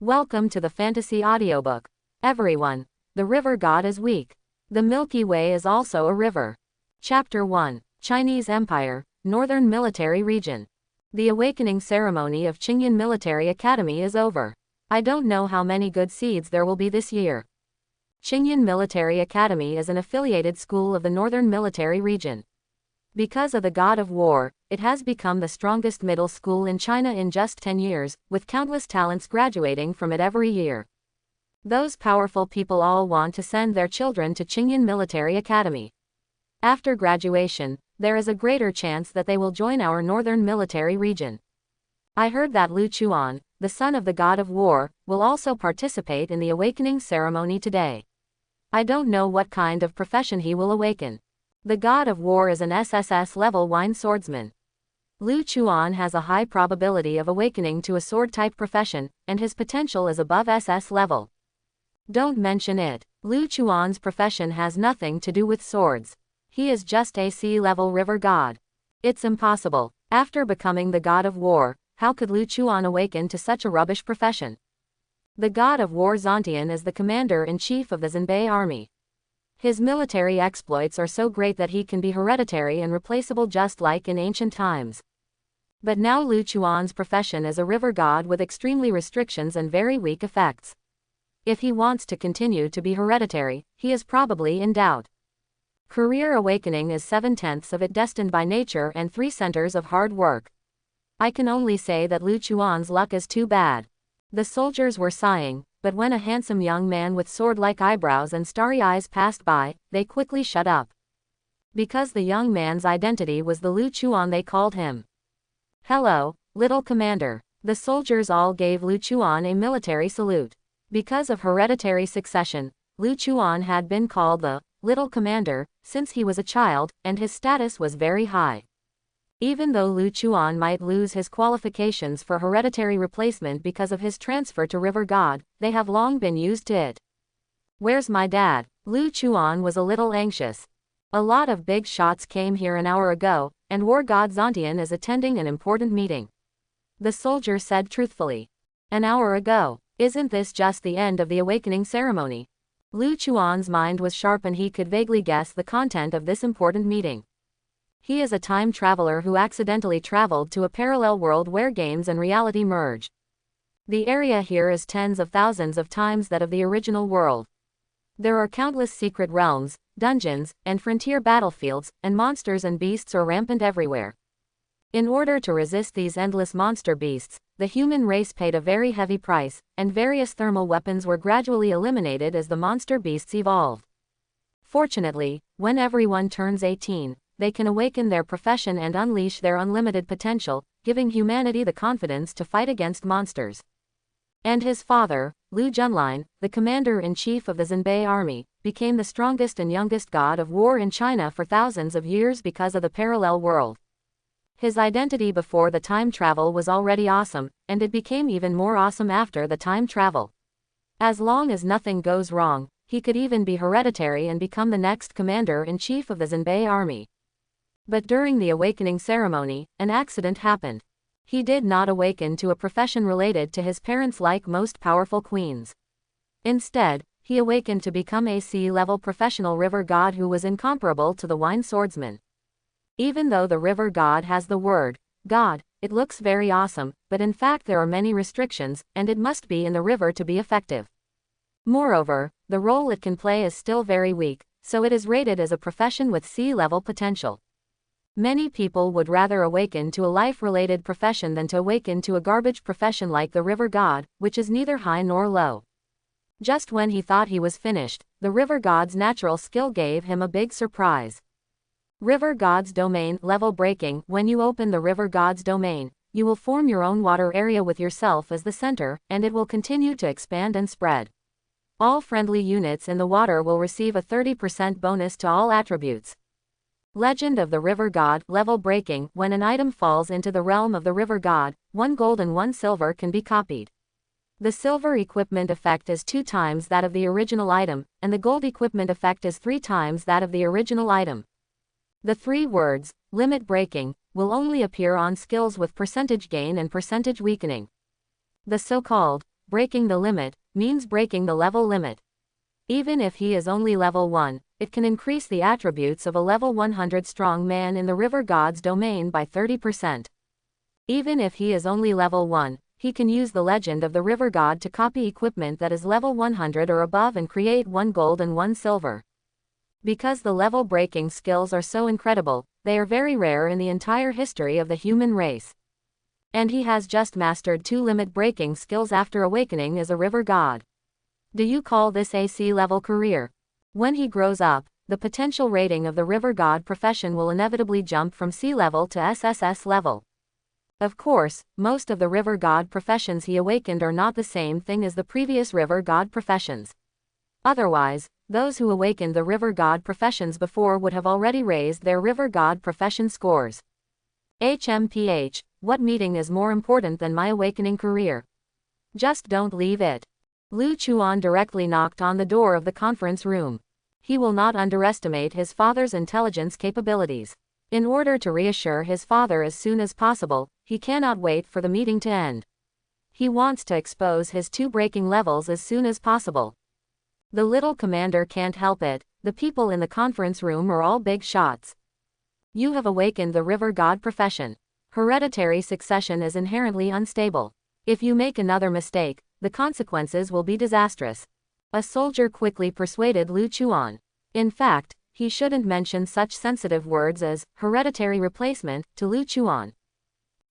Welcome to the fantasy audiobook. Everyone, the river god is weak. The Milky Way is also a river. Chapter 1, Chinese Empire, Northern Military Region. The awakening ceremony of Qingyan Military Academy is over. I don't know how many good seeds there will be this year. Qingyan Military Academy is an affiliated school of the Northern Military Region. Because of the god of war, it has become the strongest middle school in China in just 10 years, with countless talents graduating from it every year. Those powerful people all want to send their children to Qingyan Military Academy. After graduation, there is a greater chance that they will join our Northern Military Region. I heard that Lu Chuan, the son of the god of war, will also participate in the awakening ceremony today. I don't know what kind of profession he will awaken. The god of war is an SSS level wine swordsman. Lu Chuan has a high probability of awakening to a sword-type profession, and his potential is above SS level. Don't mention it. Lu Chuan's profession has nothing to do with swords. He is just a sea-level river god. It's impossible. After becoming the god of war, how could Lu Chuan awaken to such a rubbish profession? The god of war Zontian is the commander-in-chief of the Zhenbei army. His military exploits are so great that he can be hereditary and replaceable just like in ancient times. But now Lu Chuan's profession is a river god with extremely restrictions and very weak effects. If he wants to continue to be hereditary, he is probably in doubt. Career awakening is 7/10 of it destined by nature and 3 centers of hard work. I can only say that Lu Chuan's luck is too bad. The soldiers were sighing, but when a handsome young man with sword-like eyebrows and starry eyes passed by, they quickly shut up. Because the young man's identity was the Lu Chuan they called him. "Hello, little commander." The soldiers all gave Lu Chuan a military salute. Because of hereditary succession, Lu Chuan had been called the little commander since he was a child, and his status was very high. Even though Lu Chuan might lose his qualifications for hereditary replacement because of his transfer to River God, they have long been used to it. "Where's my dad?" Lu Chuan was a little anxious. "A lot of big shots came here an hour ago, and War God Zontian is attending an important meeting," the soldier said truthfully. "An hour ago? Isn't this just the end of the awakening ceremony?" Lu Chuan's mind was sharp and he could vaguely guess the content of this important meeting. He is a time traveler who accidentally traveled to a parallel world where games and reality merge. The area here is tens of thousands of times that of the original world. There are countless secret realms, dungeons, and frontier battlefields, and monsters and beasts are rampant everywhere. In order to resist these endless monster beasts, the human race paid a very heavy price, and various thermal weapons were gradually eliminated as the monster beasts evolved. Fortunately, when everyone turns 18, they can awaken their profession and unleash their unlimited potential, giving humanity the confidence to fight against monsters. And his father, Lu Junlin, the commander-in-chief of the Zhenbei army, became the strongest and youngest god of war in China for thousands of years because of the parallel world. His identity before the time travel was already awesome, and it became even more awesome after the time travel. As long as nothing goes wrong, he could even be hereditary and become the next commander-in-chief of the Zhenbei army. But during the awakening ceremony, an accident happened. He did not awaken to a profession related to his parents like most powerful queens. Instead, he awakened to become a sea-level professional river god who was incomparable to the wine swordsman. Even though the river god has the word god, it looks very awesome, but in fact there are many restrictions, and it must be in the river to be effective. Moreover, the role it can play is still very weak, so it is rated as a profession with sea-level potential. Many people would rather awaken to a life-related profession than to awaken to a garbage profession like the river god, which is neither high nor low. Just when he thought he was finished, the river god's natural skill gave him a big surprise. River God's domain level breaking. When you open the River God's domain, you will form your own water area with yourself as the center, and it will continue to expand and spread. All friendly units in the water will receive a 30% bonus to all attributes. Legend of the River God level breaking. When an item falls into the realm of the River God, 1 gold and 1 silver can be copied. The silver equipment effect is 2 times that of the original item, and the gold equipment effect is 3 times that of the original item. The 3 words, limit breaking, will only appear on skills with percentage gain and percentage weakening. The so-called breaking the limit, means breaking the level limit. Even if he is only level 1, it can increase the attributes of a level 100 strong man in the river god's domain by 30%. Even if he is only level 1, he can use the legend of the river god to copy equipment that is level 100 or above and create 1 gold and 1 silver. Because the level breaking skills are so incredible, they are very rare in the entire history of the human race. And he has just mastered 2 limit breaking skills after awakening as a river god. Do you call this a C-level career? When he grows up, the potential rating of the river god profession will inevitably jump from C-level to SSS level. Of course, most of the river god professions he awakened are not the same thing as the previous river god professions. Otherwise, those who awakened the river god professions before would have already raised their river god profession scores. HMPH, what meeting is more important than my awakening career? Just don't leave it. Lu Chuan directly knocked on the door of the conference room. He will not underestimate his father's intelligence capabilities. In order to reassure his father as soon as possible, he cannot wait for the meeting to end. He wants to expose his 2 breaking levels as soon as possible. The little commander can't help it, the people in the conference room are all big shots. You have awakened the river god profession. Hereditary succession is inherently unstable. If you make another mistake, the consequences will be disastrous. A soldier quickly persuaded Lu Chuan. In fact, he shouldn't mention such sensitive words as hereditary replacement to Lu Chuan.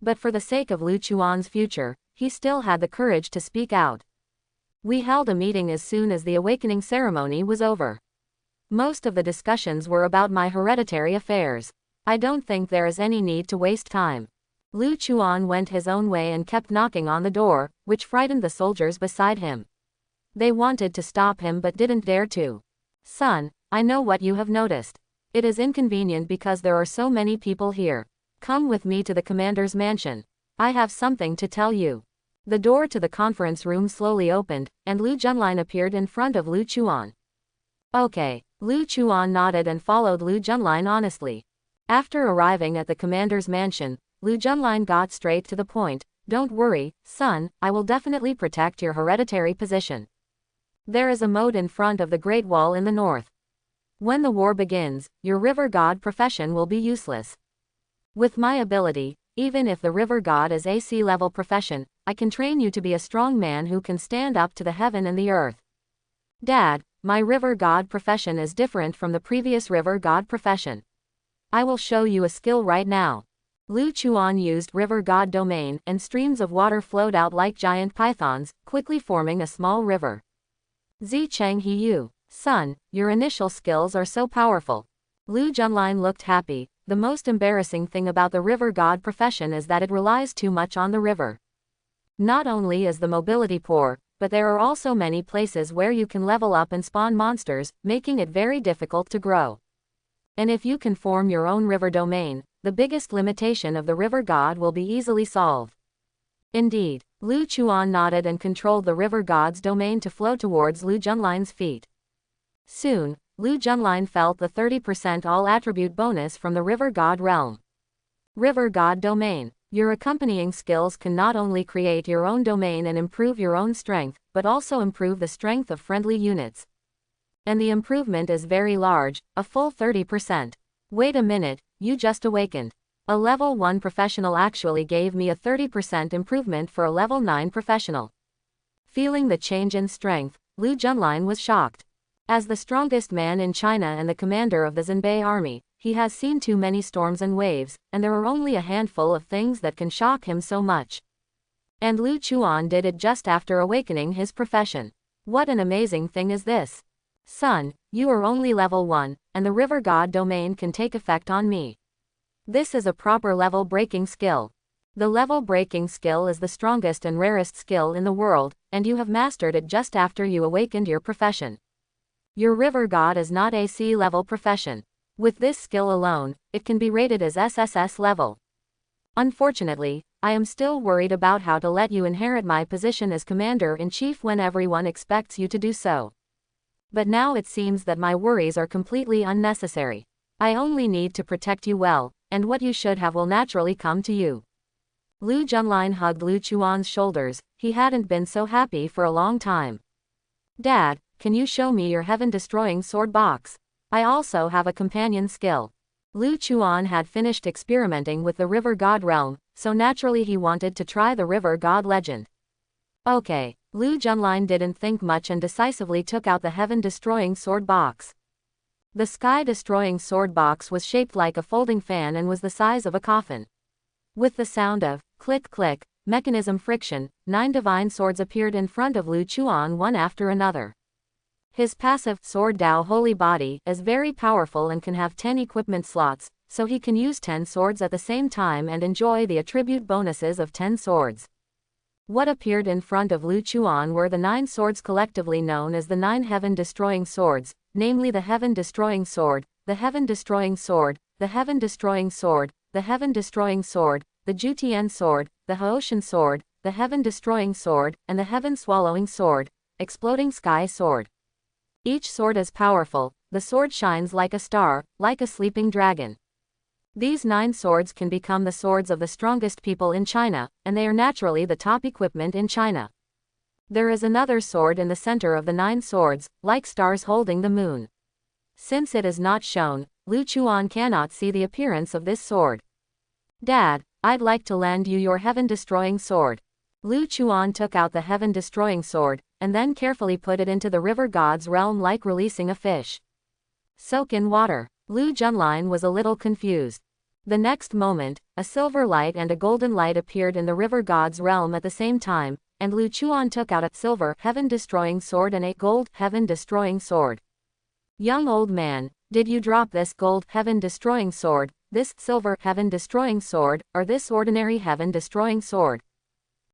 But for the sake of Lu Chuan's future, he still had the courage to speak out. We held a meeting as soon as the awakening ceremony was over. Most of the discussions were about my hereditary affairs. I don't think there is any need to waste time. Lu Chuan went his own way and kept knocking on the door, which frightened the soldiers beside him. They wanted to stop him but didn't dare to. Son, I know what you have noticed. It is inconvenient because there are so many people here. Come with me to the commander's mansion. I have something to tell you. The door to the conference room slowly opened, and Lu Junlin appeared in front of Lu Chuan. Okay. Lu Chuan nodded and followed Lu Junlin honestly. After arriving at the commander's mansion, Lu Junlin got straight to the point. Don't worry, son, I will definitely protect your hereditary position. There is a moat in front of the Great Wall in the north. When the war begins, your river god profession will be useless. With my ability, even if the river god is a C-level profession, I can train you to be a strong man who can stand up to the heaven and the earth. Dad, my river god profession is different from the previous river god profession. I will show you a skill right now. Lu Chuan used river god domain, and streams of water flowed out like giant pythons, quickly forming a small river. Zi Cheng Hiyu, son, your initial skills are so powerful. Lu Junlin looked happy. The most embarrassing thing about the river god profession is that it relies too much on the river. Not only is the mobility poor, but there are also many places where you can level up and spawn monsters, making it very difficult to grow. And if you can form your own river domain, the biggest limitation of the river god will be easily solved. Indeed, Lu Chuan nodded and controlled the river god's domain to flow towards Lu Junlin's feet. Soon, Lu Junlin felt the 30% all-attribute bonus from the river god realm. River god domain. Your accompanying skills can not only create your own domain and improve your own strength, but also improve the strength of friendly units. And the improvement is very large, a full 30%. Wait a minute, you just awakened. A level 1 professional actually gave me a 30% improvement for a level 9 professional. Feeling the change in strength, Lu Junlin was shocked. As the strongest man in China and the commander of the Zhenbei army, he has seen too many storms and waves, and there are only a handful of things that can shock him so much. And Lu Chuan did it just after awakening his profession. What an amazing thing is this? Son, you are only level 1, and the river god domain can take effect on me. This is a proper level breaking skill. The level breaking skill is the strongest and rarest skill in the world, and you have mastered it just after you awakened your profession. Your river god is not a C-level profession. With this skill alone, it can be rated as SSS level. Unfortunately, I am still worried about how to let you inherit my position as commander-in-chief when everyone expects you to do so. But now it seems that my worries are completely unnecessary. I only need to protect you well, and what you should have will naturally come to you. Lu Junlin hugged Lu Chuan's shoulders, he hadn't been so happy for a long time. Dad, can you show me your heaven-destroying sword box? I also have a companion skill. Lu Chuan had finished experimenting with the river god realm, so naturally he wanted to try the river god legend. Okay, Lu Junlin didn't think much and decisively took out the heaven-destroying sword box. The sky-destroying sword box was shaped like a folding fan and was the size of a coffin. With the sound of click-click, mechanism friction, 9 divine swords appeared in front of Lu Chuan one after another. His passive Sword Dao Holy Body is very powerful and can have 10 equipment slots, so he can use 10 swords at the same time and enjoy the attribute bonuses of 10 swords. What appeared in front of Lu Chuan were the 9 swords collectively known as the 9 heaven-destroying swords, namely the heaven-destroying sword, the heaven-destroying sword, the heaven-destroying sword, the heaven-destroying sword, the Jutian sword, the Haoshan sword, the heaven-destroying sword, and the heaven-swallowing sword, exploding sky sword. Each sword is powerful, the sword shines like a star, like a sleeping dragon. These 9 swords can become the swords of the strongest people in China, and they are naturally the top equipment in China. There is another sword in the center of the 9 swords, like stars holding the moon. Since it is not shown, Lu Chuan cannot see the appearance of this sword. Dad, I'd like to lend you your heaven-destroying sword. Lu Chuan took out the heaven-destroying sword, and then carefully put it into the river god's realm like releasing a fish. Soak in water. Lu Junlin was a little confused. The next moment, a silver light and a golden light appeared in the river god's realm at the same time, and Lu Chuan took out a silver heaven-destroying sword and a gold heaven-destroying sword. Young old man, did you drop this gold heaven-destroying sword, this silver heaven-destroying sword, or this ordinary heaven-destroying sword?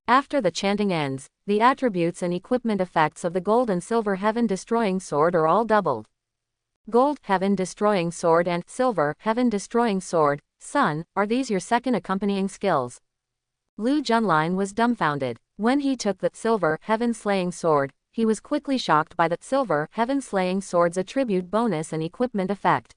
After the chanting ends, the attributes and equipment effects of the gold and silver heaven-destroying sword are all doubled. Gold heaven-destroying sword and silver heaven-destroying sword, son, are these your second accompanying skills? Lu Junlin was dumbfounded. When he took the silver heaven-slaying sword, he was quickly shocked by the silver heaven-slaying sword's attribute bonus and equipment effect.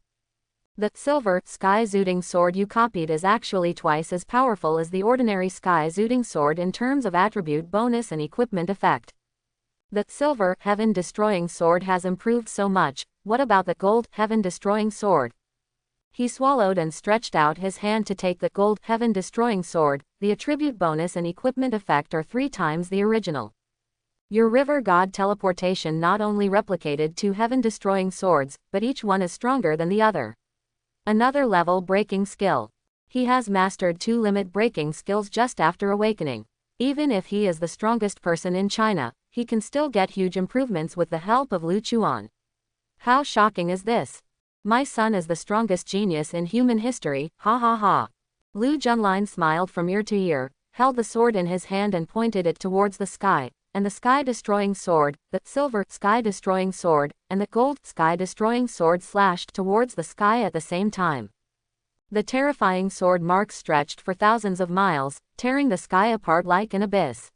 The silver sky-zooting sword you copied is actually twice as powerful as the ordinary sky-zooting sword in terms of attribute bonus and equipment effect. The silver heaven-destroying sword has improved so much, what about the gold heaven-destroying sword? He swallowed and stretched out his hand to take the gold heaven-destroying sword. The attribute bonus and equipment effect are 3 times the original. Your river god teleportation not only replicated 2 heaven-destroying swords, but each one is stronger than the other. Another level breaking skill. He has mastered 2 limit breaking skills just after awakening. Even if he is the strongest person in China, he can still get huge improvements with the help of Lu Chuan. How shocking is this? My son is the strongest genius in human history, ha ha ha. Lu Junlin smiled from ear to ear, held the sword in his hand and pointed it towards the sky, and the sky-destroying sword, the silver sky-destroying sword, and the gold sky-destroying sword slashed towards the sky at the same time. The terrifying sword marks stretched for thousands of miles, tearing the sky apart like an abyss.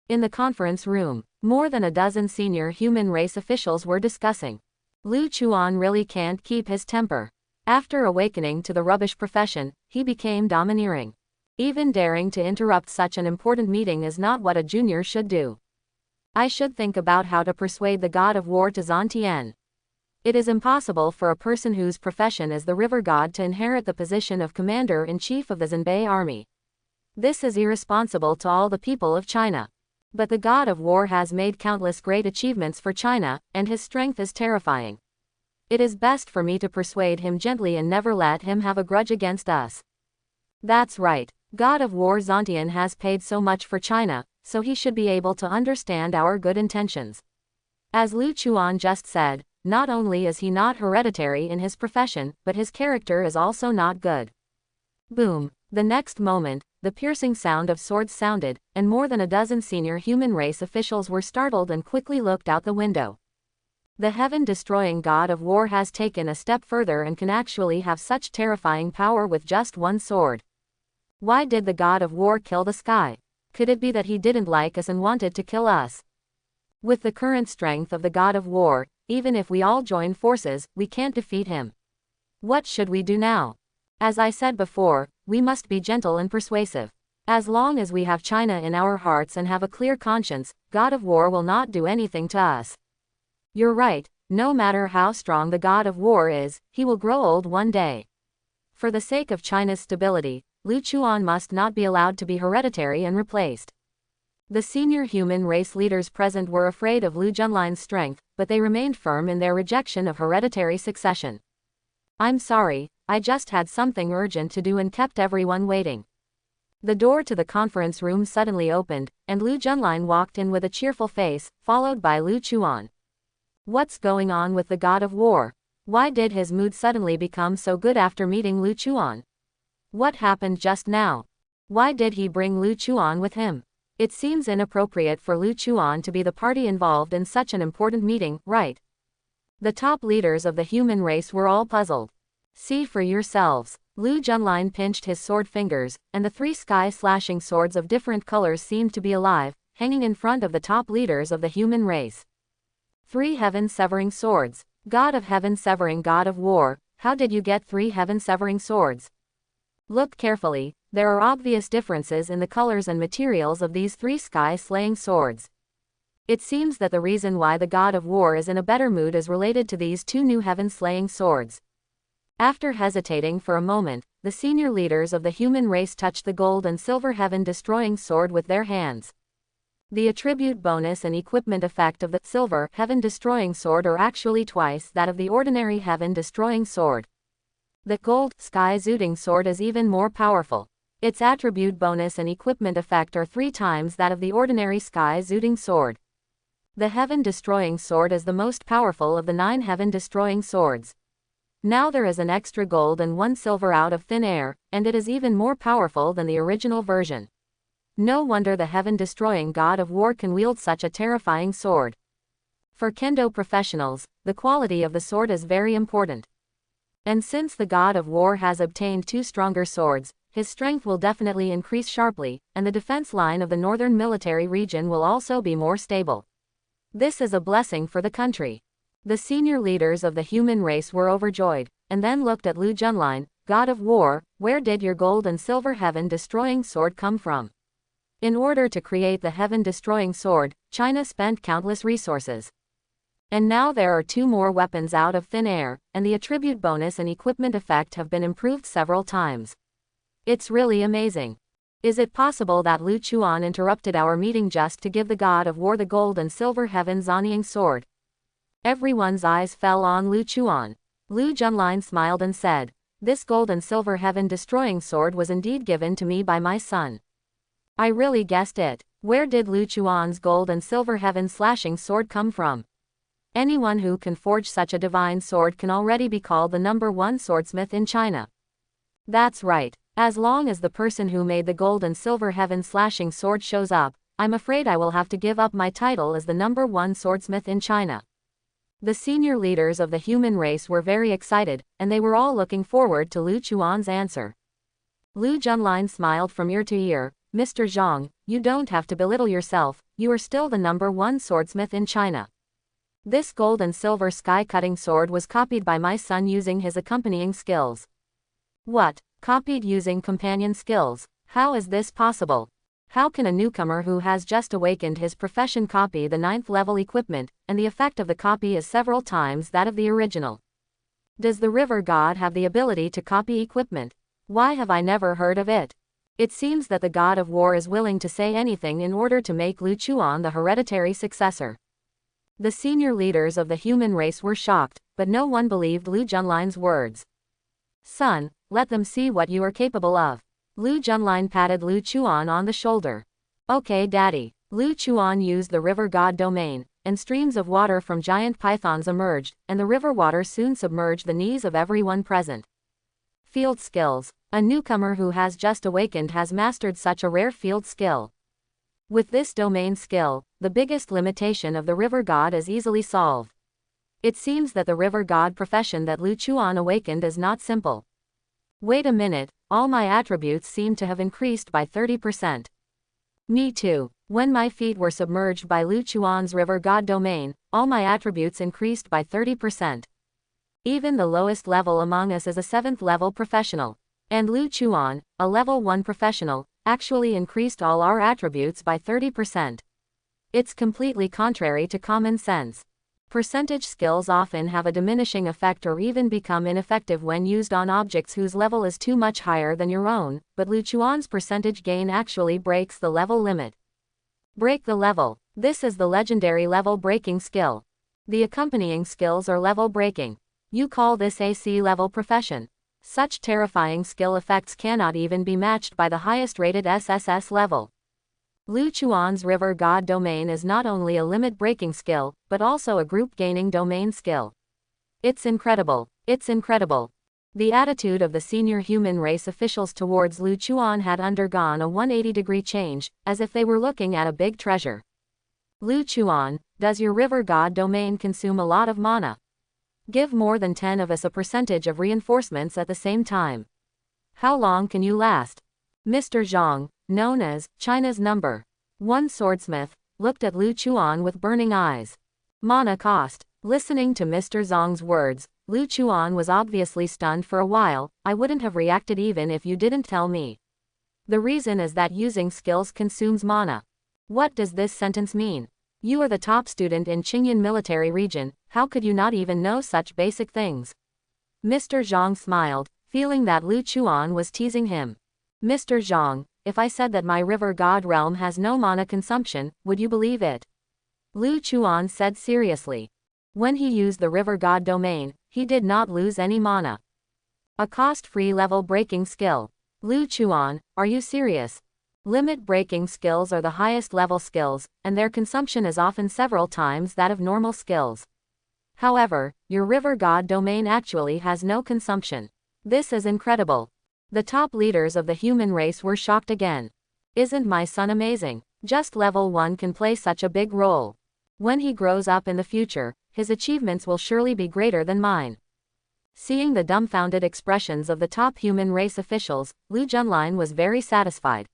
In the conference room, more than a dozen senior human race officials were discussing. Lu Chuan really can't keep his temper. After awakening to the rubbish profession, he became domineering. Even daring to interrupt such an important meeting is not what a junior should do. I should think about how to persuade the god of war to Zantian. It is impossible for a person whose profession is the river god to inherit the position of commander-in-chief of the Zhenbei army. This is irresponsible to all the people of China. But the god of war has made countless great achievements for China, and his strength is terrifying. It is best for me to persuade him gently and never let him have a grudge against us. That's right. God of War Zantian has paid so much for China, so he should be able to understand our good intentions. As Lu Chuan just said, not only is he not hereditary in his profession, but his character is also not good. Boom. The next moment, the piercing sound of swords sounded, and more than a dozen senior human race officials were startled and quickly looked out the window. The heaven-destroying god of war has taken a step further and can actually have such terrifying power with just one sword. Why did the god of war kill the sky? Could it be that he didn't like us and wanted to kill us? With the current strength of the god of war, even if we all join forces, we can't defeat him. What should we do now? As I said before, we must be gentle and persuasive. As long as we have China in our hearts and have a clear conscience, God of War will not do anything to us. You're right, no matter how strong the God of War is, he will grow old one day. For the sake of China's stability, Lu Chuan must not be allowed to be hereditary and replaced. The senior human race leaders present were afraid of Lu Junline's strength, but they remained firm in their rejection of hereditary succession. I'm sorry, I just had something urgent to do and kept everyone waiting. The door to the conference room suddenly opened, and Lu Junline walked in with a cheerful face, followed by Lu Chuan. What's going on with the God of War? Why did his mood suddenly become so good after meeting Lu Chuan? What happened just now? Why did he bring Lu Chuan with him? It seems inappropriate for Lu Chuan to be the party involved in such an important meeting, right? The top leaders of the human race were all puzzled. See for yourselves. Lu Junline pinched his sword fingers, and the 3 sky-slashing swords of different colors seemed to be alive, hanging in front of the top leaders of the human race. 3 heaven-severing swords. God of heaven severing God of war, how did you get 3 heaven-severing swords? Look carefully, there are obvious differences in the colors and materials of these 3 sky-slaying swords. It seems that the reason why the God of War is in a better mood is related to these 2 new heaven-slaying swords. After hesitating for a moment, the senior leaders of the human race touched the gold and silver heaven-destroying sword with their hands. The attribute bonus and equipment effect of the silver heaven-destroying sword are actually twice that of the ordinary heaven-destroying sword. The gold sky-zooting sword is even more powerful. Its attribute bonus and equipment effect are 3 times that of the ordinary sky-zooting sword. The heaven-destroying sword is the most powerful of the 9 heaven-destroying swords. Now there is an extra gold and 1 silver out of thin air, and it is even more powerful than the original version. No wonder the heaven-destroying God of War can wield such a terrifying sword. For Kendo professionals, the quality of the sword is very important. And since the God of War has obtained 2 stronger swords, his strength will definitely increase sharply, and the defense line of the northern military region will also be more stable. This is a blessing for the country. The senior leaders of the human race were overjoyed, and then looked at Lu Junline. God of War, where did your gold and silver heaven-destroying sword come from? In order to create the heaven-destroying sword, China spent countless resources. And now there are 2 more weapons out of thin air, and the attribute bonus and equipment effect have been improved several times. It's really amazing. Is it possible that Lu Chuan interrupted our meeting just to give the God of War the gold and silver heaven-zoning sword? Everyone's eyes fell on Lu Chuan. Lu Junline smiled and said, "This gold and silver heaven-destroying sword was indeed given to me by my son." I really guessed it. Where did Lu Chuan's gold and silver heaven-slashing sword come from? Anyone who can forge such a divine sword can already be called the #1 swordsmith in China. That's right. As long as the person who made the gold and silver heaven-slashing sword shows up, I'm afraid I will have to give up my title as the #1 swordsmith in China. The senior leaders of the human race were very excited, and they were all looking forward to Lu Chuan's answer. Lu Junline smiled from ear to ear. Mr. Zhang, you don't have to belittle yourself, you are still the #1 swordsmith in China. This gold and silver sky-cutting sword was copied by my son using his accompanying skills. What? Copied using companion skills? How is this possible? How can a newcomer who has just awakened his profession copy the 9th level equipment, and the effect of the copy is several times that of the original? Does the river god have the ability to copy equipment? Why have I never heard of it? It seems that the God of War is willing to say anything in order to make Lu Chuan the hereditary successor. The senior leaders of the human race were shocked, but no one believed Lu Junline's words. Son, let them see what you are capable of. Lu Junline patted Lu Chuan on the shoulder. Okay, Daddy. Lu Chuan used the river god domain, and streams of water from giant pythons emerged, and the river water soon submerged the knees of everyone present. Field skills. A newcomer who has just awakened has mastered such a rare field skill. With this domain skill, the biggest limitation of the river god is easily solved. It seems that the river god profession that Lu Chuan awakened is not simple. Wait a minute, all my attributes seem to have increased by 30%. Me too. When my feet were submerged by Lu Chuan's river god domain, all my attributes increased by 30%. Even the lowest level among us is a 7th level professional. And Lu Chuan, a level 1 professional, actually increased all our attributes by 30%. It's completely contrary to common sense. Percentage skills often have a diminishing effect or even become ineffective when used on objects whose level is too much higher than your own, but Lu Chuan's percentage gain actually breaks the level limit. Break the level. This is the legendary level breaking skill. The accompanying skills are level breaking. You call this a C-level profession. Such terrifying skill effects cannot even be matched by the highest rated SSS level. Lu Chuan's River God domain is not only a limit-breaking skill, but also a group-gaining domain skill. It's incredible. It's incredible. The attitude of the senior human race officials towards Lu Chuan had undergone a 180-degree change, as if they were looking at a big treasure. Lu Chuan, does your River God domain consume a lot of mana? Give more than 10 of us a percentage of reinforcements at the same time. How long can you last? Mr. Zhang, known as China's number one swordsmith, looked at Lu Chuan with burning eyes. Mana cost. Listening to Mr. Zhang's words, Lu Chuan was obviously stunned for a while. I wouldn't have reacted even if you didn't tell me. The reason is that using skills consumes mana. What does this sentence mean? You are the top student in Qingyan military region, how could you not even know such basic things? Mr. Zhang smiled, feeling that Lu Chuan was teasing him. Mr. Zhang, if I said that my River God realm has no mana consumption, would you believe it? Lu Chuan said seriously. When he used the River God domain, he did not lose any mana. A cost-free level breaking skill. Lu Chuan, are you serious? Limit breaking skills are the highest level skills, and their consumption is often several times that of normal skills. However, your River God domain actually has no consumption. This is incredible. The top leaders of the human race were shocked again. Isn't my son amazing? Just level 1 can play such a big role. When he grows up in the future, his achievements will surely be greater than mine. Seeing the dumbfounded expressions of the top human race officials, Lu Junlin was very satisfied.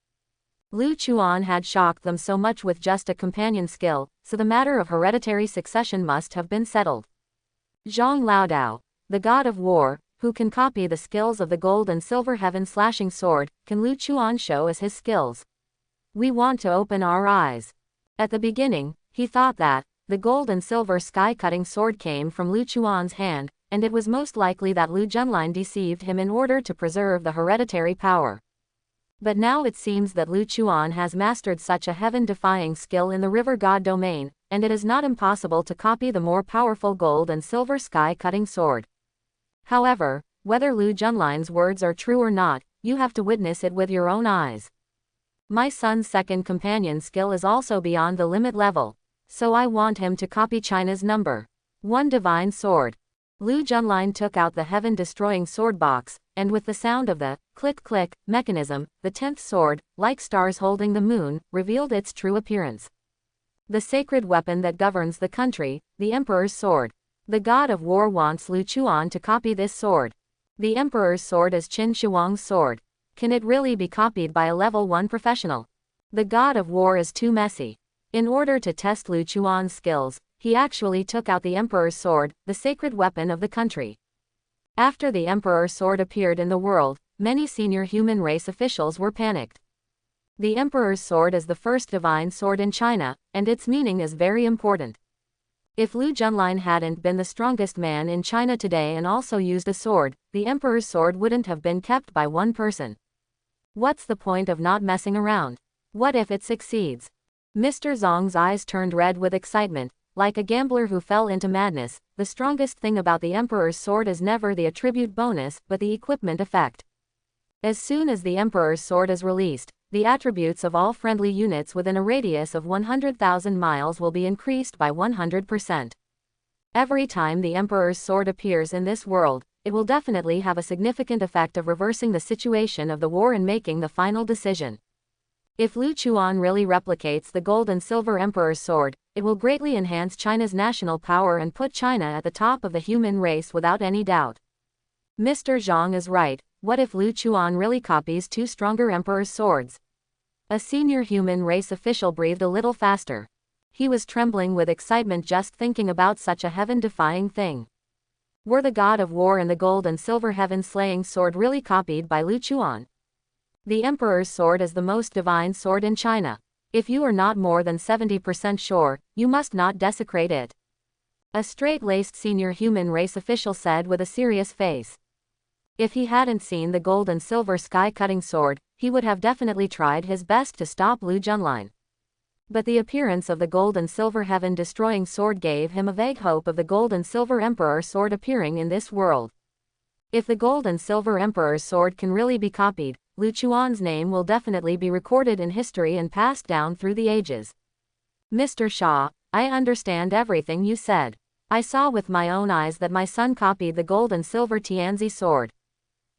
Lu Chuan had shocked them so much with just a companion skill, so the matter of hereditary succession must have been settled. Zhang Laodao, the god of war, who can copy the skills of the gold and silver heaven slashing sword, can Lu Chuan show as his skills? We want to open our eyes. At the beginning, he thought that the gold and silver sky-cutting sword came from Lu Chuan's hand, and it was most likely that Lu Junlin deceived him in order to preserve the hereditary power. But now it seems that Lu Chuan has mastered such a heaven-defying skill in the River God domain, and it is not impossible to copy the more powerful gold and silver sky-cutting sword. However, whether Lu Junlin's words are true or not, you have to witness it with your own eyes. My son's second companion skill is also beyond the limit level, so I want him to copy China's number one divine sword. Lu Junlin took out the heaven-destroying sword box, and with the sound of the click-click mechanism, the 10th sword, like stars holding the moon, revealed its true appearance. The sacred weapon that governs the country, the Emperor's sword. The god of war wants Lu Chuan to copy this sword. The Emperor's sword is Qin Shi Huang's sword. Can it really be copied by a level 1 professional? The god of war is too messy. In order to test Lu Chuan's skills, he actually took out the Emperor's sword, the sacred weapon of the country. After the Emperor's sword appeared in the world, many senior human race officials were panicked. The Emperor's sword is the first divine sword in China, and its meaning is very important. If Lu Junlin hadn't been the strongest man in China today and also used a sword, the Emperor's sword wouldn't have been kept by one person. What's the point of not messing around? What if it succeeds? Mr. Zhang's eyes turned red with excitement. Like a gambler who fell into madness, the strongest thing about the Emperor's sword is never the attribute bonus, but the equipment effect. As soon as the Emperor's sword is released, the attributes of all friendly units within a radius of 100,000 miles will be increased by 100%. Every time the Emperor's sword appears in this world, it will definitely have a significant effect of reversing the situation of the war and making the final decision. If Lu Chuan really replicates the gold and silver Emperor's sword, it will greatly enhance China's national power and put China at the top of the human race without any doubt. Mr. Zhang is right. What if Lu Chuan really copies two stronger Emperor's swords? A senior human race official breathed a little faster. He was trembling with excitement just thinking about such a heaven-defying thing. Were the god of war and the gold and silver heaven-slaying sword really copied by Lu Chuan? The Emperor's sword is the most divine sword in China. If you are not more than 70% sure, you must not desecrate it. A straight-laced senior human race official said with a serious face. If he hadn't seen the gold and silver sky-cutting sword, he would have definitely tried his best to stop Lu Junlin. But the appearance of the gold and silver heaven-destroying sword gave him a vague hope of the gold and silver Emperor sword appearing in this world. If the gold and silver Emperor's sword can really be copied, Lu Chuan's name will definitely be recorded in history and passed down through the ages. Mr. Shaw, I understand everything you said. I saw with my own eyes that my son copied the gold and silver Tianzi sword.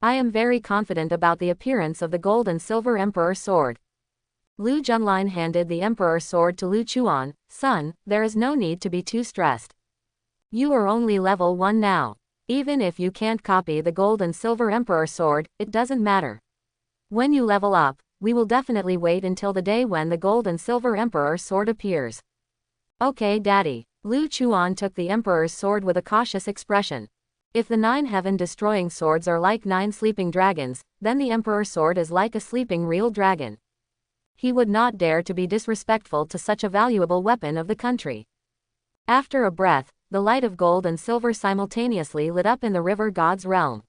I am very confident about the appearance of the gold and silver Emperor sword. Lu Junlin handed the Emperor sword to Lu Chuan. Son, there is no need to be too stressed. You are only level 1 now. Even if you can't copy the gold and silver Emperor sword, it doesn't matter. When you level up, we will definitely wait until the day when the gold and silver Emperor sword appears. Okay, Daddy. Lu Chuan took the Emperor's sword with a cautious expression. If the 9 heaven-destroying swords are like 9 sleeping dragons, then the Emperor's sword is like a sleeping real dragon. He would not dare to be disrespectful to such a valuable weapon of the country. After a breath, the light of gold and silver simultaneously lit up in the river god's realm.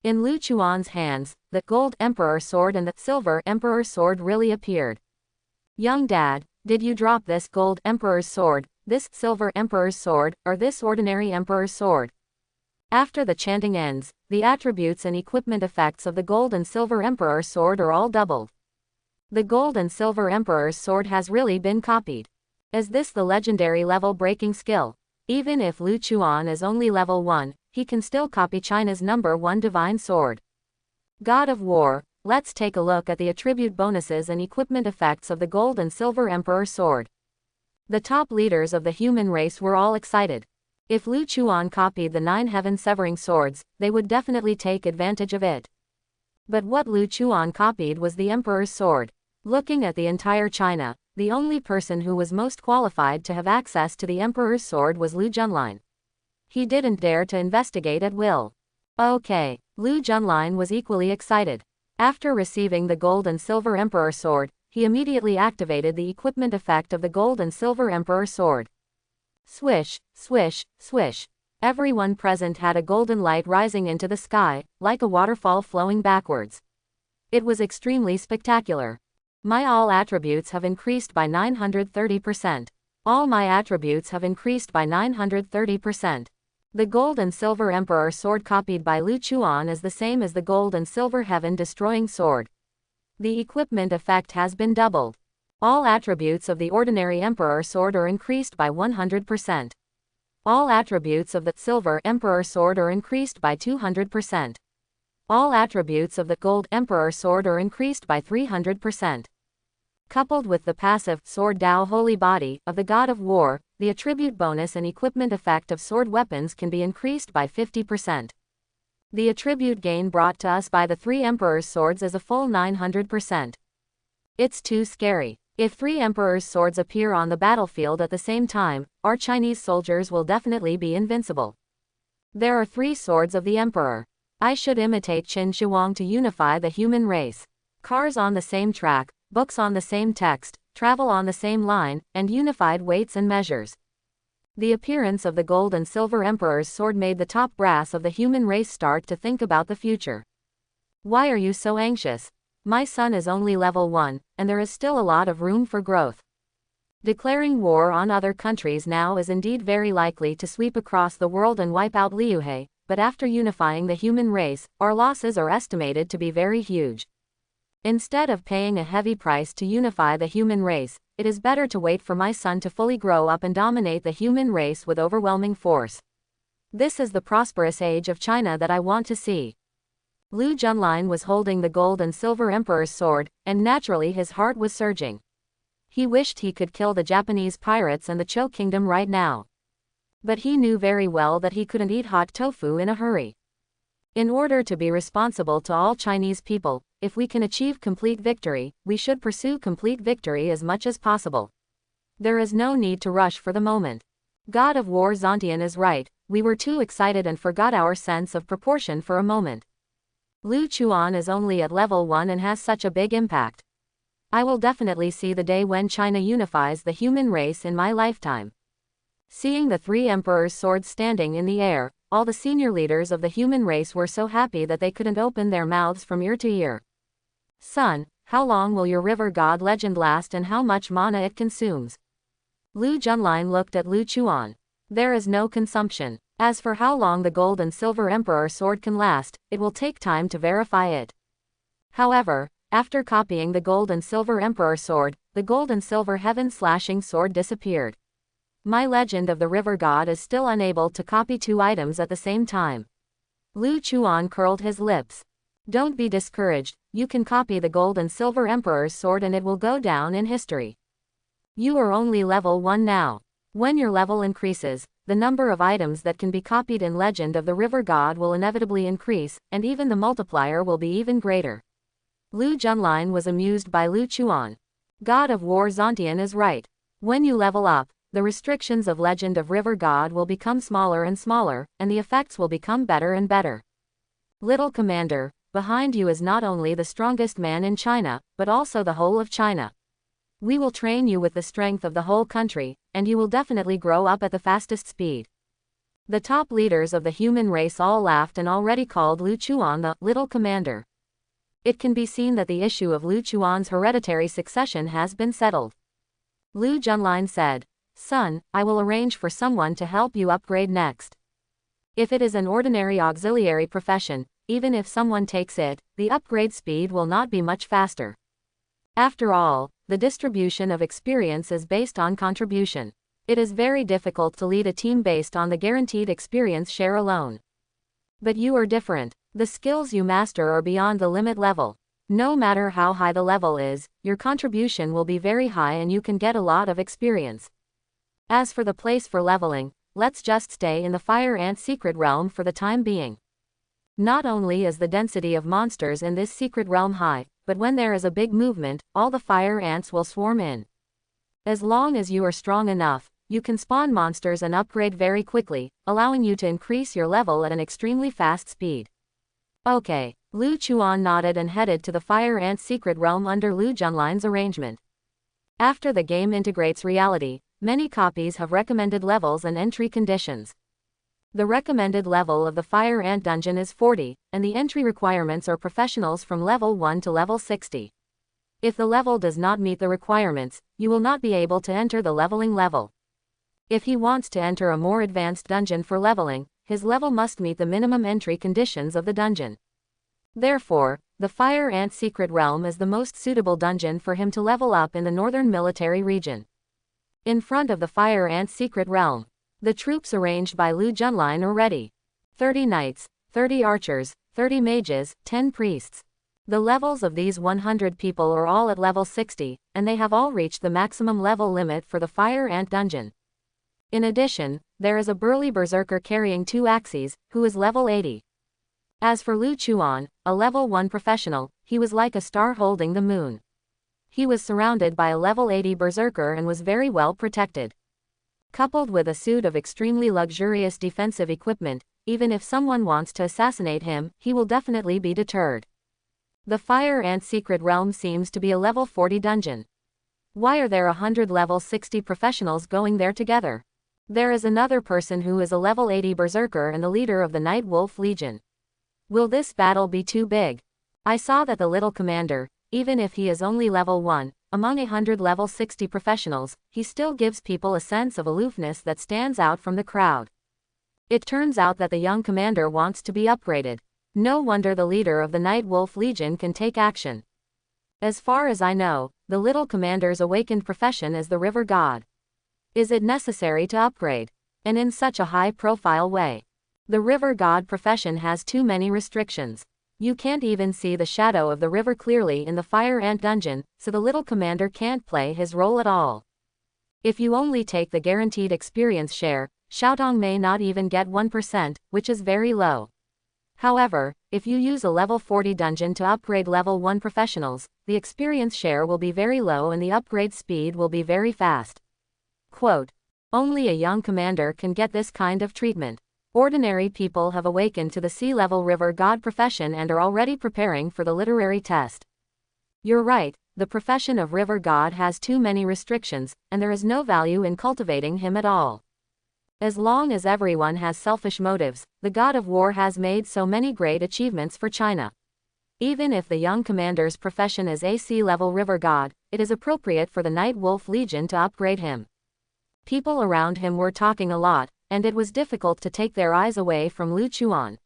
In Lu Chuan's hands, the gold Emperor sword and the silver Emperor sword really appeared. Young Dad, did you drop this gold Emperor's sword, this silver Emperor's sword, or this ordinary Emperor's sword? After the chanting ends, the attributes and equipment effects of the gold and silver Emperor sword are all doubled. The gold and silver Emperor's sword has really been copied. Is this the legendary level-breaking skill? Even if Lu Chuan is only level 1, he can still copy China's #1 divine sword. God of War, let's take a look at the attribute bonuses and equipment effects of the gold and silver Emperor sword. The top leaders of the human race were all excited. If Lu Chuan copied the 9 heaven-severing swords, they would definitely take advantage of it. But what Lu Chuan copied was the Emperor's sword. Looking at the entire China, the only person who was most qualified to have access to the Emperor's sword was Lu Junlin. He didn't dare to investigate at will. Okay, Lu Junlin was equally excited. After receiving the gold and silver Emperor sword, he immediately activated the equipment effect of the gold and silver Emperor sword. Swish, swish, swish. Everyone present had a golden light rising into the sky, like a waterfall flowing backwards. It was extremely spectacular. My all attributes have increased by 930%. All my attributes have increased by 930%. The gold and silver Emperor sword copied by Lu Chuan is the same as the gold and silver heaven-destroying sword. The equipment effect has been doubled. All attributes of the ordinary Emperor sword are increased by 100%. All attributes of the silver Emperor sword are increased by 200%. All attributes of the gold Emperor sword are increased by 300%. Coupled with the passive Sword Dao Holy Body of the God of War, the attribute bonus and equipment effect of sword weapons can be increased by 50%. The attribute gain brought to us by the 3 Emperor's swords is a full 900%. It's too scary. If 3 Emperor's swords appear on the battlefield at the same time, our Chinese soldiers will definitely be invincible. There are 3 swords of the Emperor. I should imitate Qin Shi Huang to unify the human race. Cars on the same track, books on the same text, travel on the same line, and unified weights and measures. The appearance of the gold and silver Emperor's sword made the top brass of the human race start to think about the future. Why are you so anxious? My son is only level 1, and there is still a lot of room for growth. Declaring war on other countries now is indeed very likely to sweep across the world and wipe out Liuhe, but after unifying the human race, our losses are estimated to be very huge. Instead of paying a heavy price to unify the human race, it is better to wait for my son to fully grow up and dominate the human race with overwhelming force. This is the prosperous age of China that I want to see. Lu Junlin was holding the gold and silver Emperor's sword, and naturally his heart was surging. He wished he could kill the Japanese pirates and the Zhou kingdom right now. But he knew very well that he couldn't eat hot tofu in a hurry. In order to be responsible to all Chinese people, if we can achieve complete victory, we should pursue complete victory as much as possible. There is no need to rush for the moment. God of War Zontian is right, we were too excited and forgot our sense of proportion for a moment. Lu Chuan is only at level 1 and has such a big impact. I will definitely see the day when China unifies the human race in my lifetime. Seeing the 3 emperors' swords standing in the air, all the senior leaders of the human race were so happy that they couldn't open their mouths from ear to ear. Son, how long will your river god legend last and how much mana it consumes? Lu Junlin looked at Lu Chuan. There is no consumption. As for how long the gold and silver emperor sword can last, it will take time to verify it. However, after copying the gold and silver emperor sword, the gold and silver heaven slashing sword disappeared. My legend of the river god is still unable to copy 2 items at the same time. Lu Chuan curled his lips. Don't be discouraged, you can copy the gold and silver emperor's sword and it will go down in history. You are only level 1 now. When your level increases, the number of items that can be copied in Legend of the River God will inevitably increase, and even the multiplier will be even greater. Lu Junlin was amused by Lu Chuan. God of War Zontian is right. When you level up, the restrictions of Legend of River God will become smaller and smaller, and the effects will become better and better. Little Commander, behind you is not only the strongest man in China, but also the whole of China. We will train you with the strength of the whole country, and you will definitely grow up at the fastest speed. The top leaders of the human race all laughed and already called Lu Chuan the Little Commander. It can be seen that the issue of Lu Chuan's hereditary succession has been settled. Lu Junlin said, Son, I will arrange for someone to help you upgrade next. If it is an ordinary auxiliary profession, even if someone takes it, the upgrade speed will not be much faster. After all, the distribution of experience is based on contribution. It is very difficult to lead a team based on the guaranteed experience share alone. But you are different. The skills you master are beyond the limit level. No matter how high the level is, your contribution will be very high and you can get a lot of experience. As for the place for leveling, let's just stay in the Fire Ant secret realm for the time being. Not only is the density of monsters in this secret realm high, but when there is a big movement, all the fire ants will swarm in. As long as you are strong enough, you can spawn monsters and upgrade very quickly, allowing you to increase your level at an extremely fast speed. Okay, Lu Chuan nodded and headed to the fire ant secret realm under Lu Junlin's arrangement. After the game integrates reality, many copies have recommended levels and entry conditions. The recommended level of the Fire Ant dungeon is 40, and the entry requirements are professionals from level 1 to level 60. If the level does not meet the requirements, you will not be able to enter the leveling level. If he wants to enter a more advanced dungeon for leveling, his level must meet the minimum entry conditions of the dungeon. Therefore, the Fire Ant Secret Realm is the most suitable dungeon for him to level up in the northern military region. In front of the Fire Ant Secret Realm, the troops arranged by Lu Junlin are ready. 30 knights, 30 archers, 30 mages, 10 priests. The levels of these 100 people are all at level 60, and they have all reached the maximum level limit for the Fire Ant dungeon. In addition, there is a burly berserker carrying 2 axes, who is level 80. As for Lu Chuan, a level 1 professional, he was like a star holding the moon. He was surrounded by a level 80 berserker and was very well protected. Coupled with a suit of extremely luxurious defensive equipment, even if someone wants to assassinate him, he will definitely be deterred. The Fire Ant Secret Realm seems to be a level 40 dungeon. Why are there 100 level 60 professionals going there together? There is another person who is a level 80 berserker and the leader of the Night Wolf Legion. Will this battle be too big? I saw that the little commander, even if he is only level 1, among 100 level 60 professionals, he still gives people a sense of aloofness that stands out from the crowd. It turns out that the young commander wants to be upgraded. No wonder the leader of the Night Wolf Legion can take action. As far as I know, the little commander's awakened profession is the river god. Is it necessary to upgrade? And in such a high-profile way? The river god profession has too many restrictions. You can't even see the shadow of the river clearly in the Fire Ant dungeon, so the little commander can't play his role at all. If you only take the guaranteed experience share, Xiaotong may not even get 1%, which is very low. However, if you use a level 40 dungeon to upgrade level 1 professionals, the experience share will be very low and the upgrade speed will be very fast. Quote, only a young commander can get this kind of treatment. Ordinary people have awakened to the sea-level river god profession and are already preparing for the literary test. You're right, the profession of river god has too many restrictions, and there is no value in cultivating him at all. As long as everyone has selfish motives, the god of war has made so many great achievements for China. Even if the young commander's profession is a sea-level river god, it is appropriate for the Night Wolf Legion to upgrade him. People around him were talking a lot, and it was difficult to take their eyes away from Lu Chuan.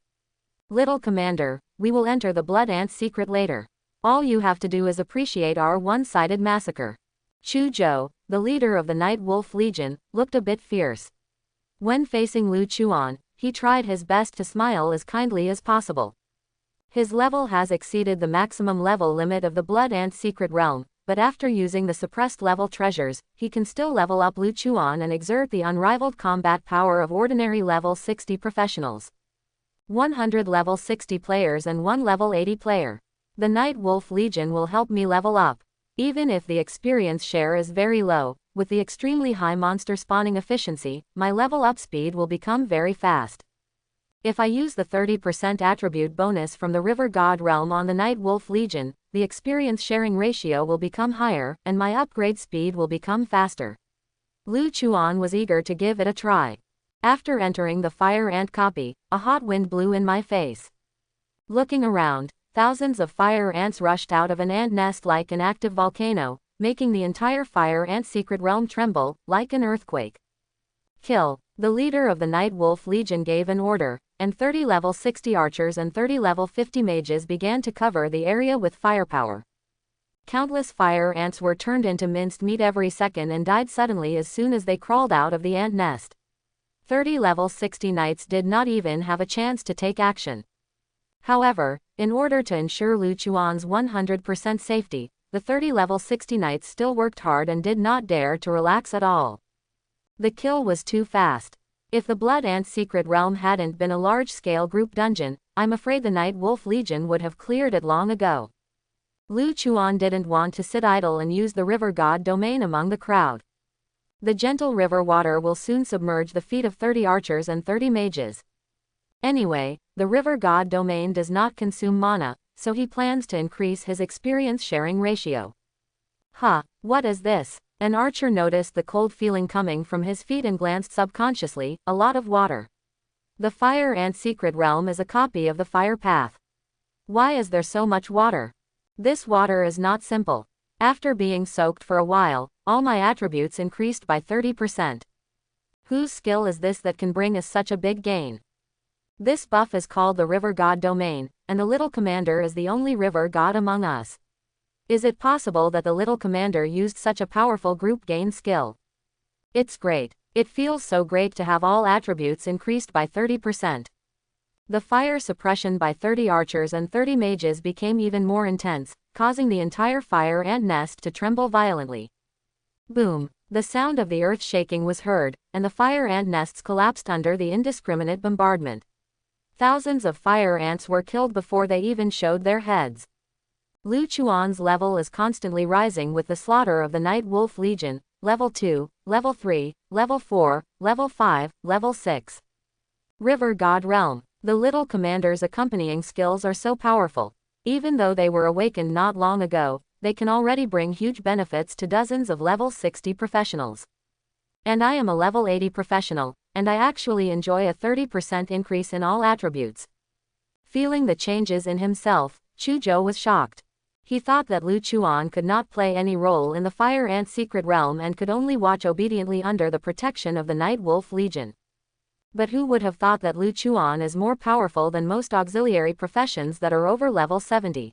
Little commander, we will enter the Blood Ant's secret later. All you have to do is appreciate our one-sided massacre. Chu Zhou, the leader of the Night Wolf Legion, looked a bit fierce. When facing Lu Chuan, he tried his best to smile as kindly as possible. His level has exceeded the maximum level limit of the Blood Ant's secret realm, but after using the suppressed level treasures, he can still level up Lu Chuan and exert the unrivaled combat power of ordinary level 60 professionals. 100 level 60 players and 1 level 80 player. The Night Wolf Legion will help me level up. Even if the experience share is very low, with the extremely high monster spawning efficiency, my level up speed will become very fast. If I use the 30% attribute bonus from the River God realm on the Night Wolf Legion, the experience sharing ratio will become higher, and my upgrade speed will become faster. Lu Chuan was eager to give it a try. After entering the Fire Ant copy, a hot wind blew in my face. Looking around, thousands of fire ants rushed out of an ant nest like an active volcano, making the entire Fire Ant secret realm tremble, like an earthquake. Kill. The leader of the Night Wolf Legion gave an order, and 30 level 60 archers and 30 level 50 mages began to cover the area with firepower. Countless fire ants were turned into minced meat every second and died suddenly as soon as they crawled out of the ant nest. 30 level 60 knights did not even have a chance to take action. However, in order to ensure Lu Chuan's 100% safety, the 30 level 60 knights still worked hard and did not dare to relax at all. The kill was too fast. If the Blood Ant secret realm hadn't been a large-scale group dungeon, I'm afraid the Night Wolf Legion would have cleared it long ago. Lu Chuan didn't want to sit idle and use the river god domain among the crowd. The gentle river water will soon submerge the feet of 30 archers and 30 mages. Anyway, the river god domain does not consume mana, so he plans to increase his experience sharing ratio. Huh, what is this? An archer noticed the cold feeling coming from his feet and glanced subconsciously, a lot of water. The Fire Ant secret realm is a copy of the Fire Path. Why is there so much water? This water is not simple. After being soaked for a while, all my attributes increased by 30%. Whose skill is this that can bring us such a big gain? This buff is called the River God Domain, and the Little Commander is the only river god among us. Is it possible that the Little Commander used such a powerful group gain skill? It's great. It feels so great to have all attributes increased by 30%. The fire suppression by 30 archers and 30 mages became even more intense, causing the entire Fire Ant nest to tremble violently. Boom! The sound of the earth shaking was heard, and the Fire Ant nests collapsed under the indiscriminate bombardment. Thousands of fire ants were killed before they even showed their heads. Lu Chuan's level is constantly rising with the slaughter of the Night Wolf Legion, level 2, level 3, level 4, level 5, level 6. River God Realm. The Little Commander's accompanying skills are so powerful. Even though they were awakened not long ago, they can already bring huge benefits to dozens of level 60 professionals. And I am a level 80 professional, and I actually enjoy a 30% increase in all attributes. Feeling the changes in himself, Chu Zhou was shocked. He thought that Lu Chuan could not play any role in the Fire Ant secret realm and could only watch obediently under the protection of the Night Wolf Legion. But who would have thought that Lu Chuan is more powerful than most auxiliary professions that are over level 70?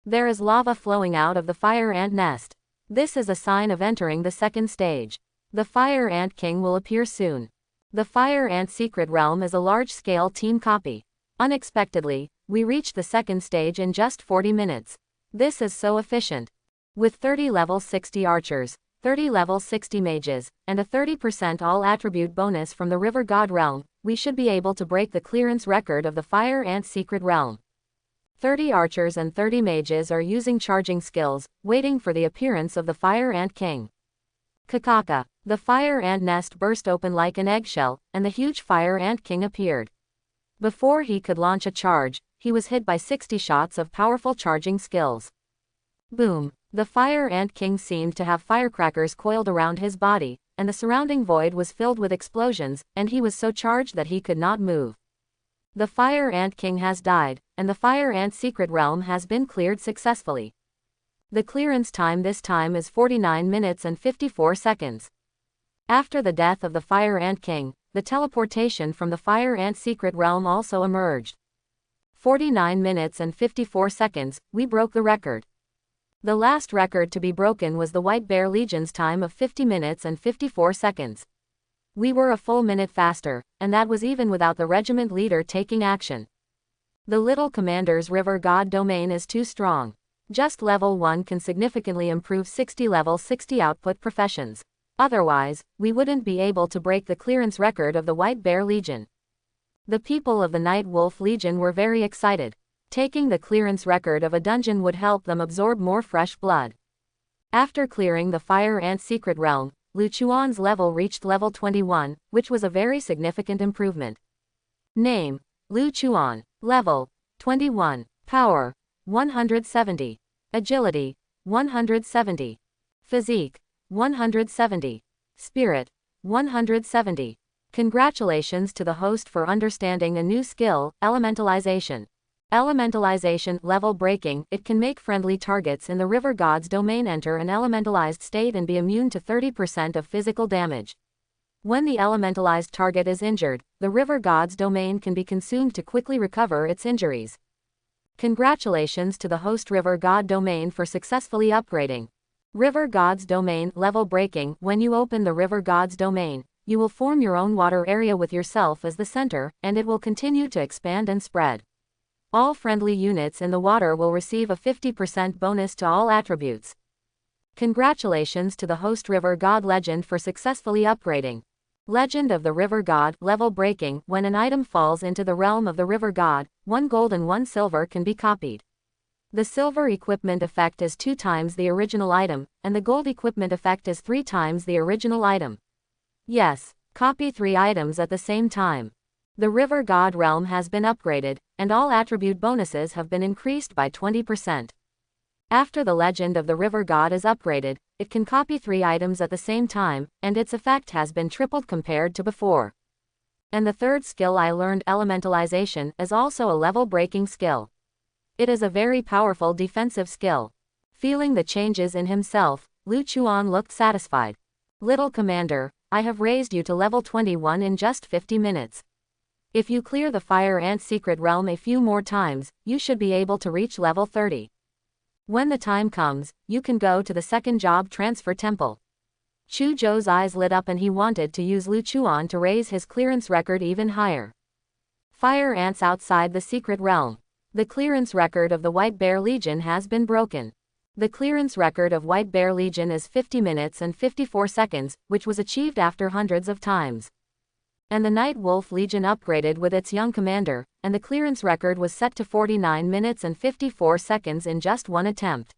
There is lava flowing out of the Fire Ant nest. This is a sign of entering the second stage. The Fire Ant King will appear soon. The Fire Ant secret realm is a large-scale team copy. Unexpectedly, we reached the second stage in just 40 minutes. This is so efficient. With 30 level 60 archers, 30 level 60 mages, and a 30% all attribute bonus from the River God realm, we should be able to break the clearance record of the Fire Ant secret realm. 30 archers and 30 mages are using charging skills, waiting for the appearance of the Fire Ant King. Kakaka. The fire ant nest burst open like an eggshell, and the huge fire ant king appeared. Before he could launch a charge, he was hit by 60 shots of powerful charging skills. Boom! The fire ant king seemed to have firecrackers coiled around his body, and the surrounding void was filled with explosions, and he was so charged that he could not move. The fire ant king has died, and the fire ant secret realm has been cleared successfully. The clearance time this time is 49 minutes and 54 seconds. After the death of the fire ant king, the teleportation from the fire ant secret realm also emerged. 49 minutes and 54 seconds, we broke the record. The last record to be broken was the White Bear Legion's time of 50 minutes and 54 seconds. We were a full minute faster, and that was even without the regiment leader taking action. The little commander's river god domain is too strong. Just level 1 can significantly improve 60 level 60 output professions. Otherwise, we wouldn't be able to break the clearance record of the White Bear Legion. The people of the Night Wolf Legion were very excited. Taking the clearance record of a dungeon would help them absorb more fresh blood. After clearing the Fire Ant Secret Realm, Lu Chuan's level reached level 21, which was a very significant improvement. Name: Lu Chuan. Level: 21. Power: 170. Agility: 170. Physique: 170. Spirit: 170. Congratulations to the host for understanding a new skill, Elementalization. Elementalization, level breaking, it can make friendly targets in the river god's domain enter an elementalized state and be immune to 30% of physical damage. When the elementalized target is injured, the river god's domain can be consumed to quickly recover its injuries. Congratulations to the host river god domain for successfully upgrading. River god's domain, level breaking, when you open the river god's domain, you will form your own water area with yourself as the center, and it will continue to expand and spread. All friendly units in the water will receive a 50% bonus to all attributes. Congratulations to the host river god legend for successfully upgrading. Legend of the river god, level breaking, when an item falls into the realm of the river god, 1 gold and 1 silver can be copied. The silver equipment effect is 2 times the original item, and the gold equipment effect is 3 times the original item. Yes, copy 3 items at the same time. The river god realm has been upgraded, and all attribute bonuses have been increased by 20%. After the legend of the river god is upgraded, it can copy 3 items at the same time, and its effect has been tripled compared to before. And the third skill I learned, Elementalization, is also a level breaking skill. It is a very powerful defensive skill. Feeling the changes in himself, Lu Chuan looked satisfied. Little commander, I have raised you to level 21 in just 50 minutes. If you clear the Fire Ant Secret Realm a few more times, you should be able to reach level 30. When the time comes, you can go to the second job transfer temple. Chu Zhou's eyes lit up and he wanted to use Lu Chuan to raise his clearance record even higher. Fire ants outside the secret realm. The clearance record of the White Bear Legion has been broken. The clearance record of White Bear Legion is 50 minutes and 54 seconds, which was achieved after hundreds of times. And the Night Wolf Legion upgraded with its young commander, and the clearance record was set to 49 minutes and 54 seconds in just 1 attempt.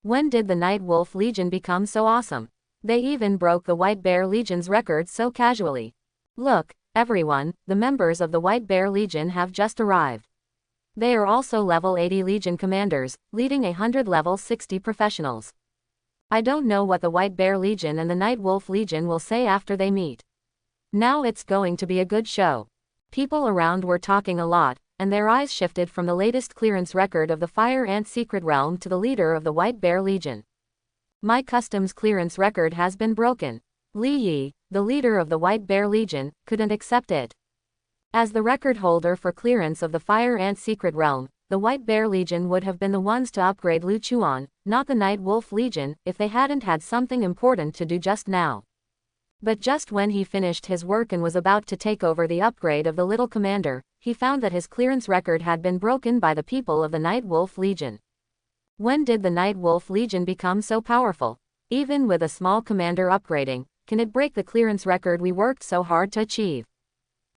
When did the Night Wolf Legion become so awesome? They even broke the White Bear Legion's record so casually. Look, everyone, the members of the White Bear Legion have just arrived. They are also level 80 Legion commanders, leading 100 level 60 professionals. I don't know what the White Bear Legion and the Night Wolf Legion will say after they meet. Now it's going to be a good show. People around were talking a lot, and their eyes shifted from the latest clearance record of the Fire Ant Secret Realm to the leader of the White Bear Legion. My customs clearance record has been broken. Li Yi, the leader of the White Bear Legion, couldn't accept it. As the record holder for clearance of the Fire Ant Secret Realm, the White Bear Legion would have been the ones to upgrade Lu Chuan, not the Night Wolf Legion, if they hadn't had something important to do just now. But just when he finished his work and was about to take over the upgrade of the little commander, he found that his clearance record had been broken by the people of the Night Wolf Legion. When did the Night Wolf Legion become so powerful? Even with a small commander upgrading, can it break the clearance record we worked so hard to achieve?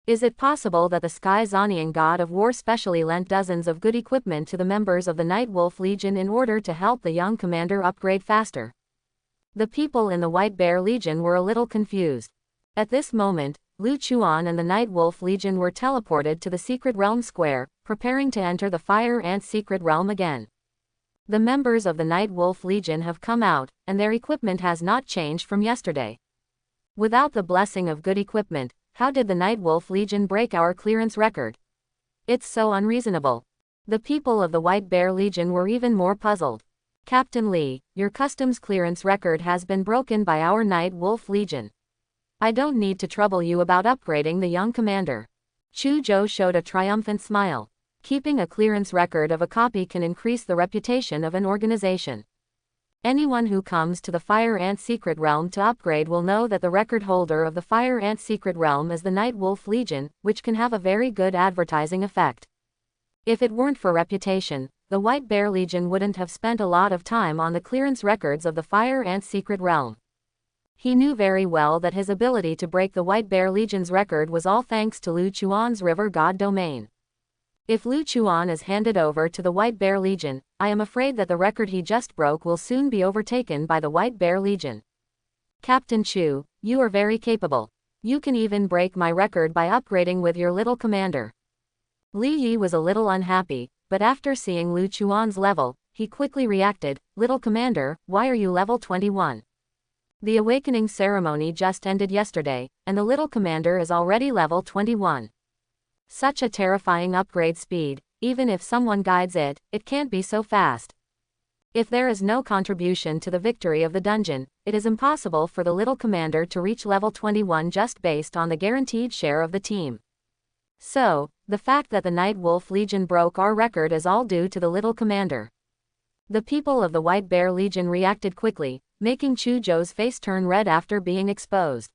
Is it possible that the Sky Zonian god of war specially lent dozens of good equipment to the members of the Night Wolf Legion in order to help the young commander upgrade faster? The people in the White Bear Legion were a little confused. At this moment, Lu Chuan and the Night Wolf Legion were teleported to the Secret Realm Square, preparing to enter the Fire Ant Secret Realm again. The members of the Night Wolf Legion have come out, and their equipment has not changed from yesterday. Without the blessing of good equipment, how did the Night Wolf Legion break our clearance record? It's so unreasonable. The people of the White Bear Legion were even more puzzled. Captain Li, your customs clearance record has been broken by our Night Wolf Legion. I don't need to trouble you about upgrading the young commander. Chu Zhou showed a triumphant smile. Keeping a clearance record of a copy can increase the reputation of an organization. Anyone who comes to the Fire Ant Secret Realm to upgrade will know that the record holder of the Fire Ant Secret Realm is the Night Wolf Legion, which can have a very good advertising effect. If it weren't for reputation, the White Bear Legion wouldn't have spent a lot of time on the clearance records of the Fire Ant Secret Realm. He knew very well that his ability to break the White Bear Legion's record was all thanks to Lu Chuan's River God domain. If Lu Chuan is handed over to the White Bear Legion, I am afraid that the record he just broke will soon be overtaken by the White Bear Legion. Captain Chu, you are very capable. You can even break my record by upgrading with your little commander. Li Yi was a little unhappy, but after seeing Lu Chuan's level, he quickly reacted, "Little commander, why are you level 21? The awakening ceremony just ended yesterday, and the little commander is already level 21. Such a terrifying upgrade speed, even if someone guides it, it can't be so fast. If there is no contribution to the victory of the dungeon, it is impossible for the little commander to reach level 21 just based on the guaranteed share of the team. So, the fact that the Night Wolf Legion broke our record is all due to the little commander." The people of the White Bear Legion reacted quickly, making Chu Zhou's face turn red after being exposed.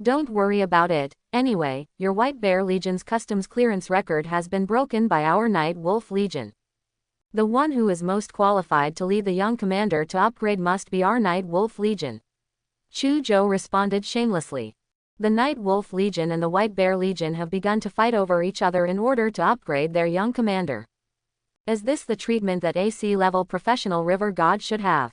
"Don't worry about it. Anyway, your White Bear Legion's customs clearance record has been broken by our Night Wolf Legion. The one who is most qualified to lead the young commander to upgrade must be our Night Wolf Legion." Chu Zhou responded shamelessly. The Night Wolf Legion and the White Bear Legion have begun to fight over each other in order to upgrade their young commander. Is this the treatment that AC-level professional River God should have?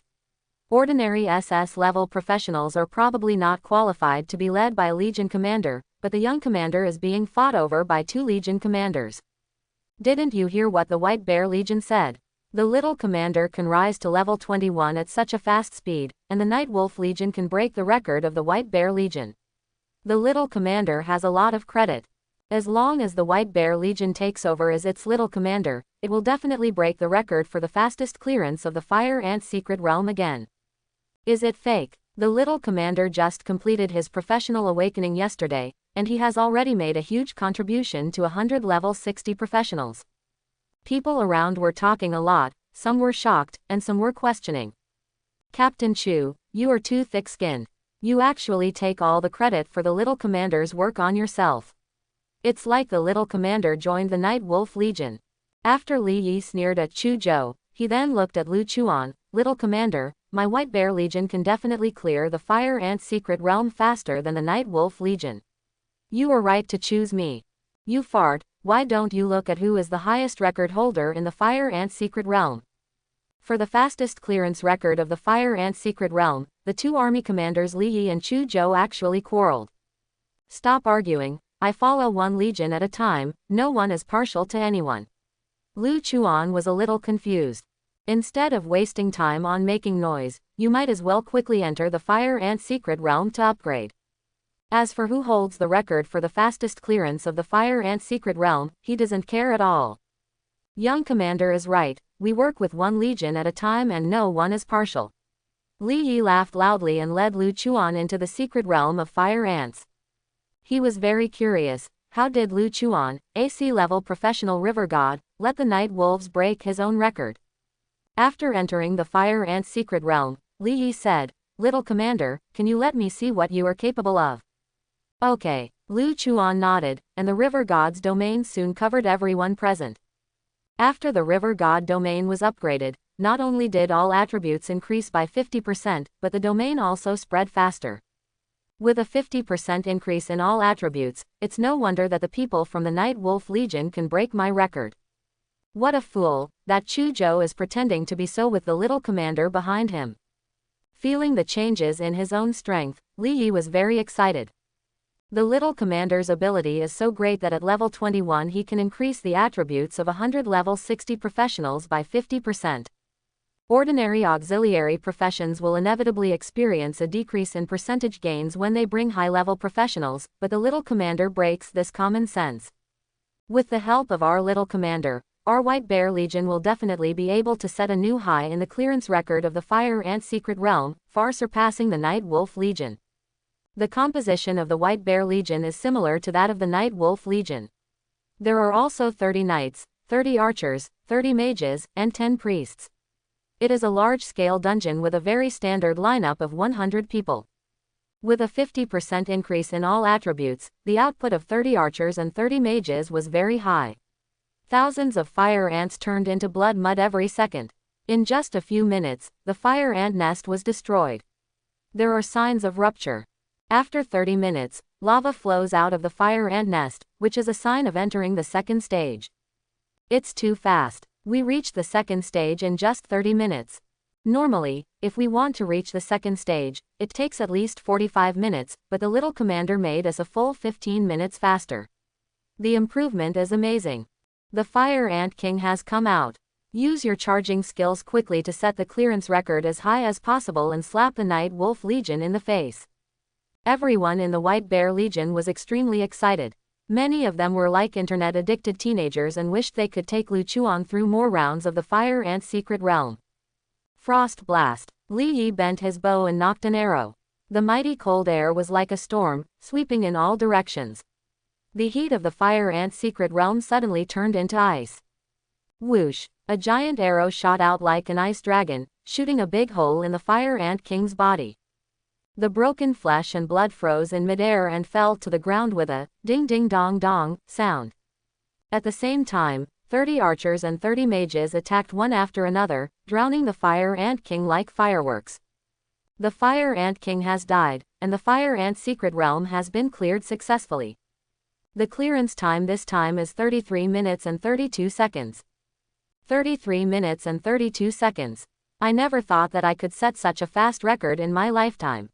Ordinary SS-level professionals are probably not qualified to be led by a Legion commander, but the young commander is being fought over by 2 Legion commanders. Didn't you hear what the White Bear Legion said? The little commander can rise to level 21 at such a fast speed, and the Night Wolf Legion can break the record of the White Bear Legion. The little commander has a lot of credit. As long as the White Bear Legion takes over as its little commander, it will definitely break the record for the fastest clearance of the Fire Ant Secret Realm again. Is it fake? The little commander just completed his professional awakening yesterday, and he has already made a huge contribution to 100 level 60 professionals. People around were talking a lot, some were shocked, and some were questioning. Captain Chu, you are too thick-skinned. You actually take all the credit for the little commander's work on yourself. It's like the little commander joined the Night Wolf Legion. After Li Yi sneered at Chu Zhou, he then looked at Lu Chuan. "Little commander, my White Bear Legion can definitely clear the Fire Ant Secret Realm faster than the Night Wolf Legion. You were right to choose me. You fart, why don't you look at who is the highest record holder in the Fire Ant Secret Realm?" For the fastest clearance record of the Fire Ant Secret Realm, the 2 army commanders Li Yi and Chu Zhou actually quarreled. "Stop arguing, I follow one legion at a time, no one is partial to anyone." Lu Chuan was a little confused. Instead of wasting time on making noise, you might as well quickly enter the Fire Ant Secret Realm to upgrade. As for who holds the record for the fastest clearance of the Fire Ant Secret Realm, he doesn't care at all. Young commander is right, we work with one legion at a time and no one is partial. Li Yi laughed loudly and led Lu Chuan into the secret realm of fire ants. He was very curious, how did Lu Chuan, AC-level professional river god, let the night wolves break his own record? After entering the fire ant secret realm, Li Yi said, "Little commander, can you let me see what you are capable of?" Okay. Lu Chuan nodded, and the river god's domain soon covered everyone present. After the river god domain was upgraded, not only did all attributes increase by 50%, but the domain also spread faster. With a 50% increase in all attributes, it's no wonder that the people from the Night Wolf Legion can break my record. What a fool, that Chu Zhou is pretending to be so with the little commander behind him. Feeling the changes in his own strength, Li Yi was very excited. The little commander's ability is so great that at level 21 he can increase the attributes of 100 level 60 professionals by 50%. Ordinary auxiliary professions will inevitably experience a decrease in percentage gains when they bring high-level professionals, but the little commander breaks this common sense. With the help of our little commander, our White Bear Legion will definitely be able to set a new high in the clearance record of the Fire Ant Secret Realm, far surpassing the Night Wolf Legion. The composition of the White Bear Legion is similar to that of the Night Wolf Legion. There are also 30 knights, 30 archers, 30 mages, and 10 priests. It is a large-scale dungeon with a very standard lineup of 100 people. With a 50% increase in all attributes, the output of 30 archers and 30 mages was very high. Thousands of fire ants turned into blood mud every second. In just a few minutes, the fire ant nest was destroyed. There are signs of rupture. After 30 minutes, lava flows out of the fire ant nest, which is a sign of entering the second stage. It's too fast. We reached the second stage in just 30 minutes. Normally, if we want to reach the second stage, it takes at least 45 minutes, but the little commander made us a full 15 minutes faster. The improvement is amazing. The Fire Ant King has come out. Use your charging skills quickly to set the clearance record as high as possible and slap the Night Wolf Legion in the face. Everyone in the White Bear Legion was extremely excited. Many of them were like internet-addicted teenagers and wished they could take Lu Chuan through more rounds of the Fire Ant Secret Realm. Frost Blast. Li Yi bent his bow and knocked an arrow. The mighty cold air was like a storm, sweeping in all directions. The heat of the Fire Ant Secret Realm suddenly turned into ice. Whoosh! A giant arrow shot out like an ice dragon, shooting a big hole in the Fire Ant King's body. The broken flesh and blood froze in midair and fell to the ground with a ding-ding-dong-dong sound. At the same time, 30 archers and 30 mages attacked one after another, drowning the Fire Ant King like fireworks. The Fire Ant King has died, and the Fire Ant Secret Realm has been cleared successfully. The clearance time this time is 33 minutes and 32 seconds. 33 minutes and 32 seconds. I never thought that I could set such a fast record in my lifetime.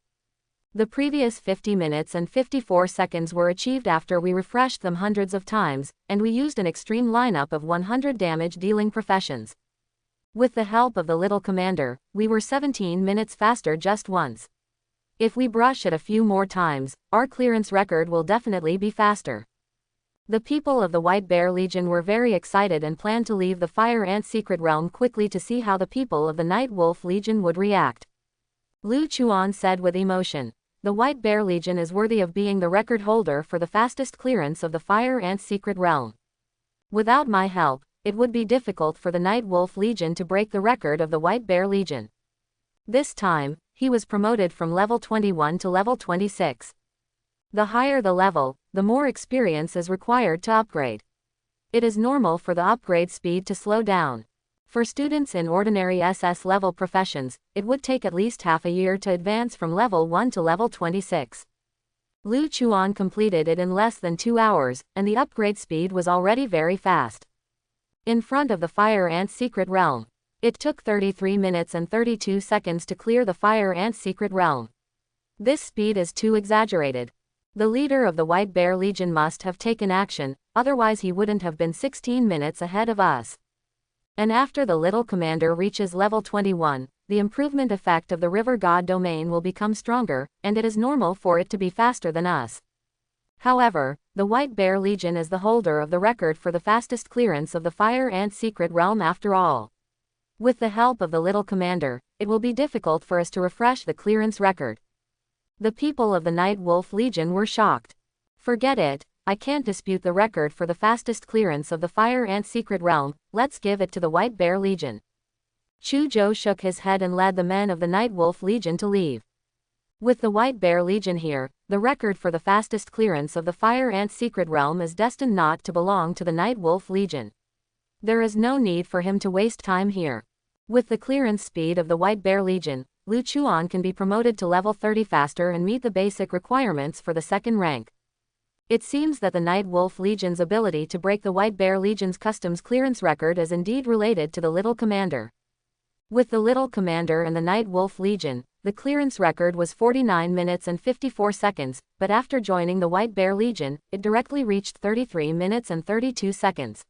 The previous 50 minutes and 54 seconds were achieved after we refreshed them hundreds of times, and we used an extreme lineup of 100 damage-dealing professions. With the help of the little commander, we were 17 minutes faster just once. If we brush it a few more times, our clearance record will definitely be faster. The people of the White Bear Legion were very excited and planned to leave the Fire Ant Secret Realm quickly to see how the people of the Night Wolf Legion would react. Lu Chuan said with emotion, "The White Bear Legion is worthy of being the record holder for the fastest clearance of the Fire Ant Secret Realm. Without my help, it would be difficult for the Night Wolf Legion to break the record of the White Bear Legion." This time, he was promoted from level 21 to level 26. The higher the level, the more experience is required to upgrade. It is normal for the upgrade speed to slow down. For students in ordinary SS level professions, it would take at least half a year to advance from level 1 to level 26. Lu Chuan completed it in less than 2 hours, and the upgrade speed was already very fast. In front of the Fire Ant Secret Realm, it took 33 minutes and 32 seconds to clear the Fire Ant Secret Realm. This speed is too exaggerated. The leader of the White Bear Legion must have taken action, otherwise he wouldn't have been 16 minutes ahead of us. And after the little commander reaches level 21, the improvement effect of the River God domain will become stronger, and it is normal for it to be faster than us. However, the White Bear Legion is the holder of the record for the fastest clearance of the Fire Ant Secret Realm after all. With the help of the little commander, it will be difficult for us to refresh the clearance record. The people of the Night Wolf Legion were shocked. Forget it, I can't dispute the record for the fastest clearance of the Fire Ant Secret Realm, let's give it to the White Bear Legion. Chu Zhou shook his head and led the men of the Night Wolf Legion to leave. With the White Bear Legion here, the record for the fastest clearance of the Fire Ant Secret Realm is destined not to belong to the Night Wolf Legion. There is no need for him to waste time here. With the clearance speed of the White Bear Legion, Lu Chuan can be promoted to level 30 faster and meet the basic requirements for the second rank. It seems that the Night Wolf Legion's ability to break the White Bear Legion's customs clearance record is indeed related to the Little Commander. With the Little Commander and the Night Wolf Legion, the clearance record was 49 minutes and 54 seconds, but after joining the White Bear Legion, it directly reached 33 minutes and 32 seconds.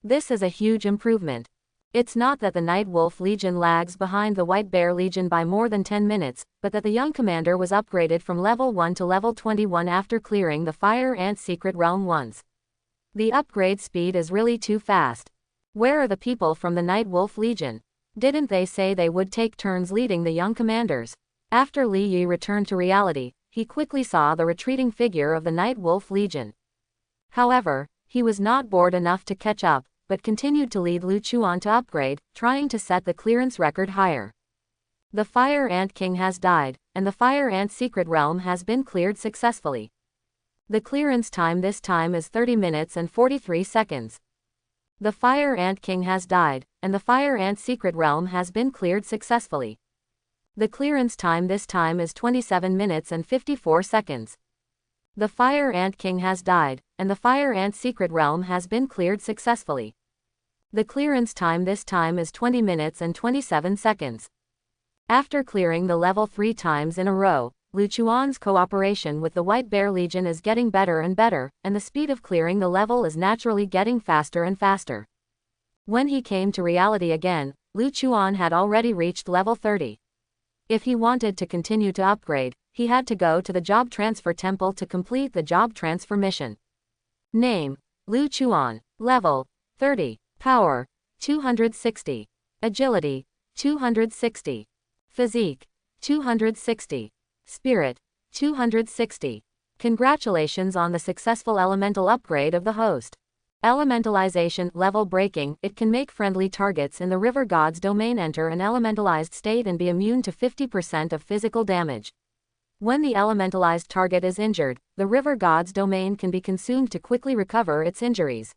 This is a huge improvement. It's not that the Night Wolf Legion lags behind the White Bear Legion by more than 10 minutes, but that the young commander was upgraded from level 1 to level 21 after clearing the Fire Ant Secret Realm once. The upgrade speed is really too fast. Where are the people from the Night Wolf Legion? Didn't they say they would take turns leading the young commanders? After Li Yi returned to reality, he quickly saw the retreating figure of the Night Wolf Legion. However, he was not bored enough to catch up, but continued to lead Lu Chuan to upgrade, trying to set the clearance record higher. The Fire Ant King has died, and the Fire Ant Secret Realm has been cleared successfully. The clearance time this time is 30 minutes and 43 seconds. The Fire Ant King has died, and the Fire Ant Secret Realm has been cleared successfully. The clearance time this time is 27 minutes and 54 seconds. The Fire Ant King has died, and the Fire Ant Secret Realm has been cleared successfully. The clearance time this time is 20 minutes and 27 seconds. After clearing the level 3 times in a row, Lu Chuan's cooperation with the White Bear Legion is getting better and better, and the speed of clearing the level is naturally getting faster and faster. When he came to reality again, Lu Chuan had already reached level 30. If he wanted to continue to upgrade, he had to go to the Job Transfer Temple to complete the Job Transfer mission. Name: Lu Chuan. Level: 30. Power: 260. Agility: 260. Physique: 260. Spirit: 260. Congratulations on the successful elemental upgrade of the host. Elementalization level breaking. It can make friendly targets in the River God's domain enter an elementalized state and be immune to 50% of physical damage. When the elementalized target is injured, the River God's domain can be consumed to quickly recover its injuries.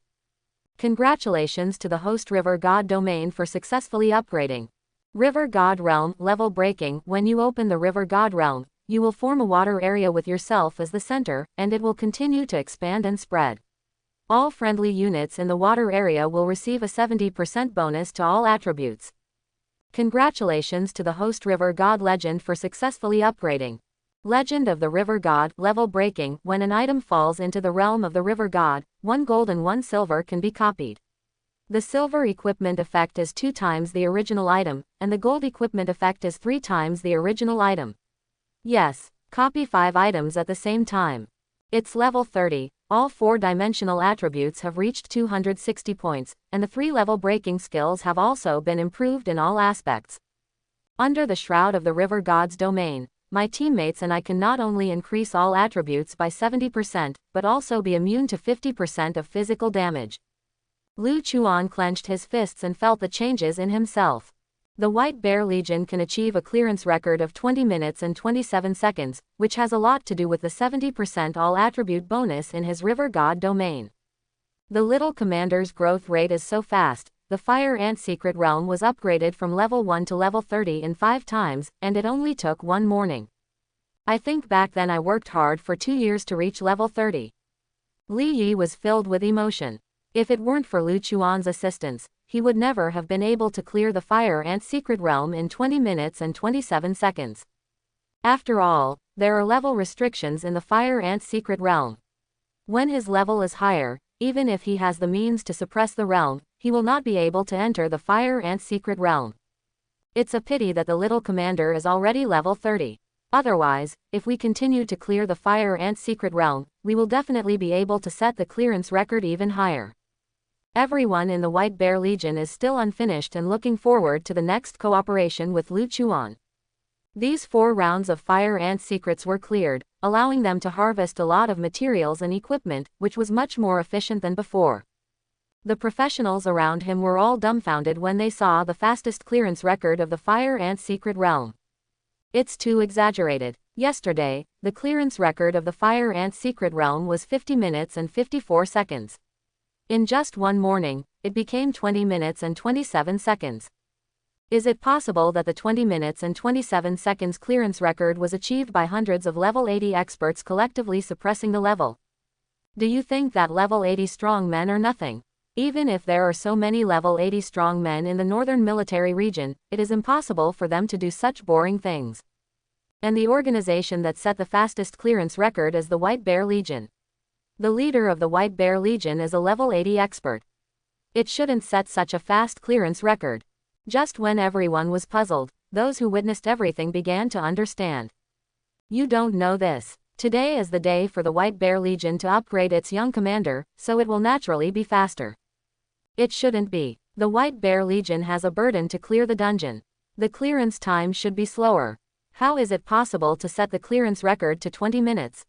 Congratulations to the host River God domain for successfully upgrading. River God Realm level breaking. When you open the River God Realm, you will form a water area with yourself as the center, and it will continue to expand and spread. All friendly units in the water area will receive a 70% bonus to all attributes. Congratulations to the host River God Legend for successfully upgrading. Legend of the River God level breaking. When an item falls into the realm of the River God, 1 gold and 1 silver can be copied. The silver equipment effect is 2 times the original item, and the gold equipment effect is 3 times the original item. Yes, copy 5 items at the same time. It's level 30, all 4-dimensional attributes have reached 260 points, and the 3 level breaking skills have also been improved in all aspects. Under the shroud of the River God's domain, my teammates and I can not only increase all attributes by 70%, but also be immune to 50% of physical damage. Lu Chuan clenched his fists and felt the changes in himself. The White Bear Legion can achieve a clearance record of 20 minutes and 27 seconds, which has a lot to do with the 70% all attribute bonus in his River God domain. The little commander's growth rate is so fast. The Fire Ant Secret Realm was upgraded from level 1 to level 30 in 5 times, and it only took 1 morning. I think back then I worked hard for 2 years to reach level 30. Li Yi was filled with emotion. If it weren't for Lu Chuan's assistance, he would never have been able to clear the Fire Ant Secret Realm in 20 minutes and 27 seconds. After all, there are level restrictions in the Fire Ant Secret Realm. When his level is higher, even if he has the means to suppress the realm, he will not be able to enter the Fire Ant Secret Realm. It's a pity that the little commander is already level 30. Otherwise, if we continue to clear the Fire Ant Secret Realm, we will definitely be able to set the clearance record even higher. Everyone in the White Bear Legion is still unfinished and looking forward to the next cooperation with Lu Chuan. These 4 rounds of Fire Ant secrets were cleared, allowing them to harvest a lot of materials and equipment, which was much more efficient than before. The professionals around him were all dumbfounded when they saw the fastest clearance record of the Fire Ant Secret Realm. It's too exaggerated. Yesterday, the clearance record of the Fire Ant Secret Realm was 50 minutes and 54 seconds. In just 1 morning, it became 20 minutes and 27 seconds. Is it possible that the 20 minutes and 27 seconds clearance record was achieved by hundreds of level 80 experts collectively suppressing the level? Do you think that level 80 strong men are nothing? Even if there are so many level 80 strong men in the northern military region, it is impossible for them to do such boring things. And the organization that set the fastest clearance record is the White Bear Legion. The leader of the White Bear Legion is a level 80 expert. It shouldn't set such a fast clearance record. Just when everyone was puzzled, those who witnessed everything began to understand. You don't know this. Today is the day for the White Bear Legion to upgrade its young commander, so it will naturally be faster. It shouldn't be. The White Bear Legion has a burden to clear the dungeon. The clearance time should be slower. How is it possible to set the clearance record to 20 minutes?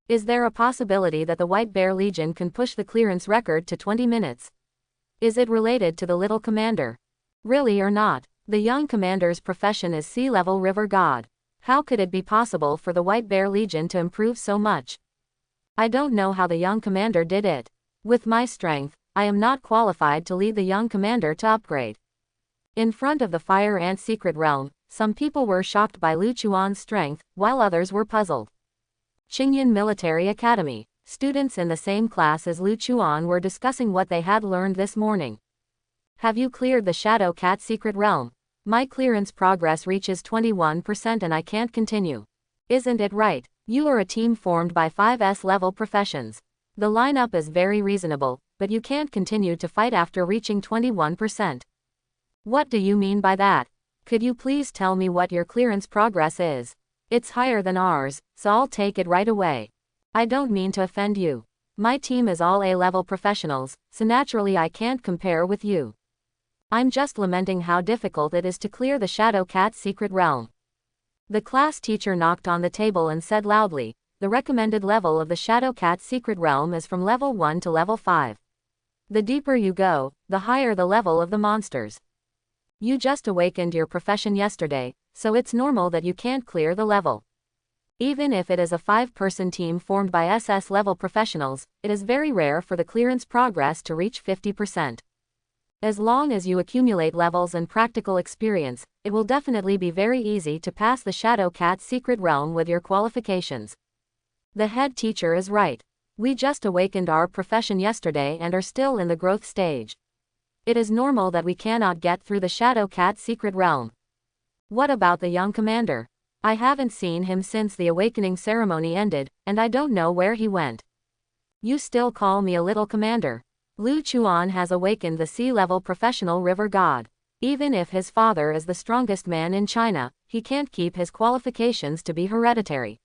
Is there a possibility that the White Bear Legion can push the clearance record to 20 minutes? Is it related to the little commander? Really or not? The young commander's profession is sea-level river god. How could it be possible for the White Bear Legion to improve so much? I don't know how the young commander did it. With my strength, I am not qualified to lead the young commander to upgrade. In front of the Fire Ant Secret Realm, some people were shocked by Lu Chuan's strength, while others were puzzled. Qingyan Military Academy. Students in the same class as Lu Chuan were discussing what they had learned this morning. Have you cleared the Shadow Cat Secret Realm? My clearance progress reaches 21% and I can't continue. Isn't it right? You are a team formed by 5S level professions. The lineup is very reasonable, but you can't continue to fight after reaching 21%. What do you mean by that? Could you please tell me what your clearance progress is? It's higher than ours, so I'll take it right away. I don't mean to offend you. My team is all A-level professionals, so naturally I can't compare with you. I'm just lamenting how difficult it is to clear the Shadow Cat Secret Realm. The class teacher knocked on the table and said loudly, the recommended level of the Shadow Cat Secret Realm is from level 1 to level 5. The deeper you go, the higher the level of the monsters. You just awakened your profession yesterday, so it's normal that you can't clear the level. Even if it is a 5-person team formed by SS level professionals, it is very rare for the clearance progress to reach 50%. As long as you accumulate levels and practical experience, it will definitely be very easy to pass the Shadow Cat Secret Realm with your qualifications. The head teacher is right. We just awakened our profession yesterday and are still in the growth stage. It is normal that we cannot get through the Shadow Cat Secret Realm. What about the young commander? I haven't seen him since the awakening ceremony ended, and I don't know where he went. You still call me a little commander. Lu Chuan has awakened the sea-level professional river god. Even if his father is the strongest man in China, he can't keep his qualifications to be hereditary.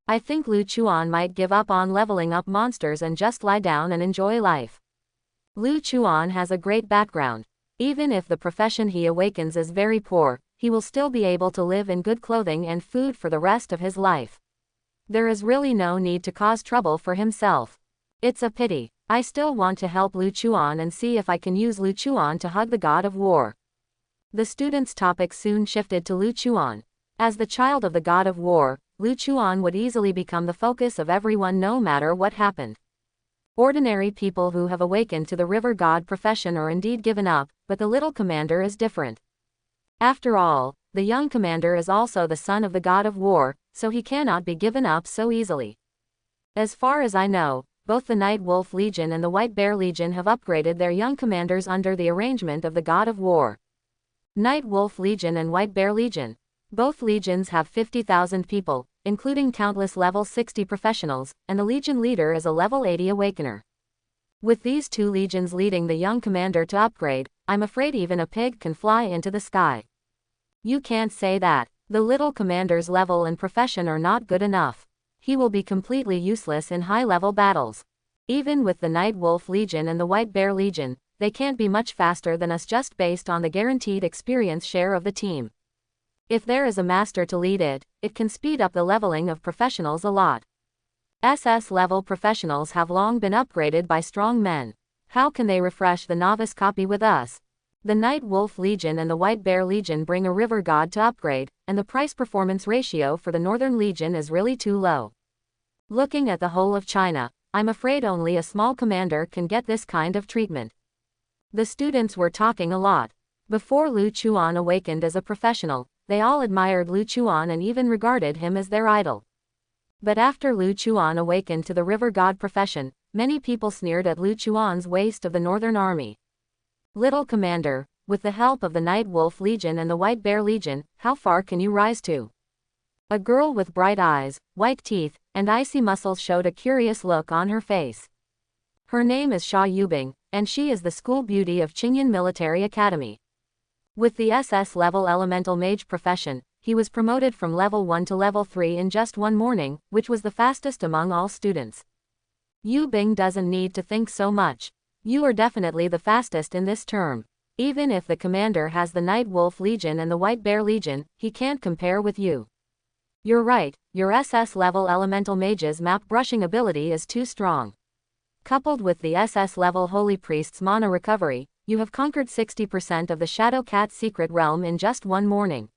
I think Lu Chuan might give up on leveling up monsters and just lie down and enjoy life. Lu Chuan has a great background. Even if the profession he awakens is very poor, he will still be able to live in good clothing and food for the rest of his life. There is really no need to cause trouble for himself. It's a pity. I still want to help Lu Chuan and see if I can use Lu Chuan to hug the god of war. The students' topic soon shifted to Lu Chuan. As the child of the god of war, Lu Chuan would easily become the focus of everyone no matter what happened. Ordinary people who have awakened to the river god profession are indeed given up, but the little commander is different. After all, the young commander is also the son of the god of war, so he cannot be given up so easily. As far as I know, both the Night Wolf Legion and the White Bear Legion have upgraded their young commanders under the arrangement of the God of War. Night Wolf Legion and White Bear Legion. Both legions have 50,000 people, including countless level 60 professionals, and the legion leader is a level 80 awakener. With these two legions leading the young commander to upgrade, I'm afraid even a pig can fly into the sky. You can't say that. The little commander's level and profession are not good enough. He will be completely useless in high-level battles. Even with the Night Wolf Legion and the White Bear Legion, they can't be much faster than us just based on the guaranteed experience share of the team. If there is a master to lead it, it can speed up the leveling of professionals a lot. SS-level professionals have long been upgraded by strong men. How can they refresh the novice copy with us? The Night Wolf Legion and the White Bear Legion bring a river god to upgrade, and the price-performance ratio for the Northern Legion is really too low. Looking at the whole of China, I'm afraid only a small commander can get this kind of treatment. The students were talking a lot. Before Lu Chuan awakened as a professional, they all admired Lu Chuan and even regarded him as their idol. But after Lu Chuan awakened to the river god profession, many people sneered at Lu Chuan's waste of the Northern Army. Little commander, with the help of the Night Wolf Legion and the White Bear Legion, how far can you rise to? A girl with bright eyes, white teeth, and icy muscles showed a curious look on her face. Her name is Xia Yubing, and she is the school beauty of Qingyan Military Academy. With the SS level elemental mage profession, he was promoted from level 1 to level 3 in just one morning, which was the fastest among all students. Yubing doesn't need to think so much. You are definitely the fastest in this term. Even if the commander has the Night Wolf Legion and the White Bear Legion, he can't compare with you. You're right, your SS level elemental mage's map brushing ability is too strong. Coupled with the SS level Holy Priest's mana recovery, you have conquered 60% of the Shadow Cat's secret realm in just one morning.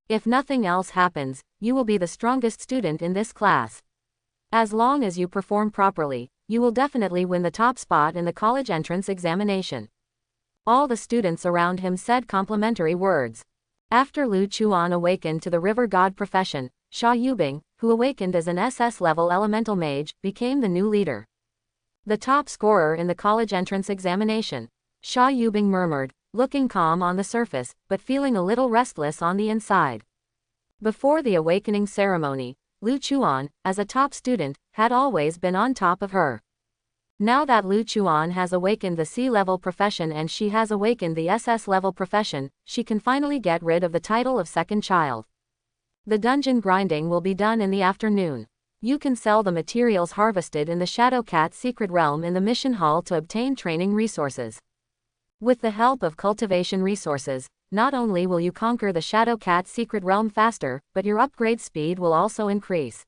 If nothing else happens, you will be the strongest student in this class. As long as you perform properly, you will definitely win the top spot in the college entrance examination. All the students around him said complimentary words. After Lu Chuan awakened to the river god profession, Xia Yubing, who awakened as an SS level elemental mage, became the new leader. The top scorer in the college entrance examination. Xia Yubing murmured, looking calm on the surface, but feeling a little restless on the inside. Before the awakening ceremony, Lu Chuan, as a top student, had always been on top of her. Now that Lu Chuan has awakened the C-level profession and she has awakened the SS-level profession, she can finally get rid of the title of second child. The dungeon grinding will be done in the afternoon. You can sell the materials harvested in the Shadow Cat's secret realm in the mission hall to obtain training resources. With the help of cultivation resources, not only will you conquer the Shadow Cat's secret realm faster, but your upgrade speed will also increase.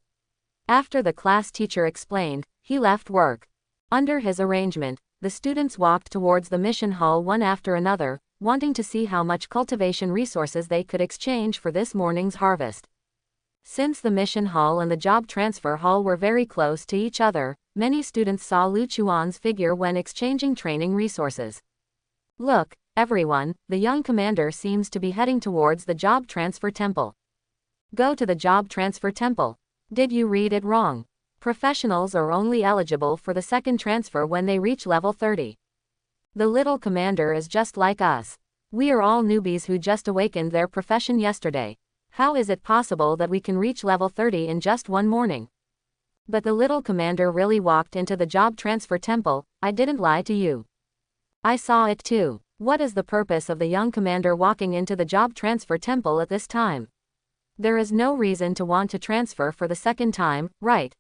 After the class teacher explained, he left work. Under his arrangement, the students walked towards the mission hall one after another, wanting to see how much cultivation resources they could exchange for this morning's harvest. Since the mission hall and the job transfer hall were very close to each other, many students saw Lu Chuan's figure when exchanging training resources. Look, everyone, the young commander seems to be heading towards the job transfer temple. Go to the job transfer temple. Did you read it wrong? Professionals are only eligible for the second transfer when they reach level 30. The little commander is just like us. We are all newbies who just awakened their profession yesterday. How is it possible that we can reach level 30 in just one morning? But the little commander really walked into the job transfer temple. I didn't lie to you. I saw it too. What is the purpose of the young commander walking into the job transfer temple at this time? There is no reason to want to transfer for the second time, right?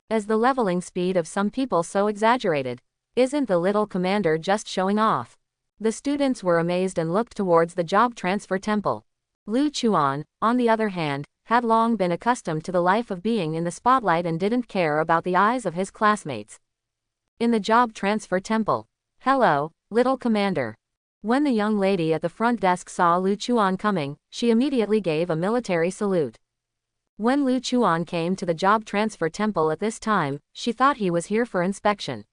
As the leveling speed of some people so exaggerated? Isn't the little commander just showing off? The students were amazed and looked towards the job transfer temple. Lu Chuan, on the other hand, had long been accustomed to the life of being in the spotlight and didn't care about the eyes of his classmates. In the job transfer temple. Hello, little commander. When the young lady at the front desk saw Lu Chuan coming, she immediately gave a military salute. When Lu Chuan came to the job transfer temple at this time, she thought he was here for inspection.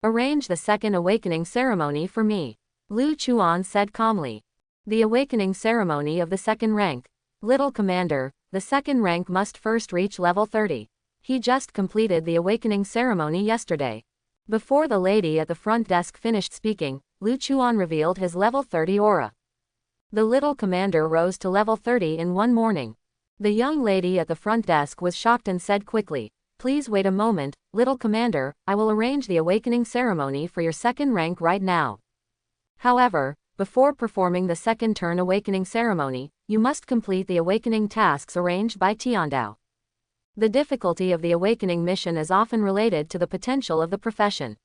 Arrange the second awakening ceremony for me, Lu Chuan said calmly. The awakening ceremony of the second rank. Little commander, the second rank must first reach level 30. He just completed the awakening ceremony yesterday. Before the lady at the front desk finished speaking, Lu Chuan revealed his level 30 aura. The little commander rose to level 30 in one morning. The young lady at the front desk was shocked and said quickly, "Please wait a moment, little commander, I will arrange the awakening ceremony for your second rank right now." However, before performing the second turn awakening ceremony, you must complete the awakening tasks arranged by Tiandao. The difficulty of the awakening mission is often related to the potential of the profession.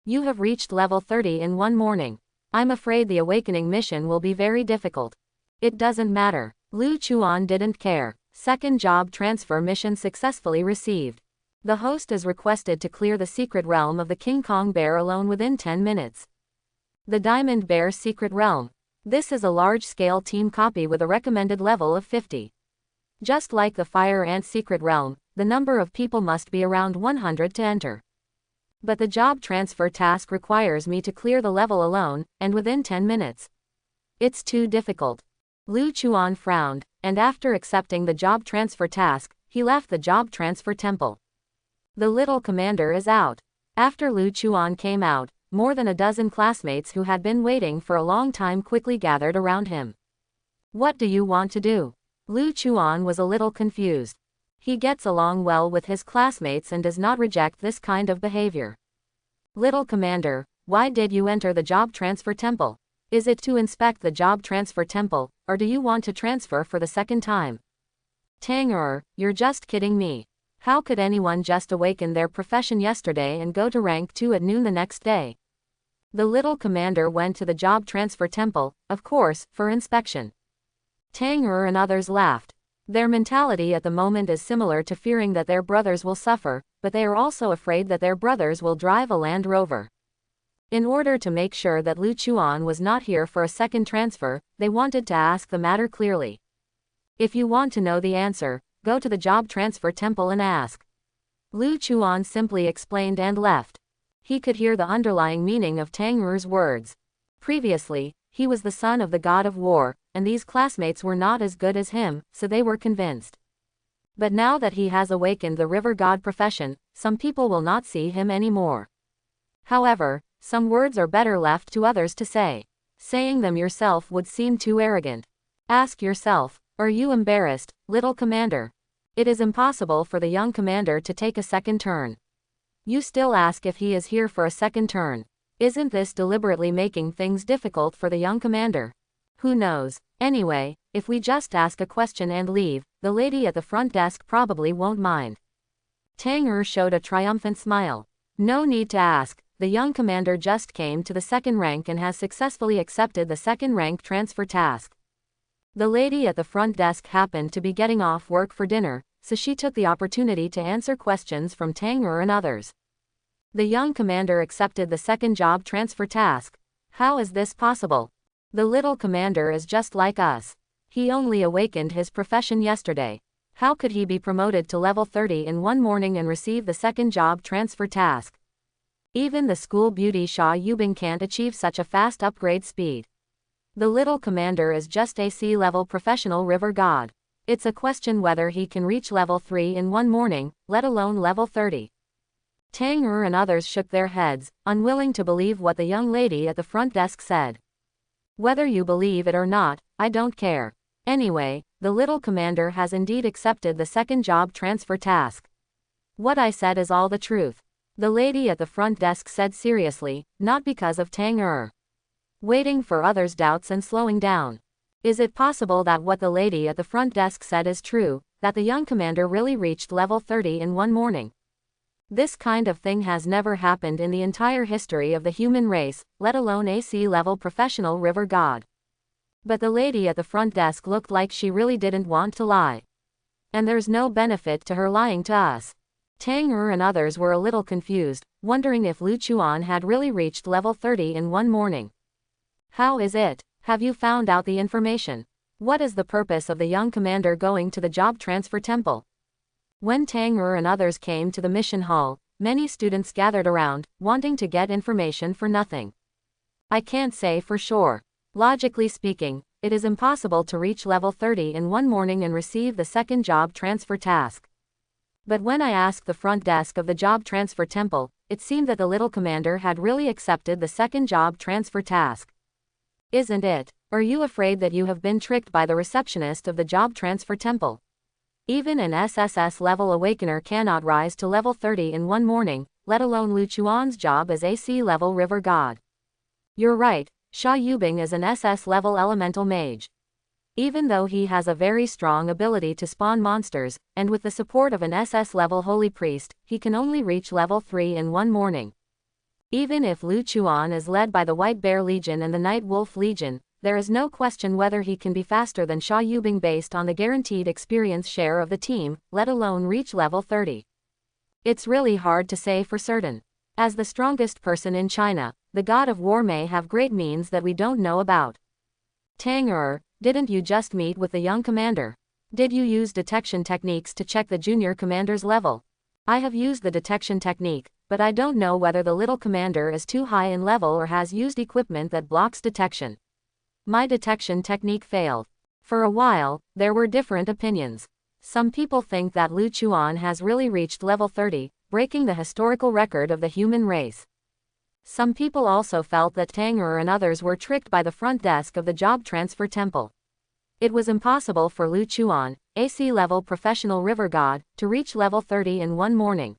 You have reached level 30 in one morning. I'm afraid the awakening mission will be very difficult. It doesn't matter. Lu Chuan didn't care. Second job transfer mission successfully received. The host is requested to clear the secret realm of the King Kong Bear alone within 10 minutes. The Diamond Bear's secret realm. This is a large-scale team copy with a recommended level of 50. Just like the Fire Ant secret realm, the number of people must be around 100 to enter. But the job transfer task requires me to clear the level alone, and within 10 minutes. It's too difficult. Lu Chuan frowned, and after accepting the job transfer task, he left the job transfer temple. The little commander is out. After Lu Chuan came out, more than a dozen classmates who had been waiting for a long time quickly gathered around him. What do you want to do? Lu Chuan was a little confused. He gets along well with his classmates and does not reject this kind of behavior. Little commander, why did you enter the job transfer temple? Is it to inspect the job transfer temple, or do you want to transfer for the second time? Tang you're just kidding me. How could anyone just awaken their profession yesterday and go to rank 2 at noon the next day? The little commander went to the job transfer temple, of course, for inspection. Tang and others laughed. Their mentality at the moment is similar to fearing that their brothers will suffer, but they are also afraid that their brothers will drive a Land Rover. In order to make sure that Lu Chuan was not here for a second transfer, they wanted to ask the matter clearly. If you want to know the answer, go to the job transfer temple and ask. Lu Chuan simply explained and left. He could hear the underlying meaning of Tang Er's words. Previously, he was the son of the god of war, and these classmates were not as good as him, so they were convinced. But now that he has awakened the river god profession, some people will not see him anymore. However, some words are better left to others to say. Saying them yourself would seem too arrogant. Ask yourself, are you embarrassed, little commander? It is impossible for the young commander to take a second turn. You still ask if he is here for a second turn. Isn't this deliberately making things difficult for the young commander? Who knows? Anyway, if we just ask a question and leave, the lady at the front desk probably won't mind. Tang showed a triumphant smile. No need to ask, the young commander just came to the second rank and has successfully accepted the second rank transfer task. The lady at the front desk happened to be getting off work for dinner, so she took the opportunity to answer questions from Tang and others. The young commander accepted the second job transfer task. How is this possible? The little commander is just like us. He only awakened his profession yesterday. How could he be promoted to level 30 in one morning and receive the second job transfer task? Even the school beauty Xia Yubing can't achieve such a fast upgrade speed. The little commander is just a C-level professional river god. It's a question whether he can reach level 3 in one morning, let alone level 30. Tang and others shook their heads, unwilling to believe what the young lady at the front desk said. Whether you believe it or not, I don't care. Anyway, the little commander has indeed accepted the second job transfer task. What I said is all the truth. The lady at the front desk said seriously, not because of Tang waiting for others' doubts and slowing down. Is it possible that what the lady at the front desk said is true, that the young commander really reached level 30 in one morning? This kind of thing has never happened in the entire history of the human race, let alone a C-level professional river god. But the lady at the front desk looked like she really didn't want to lie. And there's no benefit to her lying to us. Tang and others were a little confused, wondering if Lu Chuan had really reached level 30 in one morning. How is it? Have you found out the information? What is the purpose of the young commander going to the job transfer temple? When Tang and others came to the mission hall, many students gathered around, wanting to get information for nothing. I can't say for sure. Logically speaking, it is impossible to reach level 30 in one morning and receive the second job transfer task. But when I asked the front desk of the job transfer temple, it seemed that the little commander had really accepted the second job transfer task. Isn't it? Are you afraid that you have been tricked by the receptionist of the job transfer temple? Even an SSS level awakener cannot rise to level 30 in one morning, let alone Lu Chuan's job as a C-level river god. You're right, Xia Yubing is an SS level elemental mage. Even though he has a very strong ability to spawn monsters, and with the support of an SS level holy priest, he can only reach level 3 in one morning. Even if Lu Chuan is led by the White Bear Legion and the Night Wolf Legion, there is no question whether he can be faster than Xia Yubing based on the guaranteed experience share of the team, let alone reach level 30. It's really hard to say for certain. As the strongest person in China, the god of war may have great means that we don't know about. Tang didn't you just meet with the young commander? Did you use detection techniques to check the junior commander's level? I have used the detection technique, but I don't know whether the little commander is too high in level or has used equipment that blocks detection. My detection technique failed. For a while, there were different opinions. Some people think that Lu Chuan has really reached level 30, breaking the historical record of the human race. Some people also felt that Tang and others were tricked by the front desk of the job transfer temple. It was impossible for Lu Chuan, a sea-level professional river god, to reach level 30 in one morning.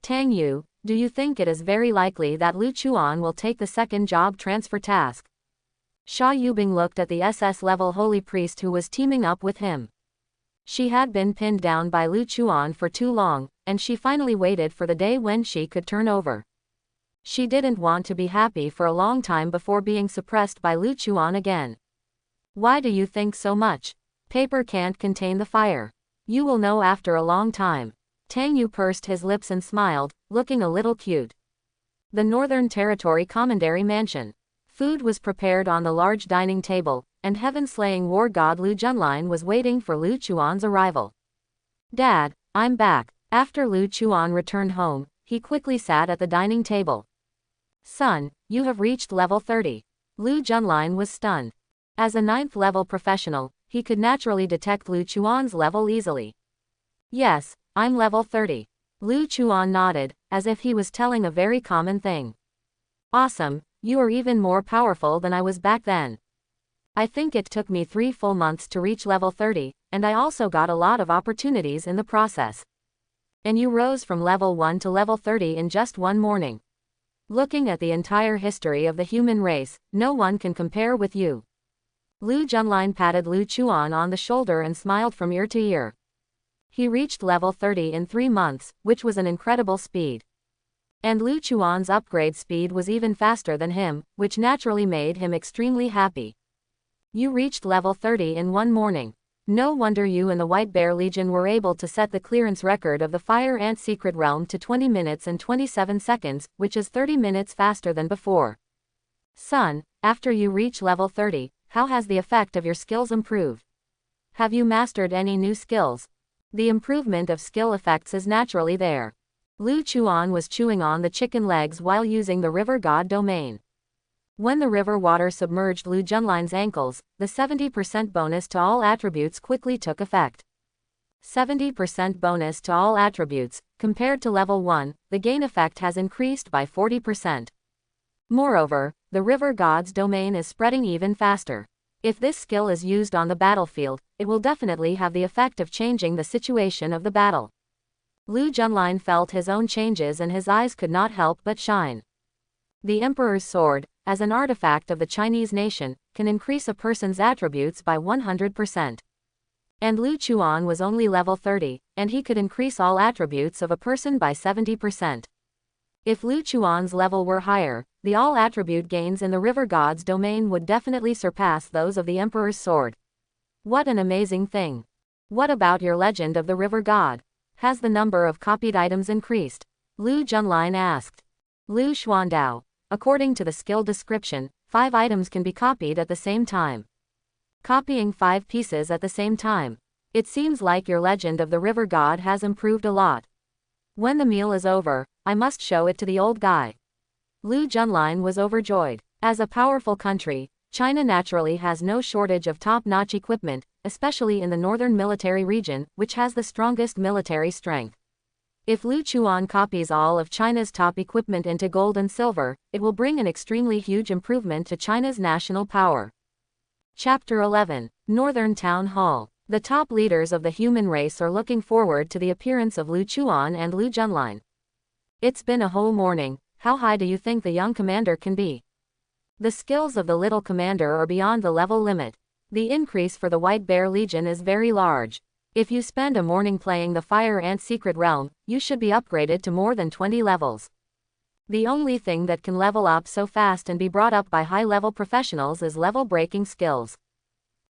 Tang Yu, do you think it is very likely that Lu Chuan will take the second job transfer task? Xia Yubing looked at the SS-level holy priest who was teaming up with him. She had been pinned down by Lu Chuan for too long, and she finally waited for the day when she could turn over. She didn't want to be happy for a long time before being suppressed by Lu Chuan again. Why do you think so much? Paper can't contain the fire. You will know after a long time. Tang Yu pursed his lips and smiled, looking a little cute. The Northern Territory Commandery Mansion. Food was prepared on the large dining table, and heaven-slaying war god Lu Junlin was waiting for Lu Chuan's arrival. Dad, I'm back. After Lu Chuan returned home, he quickly sat at the dining table. Son, you have reached level 30. Lu Junlin was stunned. As a 9th-level professional, he could naturally detect Lu Chuan's level easily. Yes, I'm level 30. Lu Chuan nodded, as if he was telling a very common thing. Awesome, you are even more powerful than I was back then. I think it took me 3 full months to reach level 30, and I also got a lot of opportunities in the process. And you rose from level 1 to level 30 in just one morning. Looking at the entire history of the human race, no one can compare with you. Lu Junlin patted Lu Chuan on the shoulder and smiled from ear to ear. He reached level 30 in 3 months, which was an incredible speed. And Lu Chuan's upgrade speed was even faster than him, which naturally made him extremely happy. You reached level 30 in one morning. No wonder you and the White Bear Legion were able to set the clearance record of the Fire Ant Secret Realm to 20 minutes and 27 seconds, which is 30 minutes faster than before. Son, after you reach level 30, how has the effect of your skills improved? Have you mastered any new skills? The improvement of skill effects is naturally there. Lu Chuan was chewing on the chicken legs while using the river god domain. When the river water submerged Lu Junlin's ankles, the 70% bonus to all attributes quickly took effect. 70% bonus to all attributes. Compared to level 1, the gain effect has increased by 40%. Moreover, the river god's domain is spreading even faster. If this skill is used on the battlefield, it will definitely have the effect of changing the situation of the battle. Lu Junlin felt his own changes and his eyes could not help but shine. The Emperor's Sword, as an artifact of the Chinese nation, can increase a person's attributes by 100%. And Lu Chuan was only level 30, and he could increase all attributes of a person by 70%. If Lu Chuan's level were higher, the all-attribute gains in the river god's domain would definitely surpass those of the Emperor's Sword. What an amazing thing. What about your legend of the river god? Has the number of copied items increased? Lu Junlin asked. Lu Xuandao. According to the skill description, 5 items can be copied at the same time. Copying 5 pieces at the same time. It seems like your legend of the river god has improved a lot. When the meal is over, I must show it to the old guy. Lu Junlin was overjoyed. As a powerful country, China naturally has no shortage of top-notch equipment, especially in the northern military region, which has the strongest military strength. If Lu Chuan copies all of China's top equipment into gold and silver, it will bring an extremely huge improvement to China's national power. Chapter 11. Northern Town Hall. The top leaders of the human race are looking forward to the appearance of Lu Chuan and Lu Junlin. It's been a whole morning. How high do you think the young commander can be? The skills of the little commander are beyond the level limit. The increase for the White Bear Legion is very large. If you spend a morning playing the Fire Ant Secret Realm, you should be upgraded to more than 20 levels. The only thing that can level up so fast and be brought up by high-level professionals is level-breaking skills.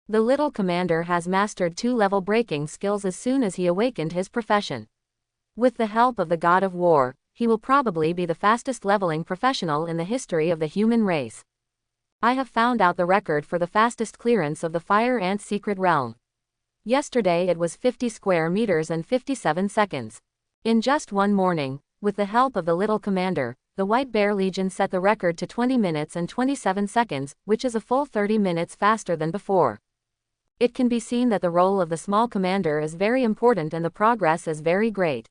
The little commander has mastered 2 level-breaking skills as soon as he awakened his profession. With the help of the God of War, he will probably be the fastest leveling professional in the history of the human race. I have found out the record for the fastest clearance of the Fire Ant Secret Realm. Yesterday it was 50 square meters and 57 seconds. In just one morning, with the help of the little commander, the White Bear Legion set the record to 20 minutes and 27 seconds, which is a full 30 minutes faster than before. It can be seen that the role of the small commander is very important and the progress is very great.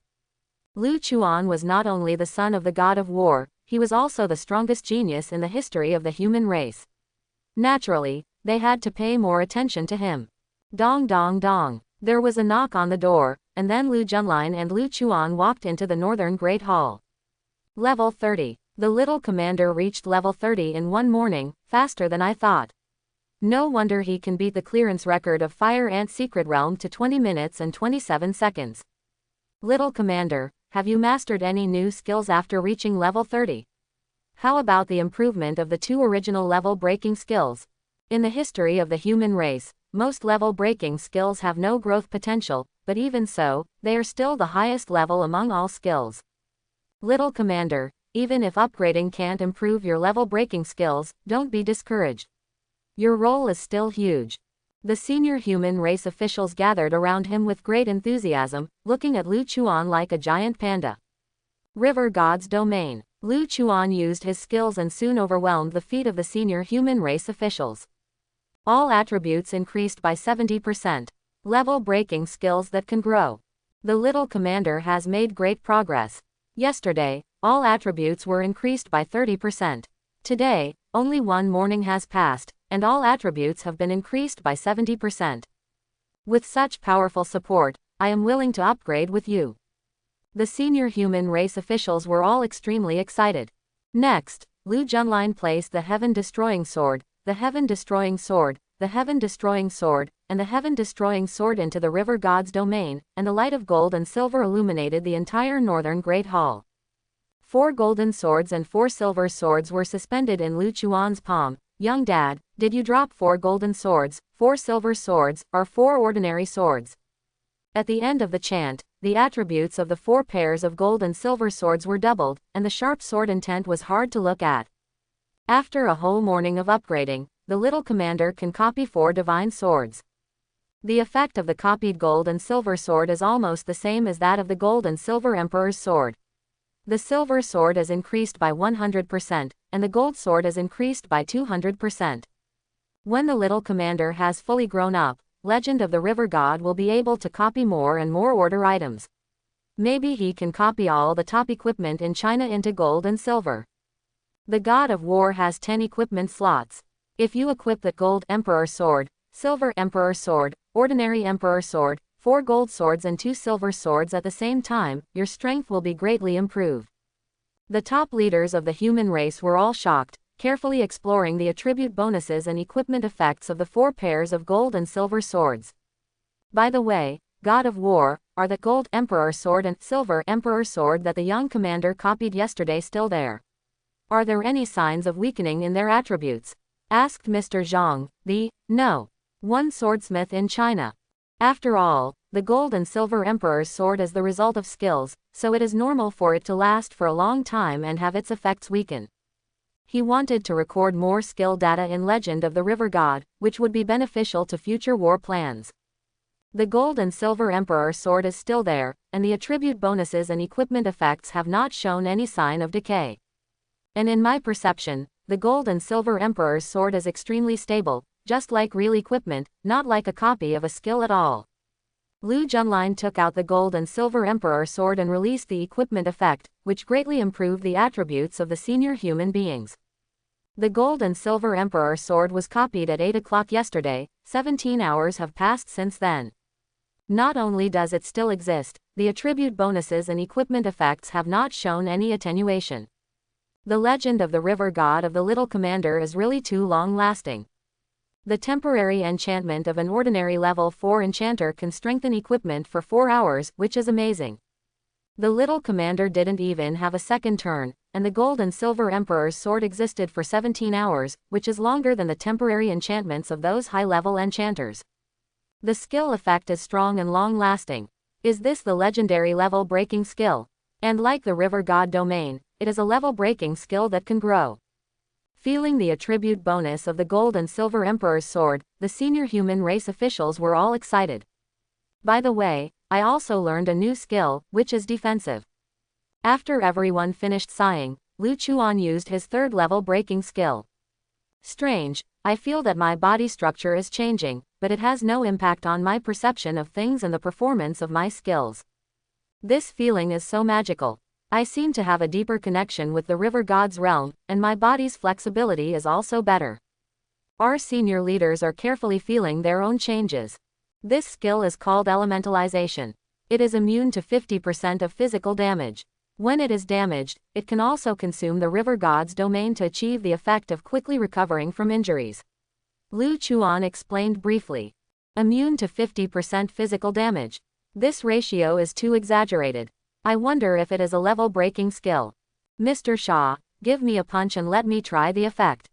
Lu Chuan was not only the son of the God of War, he was also the strongest genius in the history of the human race. Naturally, they had to pay more attention to him. Dong dong dong. There was a knock on the door, and then Lu Junlin and Lu Chuan walked into the Northern Great Hall. Level 30. The little commander reached level 30 in one morning, faster than I thought. No wonder he can beat the clearance record of Fire Ant Secret Realm to 20 minutes and 27 seconds. Little commander, have you mastered any new skills after reaching level 30? How about the improvement of the 2 original level breaking skills? In the history of the human race, most level breaking skills have no growth potential, but even so, they are still the highest level among all skills. Little commander, even if upgrading can't improve your level breaking skills, don't be discouraged. Your role is still huge. The senior human race officials gathered around him with great enthusiasm, looking at Lu Chuan like a giant panda. River God's domain. Lu Chuan used his skills and soon overwhelmed the feat of the senior human race officials. All attributes increased by 70%. Level breaking skills that can grow. The little commander has made great progress. Yesterday, all attributes were increased by 30%. Today, only one morning has passed, and all attributes have been increased by 70%. With such powerful support, I am willing to upgrade with you. The senior human race officials were all extremely excited. Next, Lu Junlin placed the Heaven-Destroying Sword, the Heaven-Destroying Sword, the Heaven-Destroying Sword, and the Heaven-Destroying Sword into the River God's domain, and the light of gold and silver illuminated the entire Northern Great Hall. 4 golden swords and 4 silver swords were suspended in Lu Chuan's palm. Young dad, did you drop 4 golden swords, 4 silver swords, or 4 ordinary swords? At the end of the chant, the attributes of the 4 pairs of gold and silver swords were doubled, and the sharp sword intent was hard to look at. After a whole morning of upgrading, the little commander can copy 4 divine swords. The effect of the copied gold and silver sword is almost the same as that of the gold and silver emperor's sword. The silver sword is increased by 100%, and the gold sword is increased by 200%. When the little commander has fully grown up, Legend of the River God will be able to copy more and more order items. Maybe he can copy all the top equipment in China into gold and silver. The God of War has 10 equipment slots. If you equip the gold Emperor Sword, silver Emperor Sword, ordinary Emperor Sword, 4 gold swords and 2 silver swords at the same time, your strength will be greatly improved. The top leaders of the human race were all shocked, carefully exploring the attribute bonuses and equipment effects of the 4 pairs of gold and silver swords. By the way, God of War, are the gold Emperor Sword and silver Emperor Sword that the young commander copied yesterday still there? Are there any signs of weakening in their attributes? Asked Mr. Zhang, the one swordsmith in China. After all, the gold and silver Emperor's sword is the result of skills, so it is normal for it to last for a long time and have its effects weaken. He wanted to record more skill data in Legend of the River God, which would be beneficial to future war plans. The gold and silver Emperor sword is still there, and the attribute bonuses and equipment effects have not shown any sign of decay. And in my perception, the gold and silver Emperor's sword is extremely stable, just like real equipment, not like a copy of a skill at all. Lu Junlin took out the gold and silver Emperor sword and released the equipment effect, which greatly improved the attributes of the senior human beings. The gold and silver Emperor sword was copied at 8 o'clock yesterday, 17 hours have passed since then. Not only does it still exist, the attribute bonuses and equipment effects have not shown any attenuation. The Legend of the River God of the Little Commander is really too long-lasting. The temporary enchantment of an ordinary level 4 enchanter can strengthen equipment for 4 hours, which is amazing. The Little Commander didn't even have a second turn, and the gold and silver Emperor's sword existed for 17 hours, which is longer than the temporary enchantments of those high-level enchanters. The skill effect is strong and long-lasting. Is this the legendary level-breaking skill? And like the River God domain, it is a level-breaking skill that can grow. Feeling the attribute bonus of the gold and silver Emperor's sword, the senior human race officials were all excited. By the way, I also learned a new skill, which is defensive. After everyone finished sighing, Lu Chuan used his 3rd level breaking skill. Strange, I feel that my body structure is changing, but it has no impact on my perception of things and the performance of my skills. This feeling is so magical. I seem to have a deeper connection with the River God's realm, and my body's flexibility is also better. Our senior leaders are carefully feeling their own changes. This skill is called elementalization. It is immune to 50% of physical damage. When it is damaged, it can also consume the river god's domain to achieve the effect of quickly recovering from injuries. Lu Chuan explained briefly. Immune to 50% physical damage. This ratio is too exaggerated. I wonder if it is a level-breaking skill. Mr. Shaw, give me a punch and let me try the effect.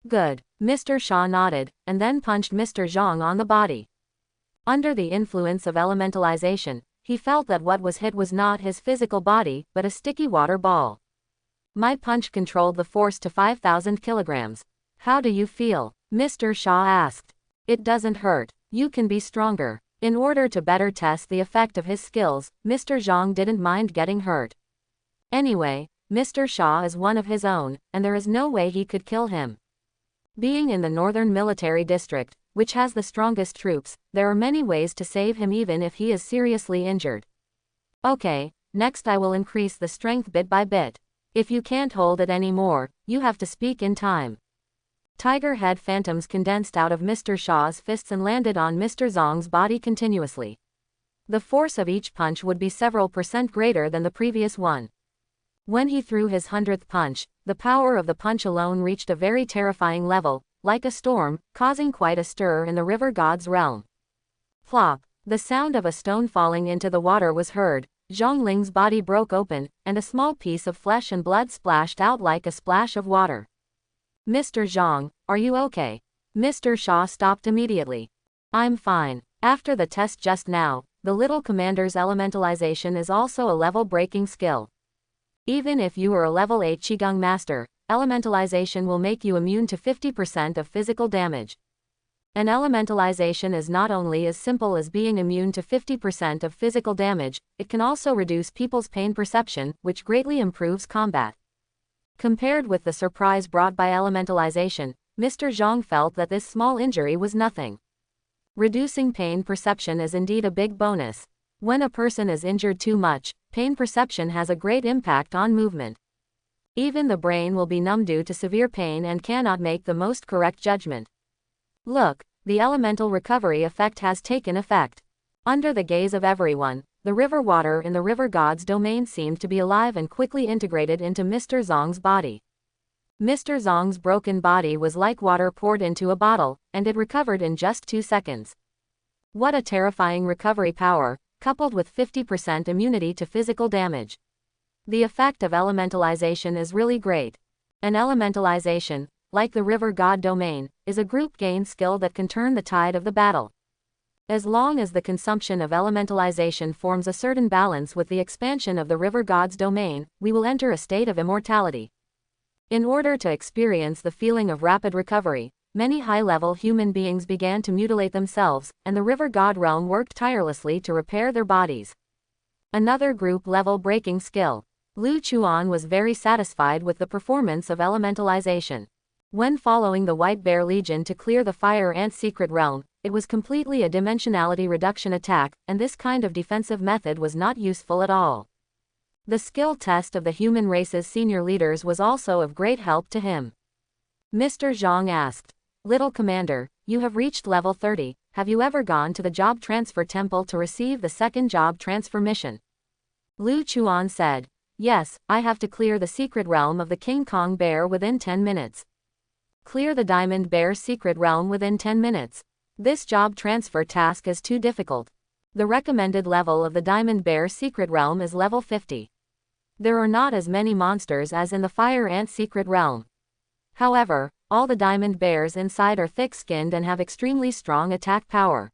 Good. Mr. Shaw nodded, and then punched Mr. Zhang on the body. Under the influence of elementalization, he felt that what was hit was not his physical body, but a sticky water ball. My punch controlled the force to 5,000 kilograms. How do you feel? Mr. Shaw asked. It doesn't hurt. You can be stronger. In order to better test the effect of his skills, Mr. Zhang didn't mind getting hurt. Anyway, Mr. Shaw is one of his own, and there is no way he could kill him. Being in the Northern Military District, which has the strongest troops, there are many ways to save him even if he is seriously injured. Okay, next I will increase the strength bit by bit. If you can't hold it anymore, you have to speak in time. Tiger head phantoms condensed out of Mr. Shaw's fists and landed on Mr. Zhang's body continuously. The force of each punch would be several % greater than the previous one. When he threw his 100th punch, the power of the punch alone reached a very terrifying level, like a storm, causing quite a stir in the river god's realm. Plop! The sound of a stone falling into the water was heard. Zhang Ling's body broke open, and a small piece of flesh and blood splashed out like a splash of water. Mr. Zhang, are you okay? Mr. Shaw stopped immediately. I'm fine. After the test just now, the little commander's elementalization is also a level-breaking skill. Even if you are a level 8 Qigong master, elementalization will make you immune to 50% of physical damage. An elementalization is not only as simple as being immune to 50% of physical damage, it can also reduce people's pain perception, which greatly improves combat. Compared with the surprise brought by elementalization, Mr. Zhang felt that this small injury was nothing. Reducing pain perception is indeed a big bonus. When a person is injured too much, pain perception has a great impact on movement. Even the brain will be numb due to severe pain and cannot make the most correct judgment. Look, the elemental recovery effect has taken effect. Under the gaze of everyone, the river water in the river god's domain seemed to be alive and quickly integrated into Mr. Zhang's body. Mr. Zhang's broken body was like water poured into a bottle, and it recovered in just 2 seconds. What a terrifying recovery power, coupled with 50% immunity to physical damage. The effect of elementalization is really great. An elementalization, like the river god domain, is a group gain skill that can turn the tide of the battle. As long as the consumption of elementalization forms a certain balance with the expansion of the river god's domain, we will enter a state of immortality. In order to experience the feeling of rapid recovery, many high-level human beings began to mutilate themselves, and the river god realm worked tirelessly to repair their bodies. Another group-level breaking skill. Lu Chuan was very satisfied with the performance of elementalization. When following the White Bear Legion to clear the Fire Ant secret realm, it was completely a dimensionality reduction attack, and this kind of defensive method was not useful at all. The skill test of the human race's senior leaders was also of great help to him. Mr. Zhang asked, "Little Commander, you have reached level 30, have you ever gone to the job transfer temple to receive the second job transfer mission?" Lu Chuan said, "Yes, I have to clear the secret realm of the King Kong Bear within 10 minutes. Clear the Diamond Bear secret realm within 10 minutes. This job transfer task is too difficult. The recommended level of the Diamond Bear secret realm is level 50. There are not as many monsters as in the Fire Ant secret realm. However, all the Diamond Bears inside are thick-skinned and have extremely strong attack power.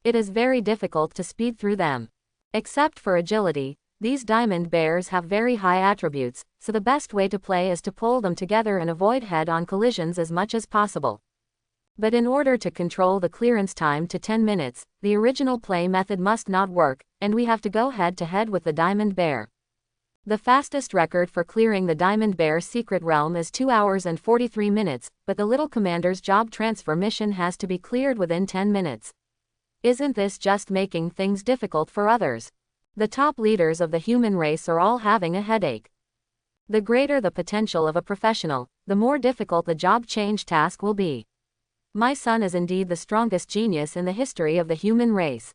It is very difficult to speed through them. Except for agility, these Diamond Bears have very high attributes, so the best way to play is to pull them together and avoid head-on collisions as much as possible. But in order to control the clearance time to 10 minutes, the original play method must not work, and we have to go head-to-head with the Diamond Bear. The fastest record for clearing the Diamond Bear secret realm is 2 hours and 43 minutes, but the Little Commander's job transfer mission has to be cleared within 10 minutes. Isn't this just making things difficult for others? The top leaders of the human race are all having a headache. The greater the potential of a professional, the more difficult the job change task will be. My son is indeed the strongest genius in the history of the human race.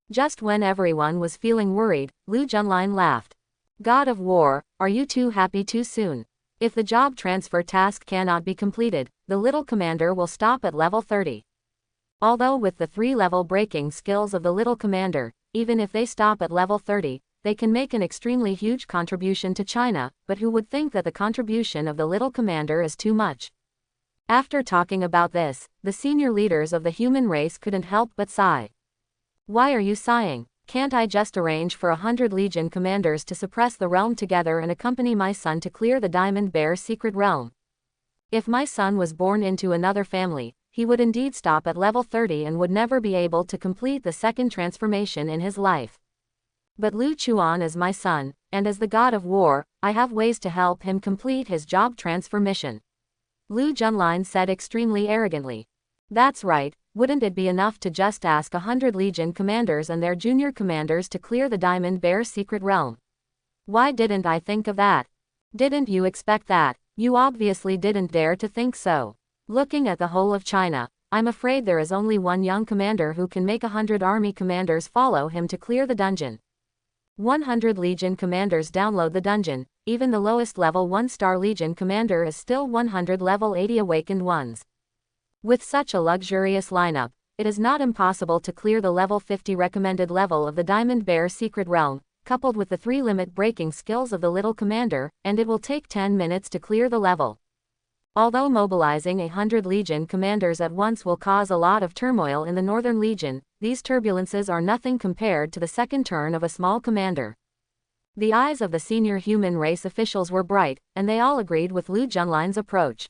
Just when everyone was feeling worried, Lu Junlin laughed. God of War, are you too happy too soon? If the job transfer task cannot be completed, the little commander will stop at level 30. Although with the 3-level breaking skills of the little commander, even if they stop at level 30, they can make an extremely huge contribution to China, but who would think that the contribution of the little commander is too much? After talking about this, the senior leaders of the human race couldn't help but sigh. Why are you sighing? Can't I just arrange for 100 Legion commanders to suppress the realm together and accompany my son to clear the Diamond Bear's secret realm? If my son was born into another family, he would indeed stop at level 30 and would never be able to complete the second transformation in his life. But Lu Chuan is my son, and as the God of War, I have ways to help him complete his job transfer mission. Lu Junlin said extremely arrogantly. That's right, wouldn't it be enough to just ask 100 Legion commanders and their junior commanders to clear the Diamond Bear's secret realm? Why didn't I think of that? Didn't you expect that? You obviously didn't dare to think so. Looking at the whole of China, I'm afraid there is only one young commander who can make 100 army commanders follow him to clear the dungeon. 100 Legion commanders download the dungeon, even the lowest level 1-star Legion commander is still 100 level 80 awakened ones. With such a luxurious lineup, it is not impossible to clear the level 50 recommended level of the Diamond Bear secret realm, coupled with the 3 limit breaking skills of the little commander, and it will take 10 minutes to clear the level. Although mobilizing 100 Legion commanders at once will cause a lot of turmoil in the Northern Legion, these turbulences are nothing compared to the second turn of a small commander. The eyes of the senior human race officials were bright, and they all agreed with Lu Junlin's approach.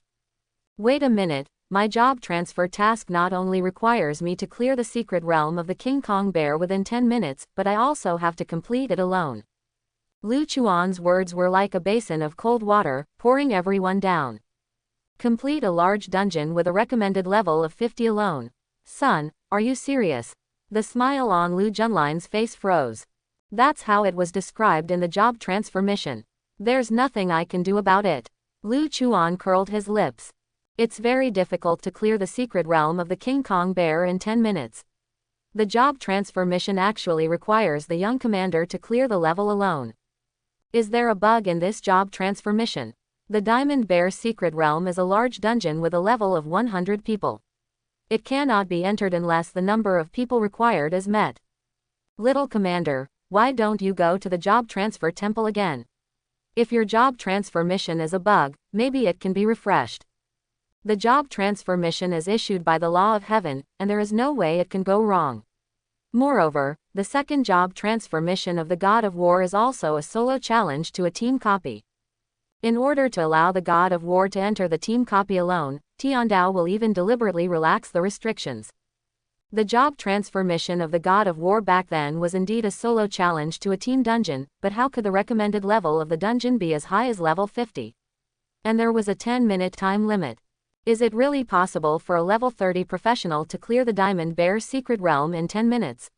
Wait a minute, my job transfer task not only requires me to clear the secret realm of the King Kong Bear within 10 minutes, but I also have to complete it alone. Lu Chuan's words were like a basin of cold water, pouring everyone down. Complete a large dungeon with a recommended level of 50 alone. Son, are you serious? The smile on Lu Junlin's face froze. That's how it was described in the job transfer mission. There's nothing I can do about it. Lu Chuan curled his lips. It's very difficult to clear the secret realm of the King Kong Bear in 10 minutes. The job transfer mission actually requires the young commander to clear the level alone. Is there a bug in this job transfer mission? The Diamond Bear secret realm is a large dungeon with a level of 100 people. It cannot be entered unless the number of people required is met. Little commander, why don't you go to the job transfer temple again? If your job transfer mission is a bug, maybe it can be refreshed. The job transfer mission is issued by the law of heaven, and there is no way it can go wrong. Moreover, the second job transfer mission of the God of War is also a solo challenge to a team copy. In order to allow the God of War to enter the team copy alone, Tiandao will even deliberately relax the restrictions. The job transfer mission of the God of War back then was indeed a solo challenge to a team dungeon, but how could the recommended level of the dungeon be as high as level 50? And there was a 10-minute time limit. Is it really possible for a level 30 professional to clear the Diamond Bear's secret realm in 10 minutes?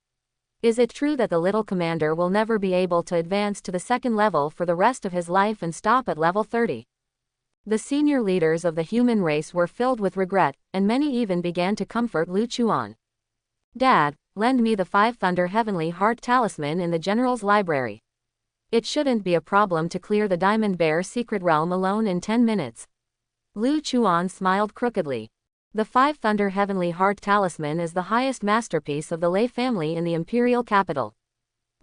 Is it true that the little commander will never be able to advance to the second level for the rest of his life and stop at level 30? The senior leaders of the human race were filled with regret, and many even began to comfort Lu Chuan. Dad, lend me the 5 Thunder Heavenly Heart Talisman in the General's library. It shouldn't be a problem to clear the Diamond Bear secret realm alone in 10 minutes. Lu Chuan smiled crookedly. The 5 Thunder Heavenly Heart Talisman is the highest masterpiece of the Lei family in the imperial capital.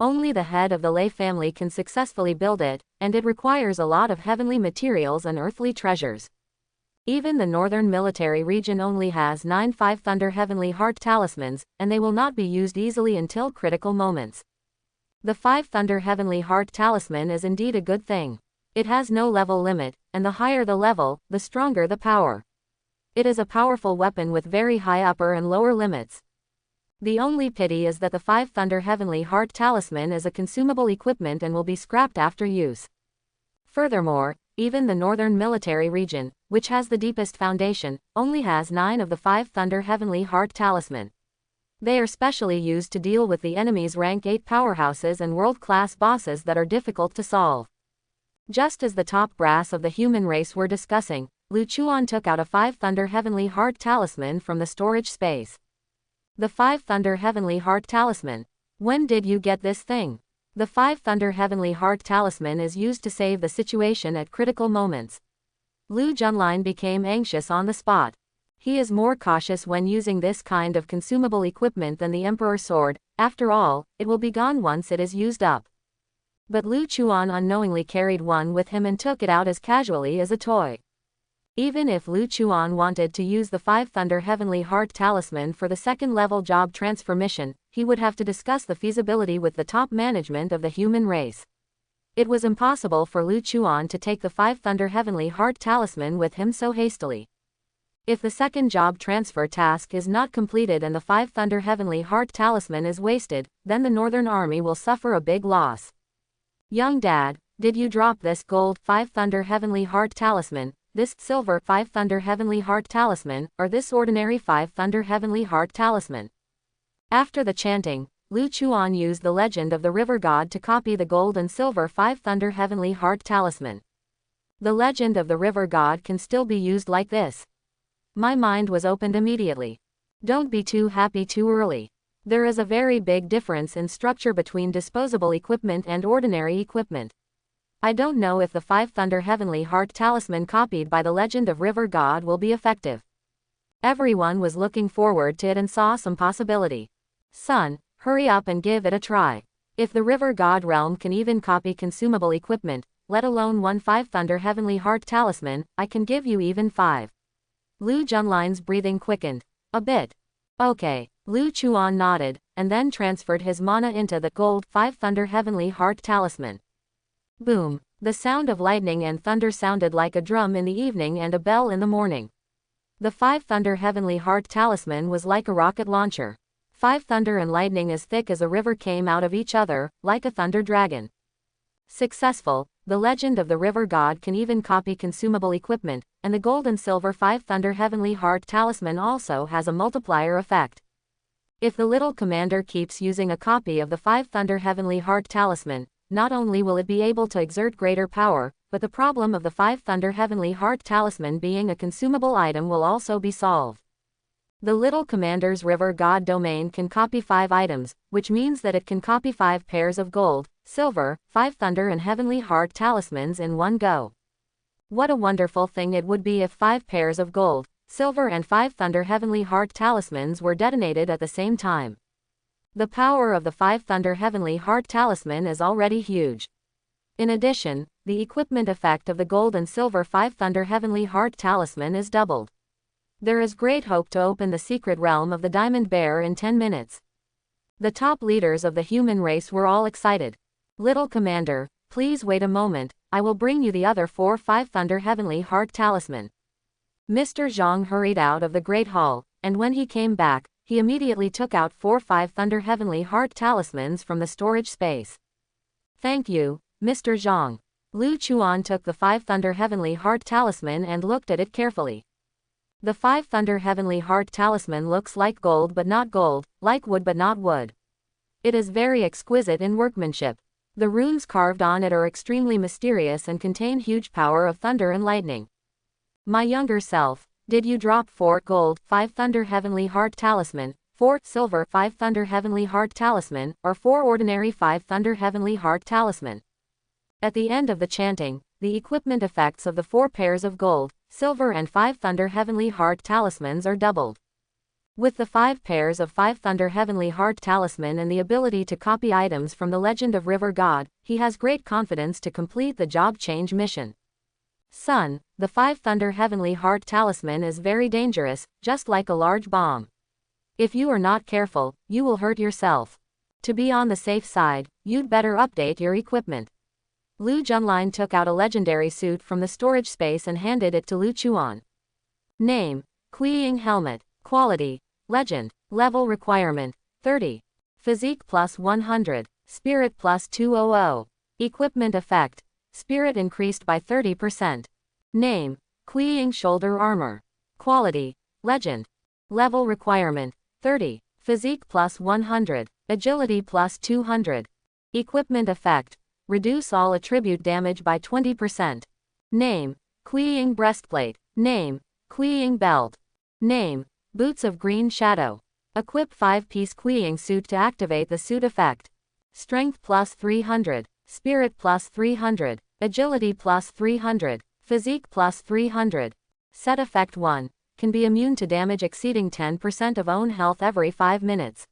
Only the head of the Lei family can successfully build it, and it requires a lot of heavenly materials and earthly treasures. Even the northern military region only has 9 5 Thunder Heavenly Heart Talismans, and they will not be used easily until critical moments. The 5 Thunder Heavenly Heart Talisman is indeed a good thing. It has no level limit, and the higher the level, the stronger the power. It is a powerful weapon with very high upper and lower limits. The only pity is that the 5 Thunder Heavenly Heart Talisman is a consumable equipment and will be scrapped after use. Furthermore, even the northern military region, which has the deepest foundation, only has 9 of the 5 Thunder Heavenly Heart Talisman. They are specially used to deal with the enemy's rank 8 powerhouses and world-class bosses that are difficult to solve. Just as the top brass of the human race were discussing, Lu Chuan took out a 5 Thunder Heavenly Heart Talisman from the storage space. The 5 Thunder Heavenly Heart Talisman. When did you get this thing? The 5 Thunder Heavenly Heart Talisman is used to save the situation at critical moments. Lu Junlin became anxious on the spot. He is more cautious when using this kind of consumable equipment than the Emperor's sword. After all, it will be gone once it is used up. But Lu Chuan unknowingly carried one with him and took it out as casually as a toy. Even if Lu Chuan wanted to use the 5 Thunder Heavenly Heart Talisman for the second-level job transfer mission, he would have to discuss the feasibility with the top management of the human race. It was impossible for Lu Chuan to take the 5 Thunder Heavenly Heart Talisman with him so hastily. If the second job transfer task is not completed and the 5 Thunder Heavenly Heart Talisman is wasted, then the Northern Army will suffer a big loss. Young Dad, did you drop this gold 5 Thunder Heavenly Heart Talisman, this silver 5 Thunder Heavenly Heart Talisman, or this ordinary 5 Thunder Heavenly Heart Talisman? After the chanting, Lu Chuan used the legend of the river god to copy the gold and silver 5 Thunder Heavenly Heart Talisman. The legend of the river god can still be used like this. My mind was opened immediately. Don't be too happy too early. There is a very big difference in structure between disposable equipment and ordinary equipment. I don't know if the 5 Thunder Heavenly Heart Talisman copied by the legend of river god will be effective. Everyone was looking forward to it and saw some possibility. Son, hurry up and give it a try. If the river god realm can even copy consumable equipment, let alone one 5 Thunder Heavenly Heart Talisman, I can give you even 5. Lu Junlin's breathing quickened. A bit. Okay. Lu Chuan nodded, and then transferred his mana into the gold 5 Thunder Heavenly Heart Talisman. Boom. The sound of lightning and thunder sounded like a drum in the evening and a bell in the morning. The 5 Thunder Heavenly Heart Talisman was like a rocket launcher. 5 thunder and lightning as thick as a river came out of each other, like a thunder dragon. Successful. The legend of the river god can even copy consumable equipment, and the gold and silver 5 Thunder Heavenly Heart Talisman also has a multiplier effect. If the little commander keeps using a copy of the 5 Thunder Heavenly Heart Talisman, not only will it be able to exert greater power, but the problem of the 5 Thunder Heavenly Heart Talisman being a consumable item will also be solved. The little commander's river god domain can copy 5 items, which means that it can copy 5 pairs of gold, silver, 5 Thunder and Heavenly Heart Talismans in one go. What a wonderful thing it would be if 5 pairs of gold, silver and 5 Thunder Heavenly Heart Talismans were detonated at the same time. The power of the 5 Thunder Heavenly Heart Talisman is already huge. In addition, the equipment effect of the gold and silver 5 Thunder Heavenly Heart Talisman is doubled. There is great hope to open the secret realm of the Diamond Bear in 10 minutes. The top leaders of the human race were all excited. Little Commander, please wait a moment, I will bring you the other 4 5 Thunder Heavenly Heart Talisman. Mr. Zhang hurried out of the Great Hall, and when he came back, he immediately took out 4 5 Thunder Heavenly Heart Talismans from the storage space. Thank you, Mr. Zhang. Lu Chuan took the 5 Thunder Heavenly Heart Talisman and looked at it carefully. The 5 Thunder Heavenly Heart Talisman looks like gold but not gold, like wood but not wood. It is very exquisite in workmanship. The runes carved on it are extremely mysterious and contain huge power of thunder and lightning. My younger self, did you drop 4 gold 5 Thunder Heavenly Heart Talisman, 4 silver 5 Thunder Heavenly Heart Talisman, or 4 ordinary 5 Thunder Heavenly Heart Talisman? At the end of the chanting, the equipment effects of the 4 pairs of gold, silver and 5 Thunder Heavenly Heart Talismans are doubled. With the 5 pairs of 5 Thunder Heavenly Heart Talisman and the ability to copy items from the legend of River God, he has great confidence to complete the job change mission. Son, the 5 Thunder Heavenly Heart Talisman is very dangerous, just like a large bomb. If you are not careful, you will hurt yourself. To be on the safe side, you'd better update your equipment. Lu Junlin took out a legendary suit from the storage space and handed it to Lu Chuan. Name, Kuiying Helmet. Quality, Legend. Level requirement, 30. Physique plus 100. Spirit plus 200. Equipment effect. Spirit increased by 30%. Name, Kuiying Shoulder Armor. Quality, Legend. Level requirement, 30. Physique plus 100. Agility plus 200. Equipment effect. Reduce all attribute damage by 20%. Name, Kuiying breastplate. Name. Kuiying belt. Name. Boots of green shadow. Equip 5-piece Kuiying suit to activate the suit effect. Strength plus 300. Spirit plus 300. Agility plus 300. Physique plus 300. Set effect 1. Can be immune to damage exceeding 10% of own health every 5 minutes.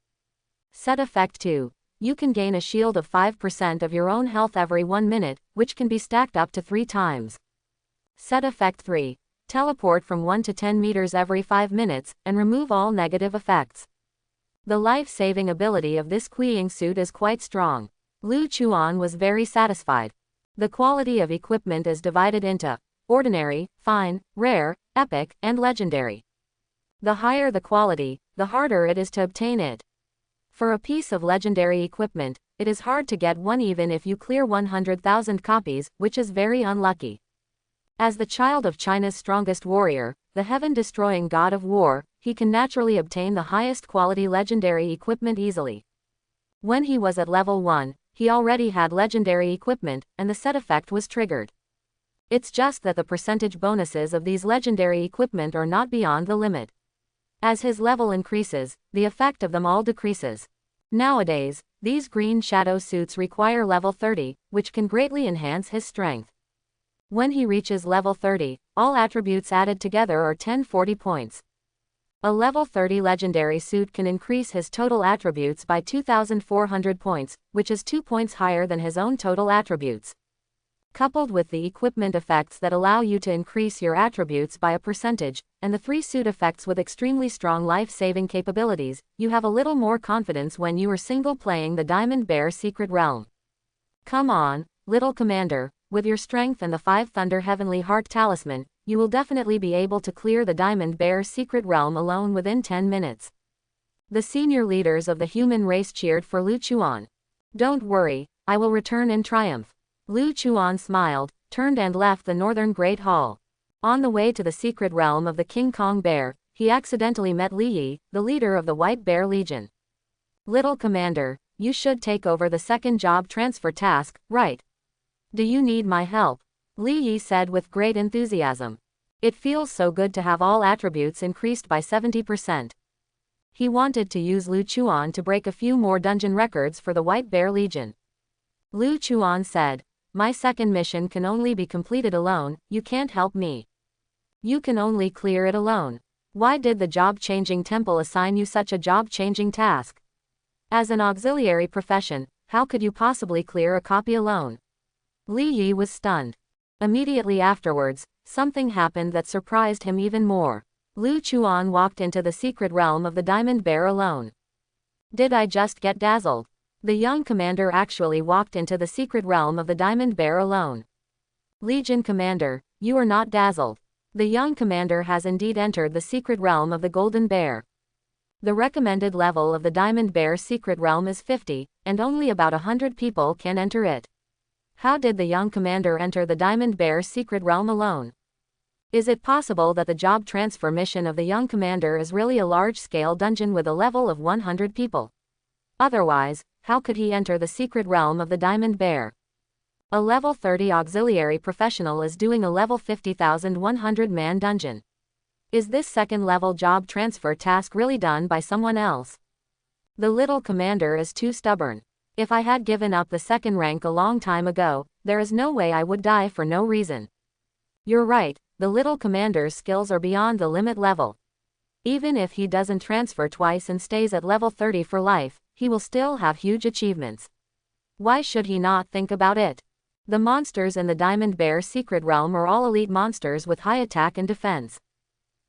Set effect 2. You can gain a shield of 5% of your own health every 1 minute, which can be stacked up to 3 times. Set effect 3. Teleport from 1 to 10 meters every 5 minutes, and remove all negative effects. The life-saving ability of this Kuiying suit is quite strong. Lu Chuan was very satisfied. The quality of equipment is divided into ordinary, fine, rare, epic, and legendary. The higher the quality, the harder it is to obtain it. For a piece of legendary equipment, it is hard to get one even if you clear 100,000 copies, which is very unlucky. As the child of China's strongest warrior, the heaven-destroying god of war, he can naturally obtain the highest quality legendary equipment easily. When he was at level 1, he already had legendary equipment, and the set effect was triggered. It's just that the percentage bonuses of these legendary equipment are not beyond the limit. As his level increases, the effect of them all decreases. Nowadays, these green shadow suits require level 30, which can greatly enhance his strength. When he reaches level 30, all attributes added together are 1040 points. A level 30 legendary suit can increase his total attributes by 2400 points, which is 2 points higher than his own total attributes. Coupled with the equipment effects that allow you to increase your attributes by a percentage, and the 3 suit effects with extremely strong life-saving capabilities, you have a little more confidence when you are single-playing the Diamond Bear Secret Realm. Come on, little commander, with your strength and the 5 Thunder Heavenly Heart Talisman, you will definitely be able to clear the Diamond Bear Secret Realm alone within 10 minutes. The senior leaders of the human race cheered for Lu Chuan. Don't worry, I will return in triumph. Lu Chuan smiled, turned and left the northern Great Hall. On the way to the secret realm of the King Kong Bear, he accidentally met Li Yi, the leader of the White Bear Legion. Little commander, you should take over the second job transfer task, right? Do you need my help? Li Yi said with great enthusiasm. It feels so good to have all attributes increased by 70%. He wanted to use Lu Chuan to break a few more dungeon records for the White Bear Legion. Lu Chuan said, my second mission can only be completed alone, you can't help me. You can only clear it alone. Why did the job-changing temple assign you such a job-changing task? As an auxiliary profession, how could you possibly clear a copy alone? Li Yi was stunned. Immediately afterwards, something happened that surprised him even more. Lu Chuan walked into the secret realm of the Diamond Bear alone. Did I just get dazzled? The young commander actually walked into the secret realm of the Diamond Bear alone. Legion Commander, you are not dazzled. The young commander has indeed entered the secret realm of the Golden Bear. The recommended level of the Diamond Bear secret realm is 50, and only about 100 people can enter it. How did the young commander enter the Diamond Bear secret realm alone? Is it possible that the job transfer mission of the young commander is really a large-scale dungeon with a level of 100 people? Otherwise, how could he enter the secret realm of the Diamond Bear? A level 30 auxiliary professional is doing a level 50,100-man dungeon. Is this second-level job transfer task really done by someone else? The little commander is too stubborn. If I had given up the second rank a long time ago, there is no way I would die for no reason. You're right, the little commander's skills are beyond the limit level. Even if he doesn't transfer twice and stays at level 30 for life, he will still have huge achievements. Why should he not think about it? The monsters in the Diamond Bear secret realm are all elite monsters with high attack and defense.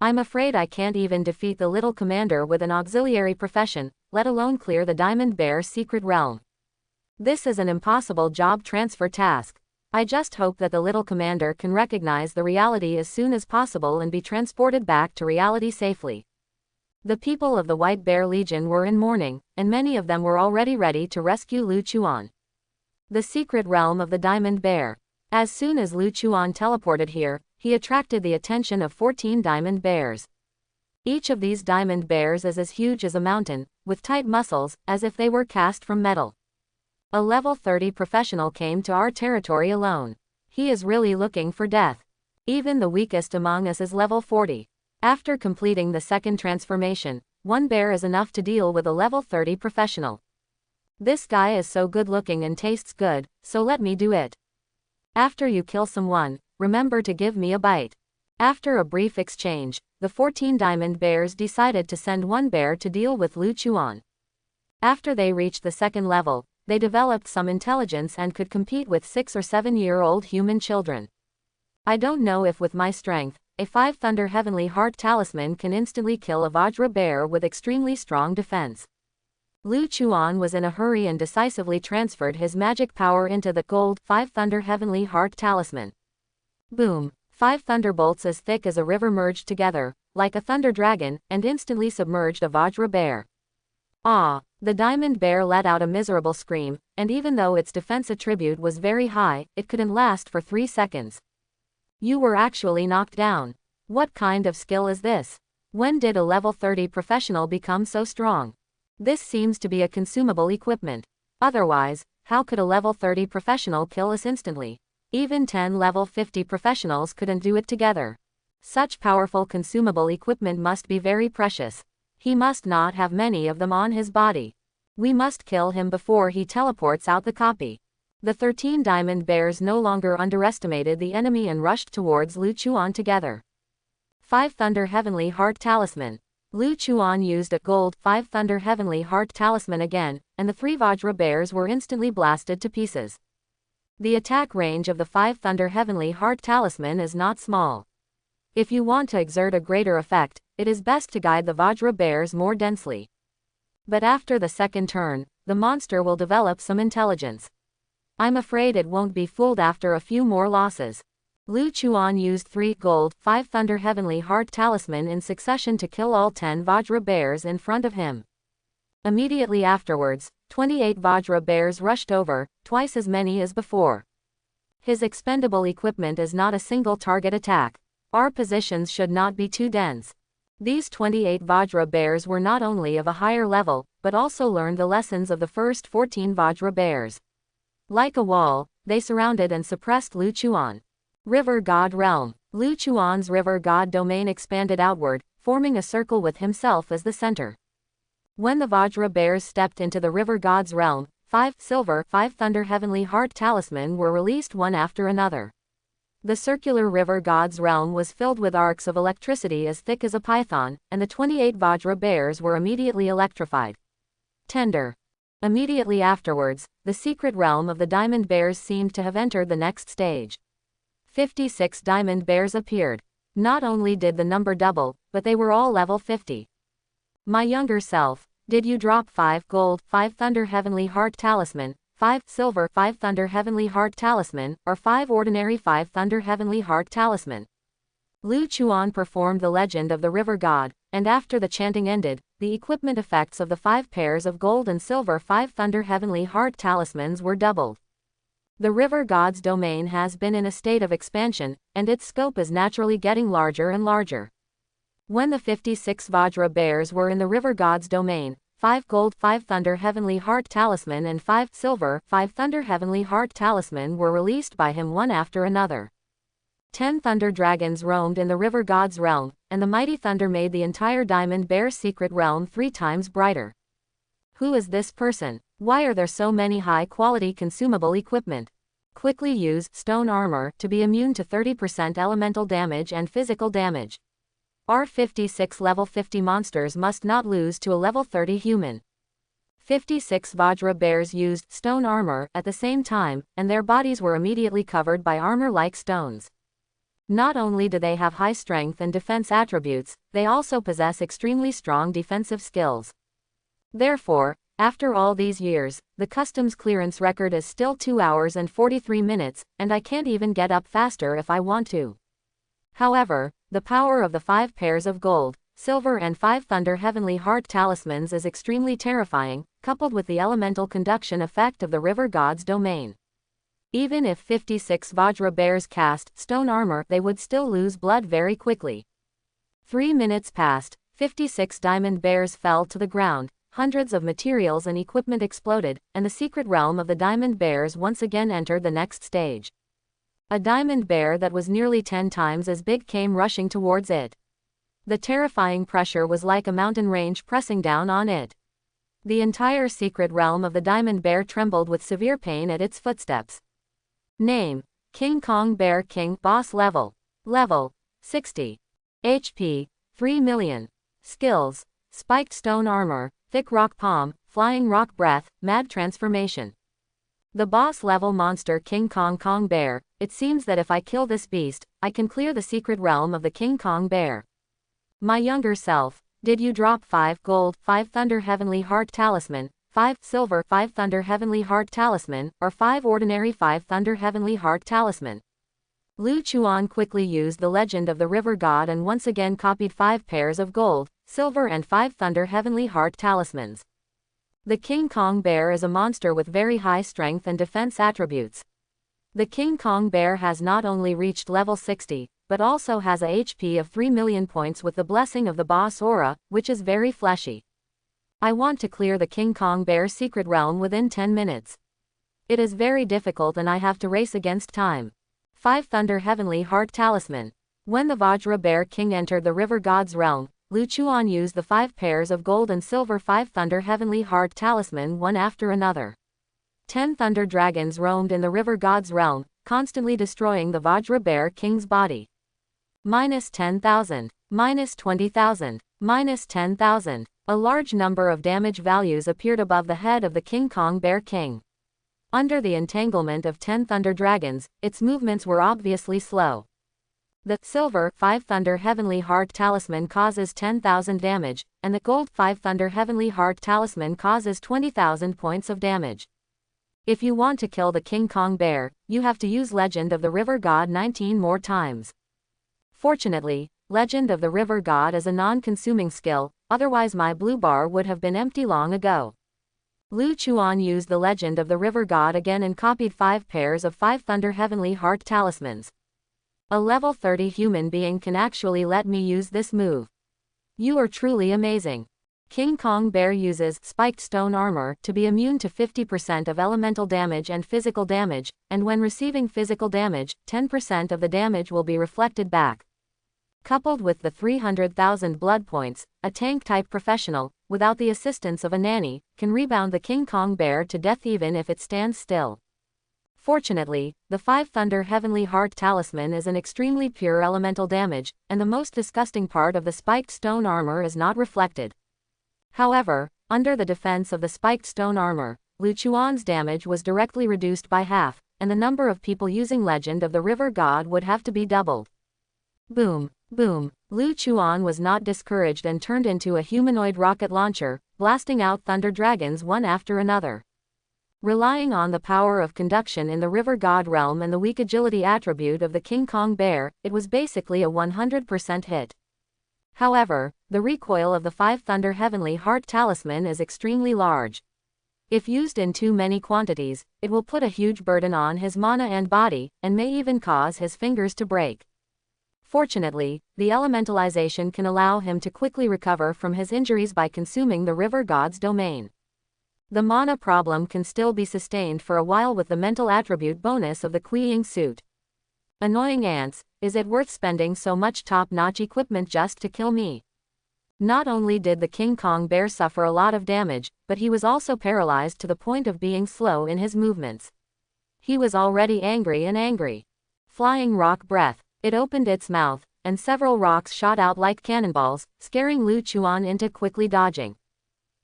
I'm afraid I can't even defeat the little commander with an auxiliary profession, let alone clear the Diamond Bear secret realm. This is an impossible job transfer task. I just hope that the little commander can recognize the reality as soon as possible and be transported back to reality safely. The people of the White Bear Legion were in mourning, and many of them were already ready to rescue Lu Chuan. The secret realm of the Diamond Bear. As soon as Lu Chuan teleported here, he attracted the attention of 14 diamond bears. Each of these diamond bears is as huge as a mountain, with tight muscles, as if they were cast from metal. A level 30 professional came to our territory alone. He is really looking for death. Even the weakest among us is level 40. After completing the second transformation, one bear is enough to deal with a level 30 professional. This guy is so good looking and tastes good, so let me do it. After you kill someone, remember to give me a bite. After a brief exchange, the 14 diamond bears decided to send one bear to deal with Lu Chuan. After they reached the second level, they developed some intelligence and could compete with 6 or 7-year-old human children. I don't know if with my strength, a 5 Thunder Heavenly Heart Talisman can instantly kill a Vajra bear with extremely strong defense. Lu Chuan was in a hurry and decisively transferred his magic power into the gold 5 Thunder Heavenly Heart Talisman. Boom! 5 thunderbolts as thick as a river merged together, like a thunder dragon, and instantly submerged a Vajra bear. Ah! The diamond bear let out a miserable scream, and even though its defense attribute was very high, it couldn't last for 3 seconds. You were actually knocked down. What kind of skill is this? When did a level 30 professional become so strong? This seems to be a consumable equipment. Otherwise, how could a level 30 professional kill us instantly? Even 10 level 50 professionals couldn't do it together. Such powerful consumable equipment must be very precious. He must not have many of them on his body. We must kill him before he teleports out the copy. The 13 diamond bears no longer underestimated the enemy and rushed towards Lu Chuan together. 5 Thunder Heavenly Heart Talisman. Lu Chuan used a gold 5 Thunder Heavenly Heart Talisman again, and the 3 Vajra bears were instantly blasted to pieces. The attack range of the 5 Thunder Heavenly Heart Talisman is not small. If you want to exert a greater effect, it is best to guide the Vajra bears more densely. But after the second turn, the monster will develop some intelligence. I'm afraid it won't be fooled after a few more losses. Lu Chuan used 3 gold 5 Thunder Heavenly Heart Talisman in succession to kill all 10 Vajra bears in front of him. Immediately afterwards, 28 Vajra bears rushed over, twice as many as before. His expendable equipment is not a single target attack. Our positions should not be too dense. These 28 Vajra bears were not only of a higher level, but also learned the lessons of the first 14 Vajra bears. Like a wall, they surrounded and suppressed Lu Chuan. River God Realm. Lu Chuan's River God domain expanded outward, forming a circle with himself as the center. When the Vajra bears stepped into the River God's realm, 5 silver 5 Thunder Heavenly Heart Talisman were released one after another. The circular River God's realm was filled with arcs of electricity as thick as a python, and the 28 Vajra bears were immediately electrified. Tender. Immediately afterwards, the secret realm of the diamond bears seemed to have entered the next stage. 56 diamond bears appeared. Not only did the number double, but they were all level 50. My younger self, did you drop 5 gold 5 Thunder Heavenly Heart Talisman, 5 silver 5 Thunder Heavenly Heart Talisman, or 5 ordinary 5 Thunder Heavenly Heart Talisman? Lu Chuan performed the legend of the River God, and after the chanting ended, the equipment effects of the 5 pairs of gold and silver 5 Thunder Heavenly Heart Talismans were doubled. The River God's domain has been in a state of expansion, and its scope is naturally getting larger and larger. When the 56 Vajra bears were in the River God's domain, 5 gold 5 Thunder Heavenly Heart Talisman and 5 silver 5 Thunder Heavenly Heart Talisman were released by him one after another. 10 thunder dragons roamed in the River God's realm, and the mighty thunder made the entire Diamond Bear secret realm 3 times brighter. Who is this person? Why are there so many high-quality consumable equipment? Quickly use stone armor to be immune to 30% elemental damage and physical damage. Our 56 level 50 monsters must not lose to a level 30 human. 56 Vajra bears used stone armor at the same time, and their bodies were immediately covered by armor-like stones. Not only do they have high strength and defense attributes, they also possess extremely strong defensive skills. Therefore, after all these years, the customs clearance record is still 2 hours and 43 minutes, and I can't even get up faster if I want to. However, the power of the 5 pairs of gold, silver and 5 Thunder Heavenly Heart Talismans is extremely terrifying, coupled with the elemental conduction effect of the River God's domain. Even if 56 Vajra bears cast stone armor, they would still lose blood very quickly. 3 minutes passed, 56 diamond bears fell to the ground, hundreds of materials and equipment exploded, and the secret realm of the diamond bears once again entered the next stage. A diamond bear that was nearly 10 times as big came rushing towards it. The terrifying pressure was like a mountain range pressing down on it. The entire secret realm of the diamond bear trembled with severe pain at its footsteps. Name: King Kong Bear King. Boss level: Level 60. HP: 3 million. Skills: Spiked stone armor, thick rock palm, flying rock breath, mad transformation. The boss level monster King Kong Bear. It seems that if I kill this beast, I can clear the secret realm of the King Kong Bear. My younger self, did you drop 5 gold, 5 thunder heavenly heart talisman, 5 silver, 5 thunder heavenly heart talisman, or 5 ordinary 5 thunder heavenly heart talisman? Lu Chuan quickly used the legend of the river god and once again copied 5 pairs of gold, silver and 5 thunder heavenly heart talismans. The King Kong Bear is a monster with very high strength and defense attributes. The King Kong Bear has not only reached level 60, but also has a HP of 3 million points with the blessing of the boss aura, which is very fleshy. I want to clear the King Kong Bear's secret realm within 10 minutes. It is very difficult and I have to race against time. 5 Thunder Heavenly Heart Talisman. When the Vajra Bear King entered the river god's realm, Lu Chuan used the 5 pairs of gold and silver 5 Thunder Heavenly Heart Talisman one after another. 10 thunder dragons roamed in the river god's realm, constantly destroying the Vajra Bear King's body. Minus 10,000, minus 20,000, minus 10,000. A large number of damage values appeared above the head of the King Kong Bear King. Under the entanglement of 10 thunder dragons, its movements were obviously slow. The silver 5 Thunder Heavenly Heart Talisman causes 10,000 damage, and the gold 5 Thunder Heavenly Heart Talisman causes 20,000 points of damage. If you want to kill the King Kong Bear, you have to use Legend of the River God 19 more times. Fortunately, Legend of the River God is a non-consuming skill, otherwise my blue bar would have been empty long ago. Lu Chuan used the Legend of the River God again and copied 5 pairs of 5 Thunder Heavenly Heart Talismans. A level 30 human being can actually let me use this move. You are truly amazing. King Kong Bear uses Spiked Stone Armor to be immune to 50% of elemental damage and physical damage, and when receiving physical damage, 10% of the damage will be reflected back. Coupled with the 300,000 blood points, a tank-type professional, without the assistance of a nanny, can rebound the King Kong Bear to death even if it stands still. Fortunately, the 5 Thunder Heavenly Heart Talisman is an extremely pure elemental damage, and the most disgusting part of the Spiked Stone Armor is not reflected. However, under the defense of the Spiked Stone Armor, Lu Chuan's damage was directly reduced by half, and the number of people using Legend of the River God would have to be doubled. Boom, boom. Lu Chuan was not discouraged and turned into a humanoid rocket launcher, blasting out thunder dragons one after another. Relying on the power of conduction in the River God realm and the weak agility attribute of the King Kong Bear, it was basically a 100% hit. However, the recoil of the 5 Thunder Heavenly Heart Talisman is extremely large. If used in too many quantities, it will put a huge burden on his mana and body, and may even cause his fingers to break. Fortunately, the elementalization can allow him to quickly recover from his injuries by consuming the river god's domain. The mana problem can still be sustained for a while with the mental attribute bonus of the Kuiying suit. Annoying ants, is it worth spending so much top-notch equipment just to kill me? Not only did the King Kong Bear suffer a lot of damage, but he was also paralyzed to the point of being slow in his movements. He was already angry. Flying rock breath. It opened its mouth, and several rocks shot out like cannonballs, scaring Lu Chuan into quickly dodging.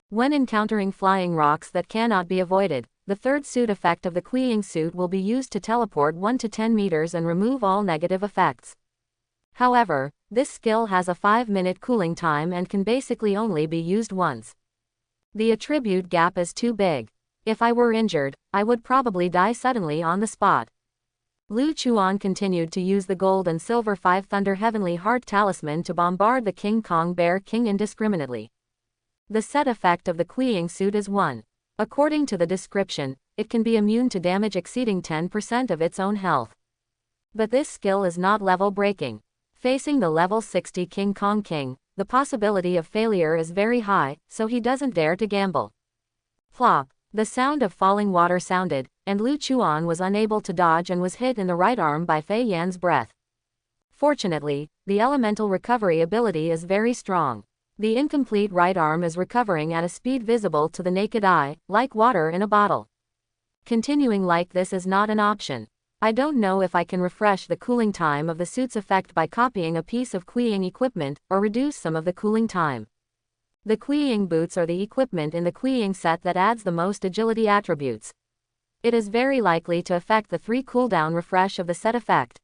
When encountering flying rocks that cannot be avoided, the third suit effect of the Kuiying suit will be used to teleport 1 to 10 meters and remove all negative effects. However, this skill has a 5-minute cooling time and can basically only be used once. The attribute gap is too big. If I were injured, I would probably die suddenly on the spot. Lu Chuan continued to use the gold and silver 5 Thunder Heavenly Heart Talisman to bombard the King Kong Bear King indiscriminately. The set effect of the Kuiying suit is 1. According to the description, it can be immune to damage exceeding 10% of its own health. But this skill is not level breaking. Facing the level 60 King Kong King, the possibility of failure is very high, so he doesn't dare to gamble. Plop. The sound of falling water sounded, and Lu Chuan was unable to dodge and was hit in the right arm by Fei Yan's breath. Fortunately, the elemental recovery ability is very strong. The incomplete right arm is recovering at a speed visible to the naked eye, like water in a bottle. Continuing like this is not an option. I don't know if I can refresh the cooling time of the suit's effect by copying a piece of Kuiying equipment, or reduce some of the cooling time. The Kuiying boots are the equipment in the Kuiying set that adds the most agility attributes. It is very likely to affect the 3 cooldown refresh of the set effect.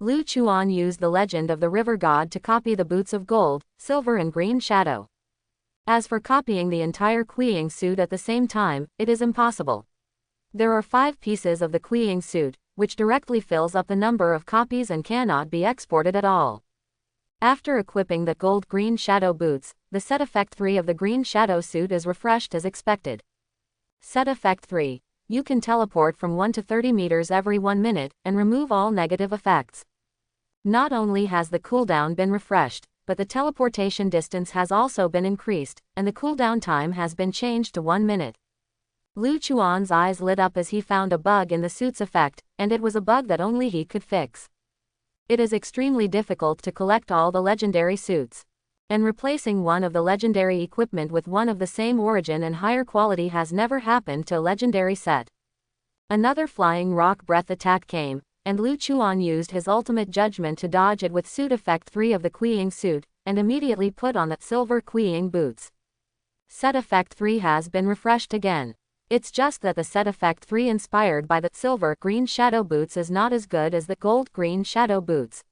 Lu Chuan used the legend of the river god to copy the boots of gold, silver and green shadow. As for copying the entire Kuiying suit at the same time, it is impossible. There are 5 pieces of the Kuiying suit, which directly fills up the number of copies and cannot be exported at all. After equipping the gold green shadow boots, the set effect 3 of the green shadow suit is refreshed as expected. Set effect 3. You can teleport from 1 to 30 meters every 1 minute, and remove all negative effects. Not only has the cooldown been refreshed, but the teleportation distance has also been increased, and the cooldown time has been changed to 1 minute. Lu Chuan's eyes lit up as he found a bug in the suit's effect, and it was a bug that only he could fix. It is extremely difficult to collect all the legendary suits. And replacing one of the legendary equipment with one of the same origin and higher quality has never happened to a legendary set. Another flying rock breath attack came, and Lu Chuan used his ultimate judgment to dodge it with suit effect 3 of the Kuiying suit, and immediately put on the silver Kuiying boots. Set effect 3 has been refreshed again. It's just that the set effect 3 inspired by the silver green shadow boots is not as good as the gold green shadow boots.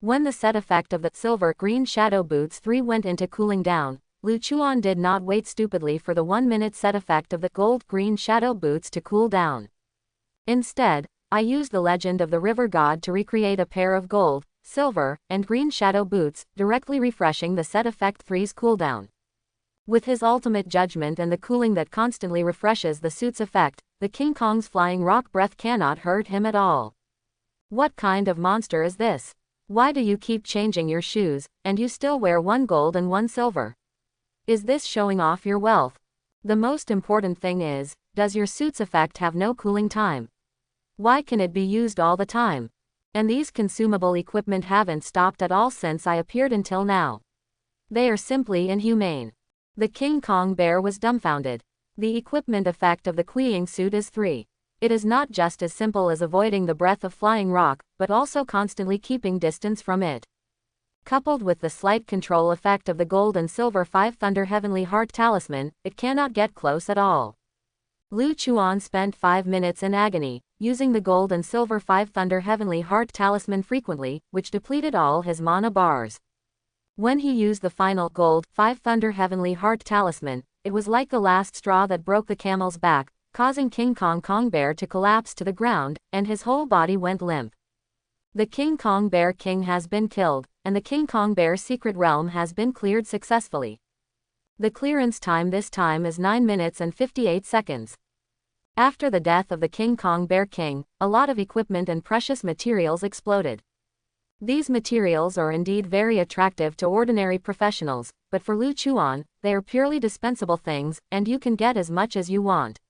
When the set effect of the silver green shadow boots 3 went into cooling down, Lu Chuan did not wait stupidly for the 1 minute set effect of the gold green shadow boots to cool down. Instead, I used the legend of the river god to recreate a pair of gold, silver, and green shadow boots, directly refreshing the set effect 3's cooldown. With his ultimate judgment and the cooling that constantly refreshes the suit's effect, the King Kong's flying rock breath cannot hurt him at all. What kind of monster is this? Why do you keep changing your shoes, and you still wear 1 gold and 1 silver? Is this showing off your wealth? The most important thing is, does your suit's effect have no cooling time? Why can it be used all the time? And these consumable equipment haven't stopped at all since I appeared until now. They are simply inhumane. The King Kong bear was dumbfounded. The equipment effect of the Kuiying suit is 3. It is not just as simple as avoiding the breath of flying rock, but also constantly keeping distance from it. Coupled with the slight control effect of the gold and silver 5 Thunder Heavenly Heart Talisman, it cannot get close at all. Lu Chuan spent 5 minutes in agony, using the gold and silver 5 Thunder Heavenly Heart Talisman frequently, which depleted all his mana bars. When he used the final gold 5 Thunder Heavenly Heart Talisman, it was like the last straw that broke the camel's back, causing King Kong Bear to collapse to the ground, and his whole body went limp. The King Kong Bear King has been killed, and the King Kong Bear secret realm has been cleared successfully. The clearance time this time is 9 minutes and 58 seconds. After the death of the King Kong Bear King, a lot of equipment and precious materials exploded. These materials are indeed very attractive to ordinary professionals, but for Lu Chuan, they are purely dispensable things, and you can get as much as you want.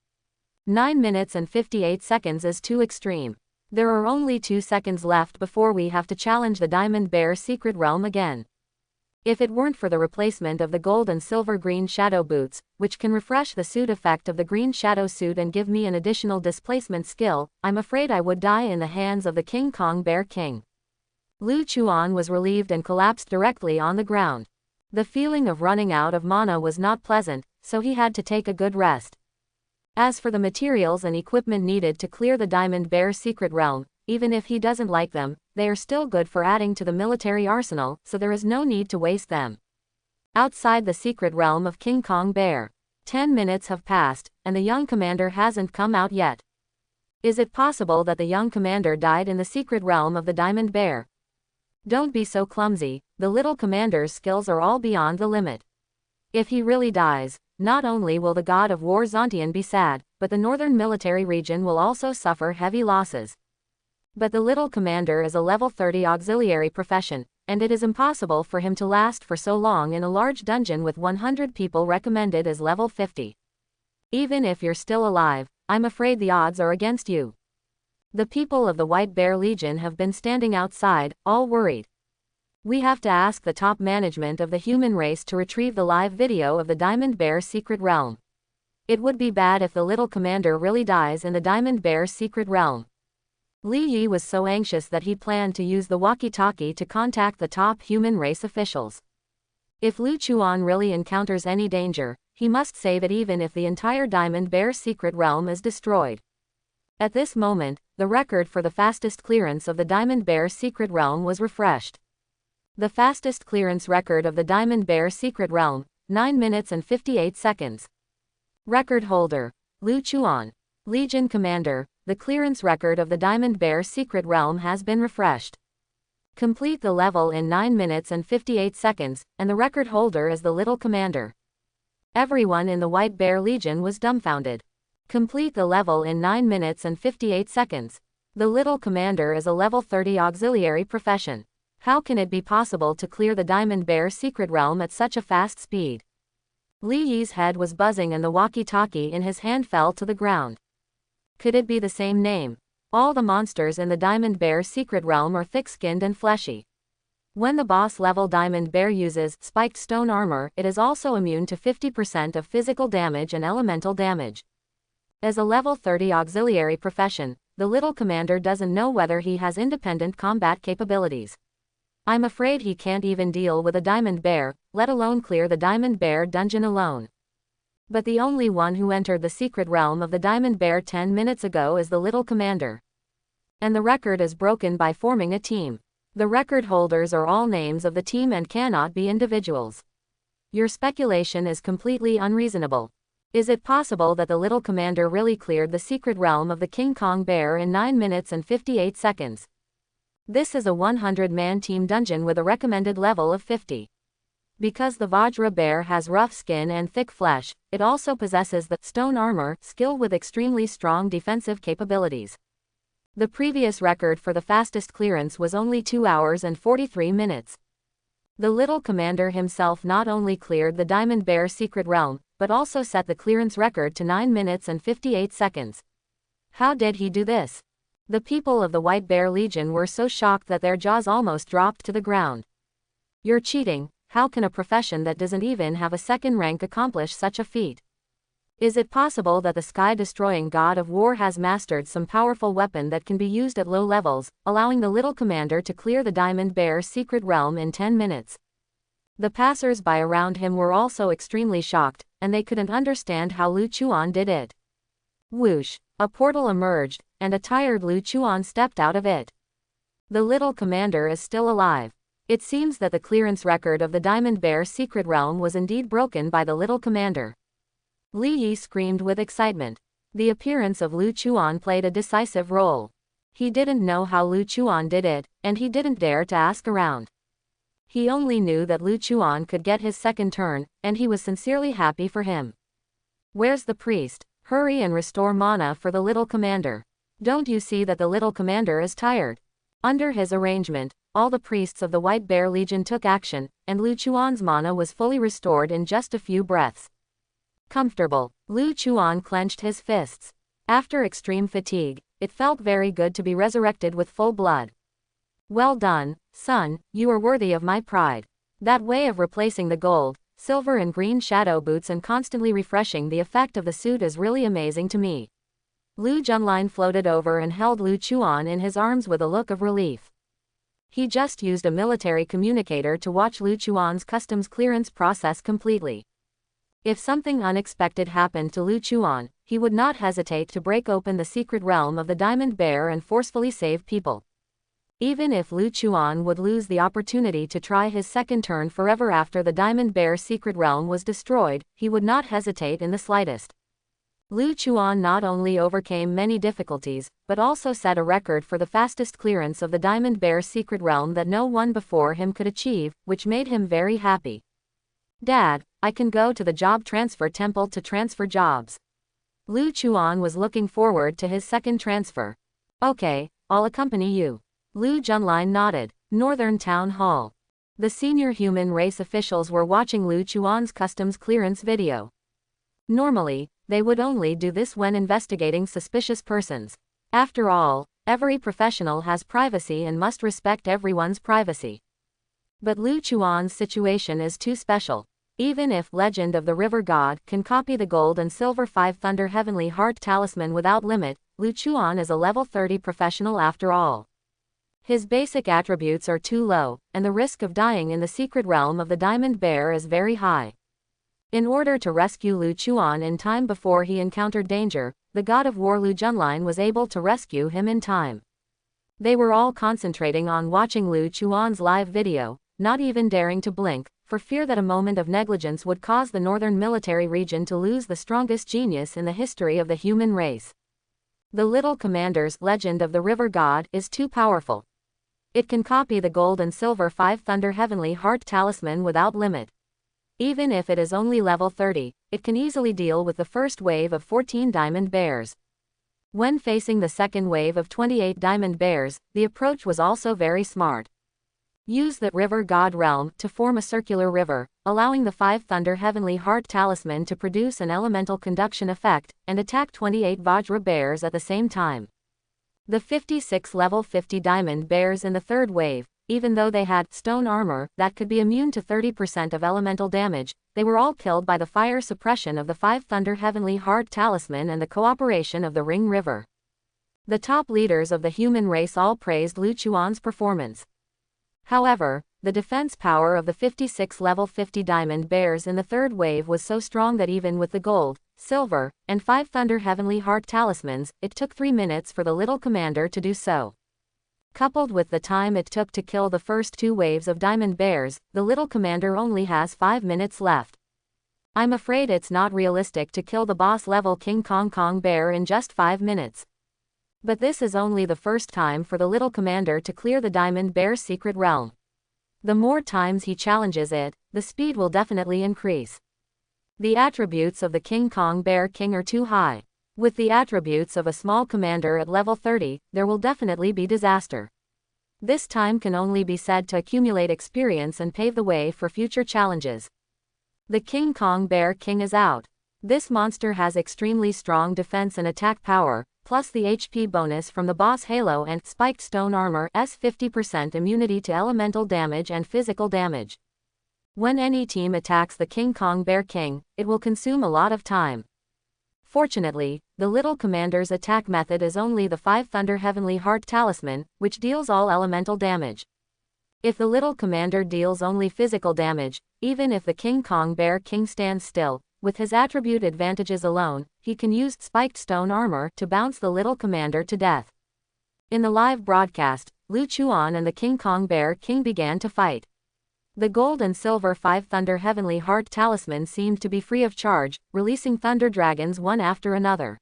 9 minutes and 58 seconds is too extreme. There are only 2 seconds left before we have to challenge the Diamond Bear Secret Realm again. If it weren't for the replacement of the gold and silver green shadow boots, which can refresh the suit effect of the green shadow suit and give me an additional displacement skill, I'm afraid I would die in the hands of the King Kong Bear King. Lu Chuan was relieved and collapsed directly on the ground. The feeling of running out of mana was not pleasant, so he had to take a good rest. As for the materials and equipment needed to clear the Diamond Bear Secret Realm, even if he doesn't like them, they are still good for adding to the military arsenal, so there is no need to waste them. Outside the secret realm of King Kong Bear, 10 minutes have passed, and the young commander hasn't come out yet. Is it possible that the young commander died in the secret realm of the Diamond Bear? Don't be so clumsy, the little commander's skills are all beyond the limit. If he really dies, not only will the god of war Zontian be sad, but the northern military region will also suffer heavy losses. But the little commander is a level 30 auxiliary profession, and it is impossible for him to last for so long in a large dungeon with 100 people recommended as level 50. Even if you're still alive, I'm afraid the odds are against you. The people of the White Bear Legion have been standing outside, all worried. We have to ask the top management of the human race to retrieve the live video of the Diamond Bear's secret realm. It would be bad if the little commander really dies in the Diamond Bear's secret realm. Li Yi was so anxious that he planned to use the walkie-talkie to contact the top human race officials. If Lu Chuan really encounters any danger, he must save it even if the entire Diamond Bear's secret realm is destroyed. At this moment, the record for the fastest clearance of the Diamond Bear's secret realm was refreshed. The fastest clearance record of the Diamond Bear's secret realm, 9 minutes and 58 seconds. Record holder, Lu Chuan. Legion Commander, the clearance record of the Diamond Bear's secret realm has been refreshed. Complete the level in 9 minutes and 58 seconds, and the record holder is the Little Commander. Everyone in the White Bear Legion was dumbfounded. Complete the level in 9 minutes and 58 seconds. The Little Commander is a level 30 auxiliary profession. How can it be possible to clear the Diamond Bear's secret realm at such a fast speed? Li Yi's head was buzzing and the walkie-talkie in his hand fell to the ground. Could it be the same name? All the monsters in the Diamond Bear's secret realm are thick-skinned and fleshy. When the boss-level Diamond Bear uses spiked stone armor, it is also immune to 50% of physical damage and elemental damage. As a level 30 auxiliary profession, the Little Commander doesn't know whether he has independent combat capabilities. I'm afraid he can't even deal with a Diamond Bear, let alone clear the Diamond Bear dungeon alone. But the only one who entered the secret realm of the Diamond Bear 10 minutes ago is the Little Commander. And the record is broken by forming a team. The record holders are all names of the team and cannot be individuals. Your speculation is completely unreasonable. Is it possible that the Little Commander really cleared the secret realm of the King Kong Bear in 9 minutes and 58 seconds? This is a 100-man team dungeon with a recommended level of 50. Because the Vajra Bear has rough skin and thick flesh, it also possesses the stone armor skill with extremely strong defensive capabilities. The previous record for the fastest clearance was only 2 hours and 43 minutes. The Little Commander himself not only cleared the Diamond Bear's secret realm, but also set the clearance record to 9 minutes and 58 seconds. How did he do this? The people of the White Bear Legion were so shocked that their jaws almost dropped to the ground. You're cheating. How can a profession that doesn't even have a second rank accomplish such a feat? Is it possible that the sky-destroying god of war has mastered some powerful weapon that can be used at low levels, allowing the Little Commander to clear the Diamond Bear's secret realm in 10 minutes? The passers-by around him were also extremely shocked, and they couldn't understand how Lu Chuan did it. Whoosh! A portal emerged, and a tired Lu Chuan stepped out of it. The Little Commander is still alive. It seems that the clearance record of the Diamond Bear's secret realm was indeed broken by the Little Commander. Li Yi screamed with excitement. The appearance of Lu Chuan played a decisive role. He didn't know how Lu Chuan did it, and he didn't dare to ask around. He only knew that Lu Chuan could get his second turn, and he was sincerely happy for him. Where's the priest? Hurry and restore mana for the Little Commander. Don't you see that the Little Commander is tired? Under his arrangement, all the priests of the White Bear Legion took action, and Lu Chuan's mana was fully restored in just a few breaths. Comfortable. Lu Chuan clenched his fists. After extreme fatigue, it felt very good to be resurrected with full blood. Well done, son, you are worthy of my pride. That way of replacing the gold, silver and green shadow boots and constantly refreshing the effect of the suit is really amazing to me. Lu Junlin floated over and held Lu Chuan in his arms with a look of relief. He just used a military communicator to watch Lu Chuan's customs clearance process completely. If something unexpected happened to Lu Chuan, he would not hesitate to break open the secret realm of the Diamond Bear and forcefully save people. Even if Lu Chuan would lose the opportunity to try his second turn forever after the Diamond Bear's secret realm was destroyed, he would not hesitate in the slightest. Lu Chuan not only overcame many difficulties, but also set a record for the fastest clearance of the Diamond Bear's secret realm that no one before him could achieve, which made him very happy. Dad, I can go to the job transfer temple to transfer jobs. Lu Chuan was looking forward to his second transfer. Okay, I'll accompany you. Lu Junlin nodded. Northern Town Hall. The senior human race officials were watching Lu Chuan's customs clearance video. Normally, they would only do this when investigating suspicious persons. After all, every professional has privacy and must respect everyone's privacy. But Lu Chuan's situation is too special. Even if Legend of the River God can copy the gold and silver 5 Thunder Heavenly Heart Talisman without limit, Lu Chuan is a level 30 professional after all. His basic attributes are too low, and the risk of dying in the secret realm of the Diamond Bear is very high. In order to rescue Lu Chuan in time before he encountered danger, the god of war Lu Junlin was able to rescue him in time. They were all concentrating on watching Lu Chuan's live video, not even daring to blink, for fear that a moment of negligence would cause the northern military region to lose the strongest genius in the history of the human race. The Little Commander's Legend of the River God is too powerful. It can copy the gold and silver 5 Thunder Heavenly Heart Talisman without limit. Even if it is only level 30, it can easily deal with the first wave of 14 Diamond Bears. When facing the second wave of 28 Diamond Bears, the approach was also very smart. Use the River God realm to form a circular river, allowing the 5 Thunder Heavenly Heart Talisman to produce an elemental conduction effect, and attack 28 Vajra Bears at the same time. The 56 level 50 Diamond Bears in the third wave, even though they had stone armor that could be immune to 30% of elemental damage, they were all killed by the fire suppression of the 5 Thunder Heavenly Heart Talisman and the cooperation of the Ring River. The top leaders of the human race all praised Lu Chuan's performance. However, the defense power of the 56 level 50 Diamond Bears in the third wave was so strong that even with the gold, silver, and 5 Thunder Heavenly Heart Talismans, it took 3 minutes for the Little Commander to do so. Coupled with the time it took to kill the first 2 waves of Diamond Bears, the Little Commander only has 5 minutes left. I'm afraid it's not realistic to kill the boss level King Kong Bear in just 5 minutes. But this is only the first time for the Little Commander to clear the Diamond Bear's secret realm. The more times he challenges it, the speed will definitely increase. The attributes of the King Kong Bear King are too high. With the attributes of a small commander at level 30, there will definitely be disaster. This time can only be said to accumulate experience and pave the way for future challenges. The King Kong Bear King is out. This monster has extremely strong defense and attack power, plus the HP bonus from the boss Halo and spiked stone armor s 50% immunity to elemental damage and physical damage. When any team attacks the King Kong Bear King, it will consume a lot of time. Fortunately, the Little Commander's attack method is only the 5 Thunder Heavenly Heart Talisman, which deals all elemental damage. If the Little Commander deals only physical damage, even if the King Kong Bear King stands still, with his attribute advantages alone, he can use spiked stone armor to bounce the Little Commander to death. In the live broadcast, Lu Chuan and the King Kong Bear King began to fight. The gold and silver 5 Thunder Heavenly Heart Talisman seemed to be free of charge, releasing thunder dragons one after another.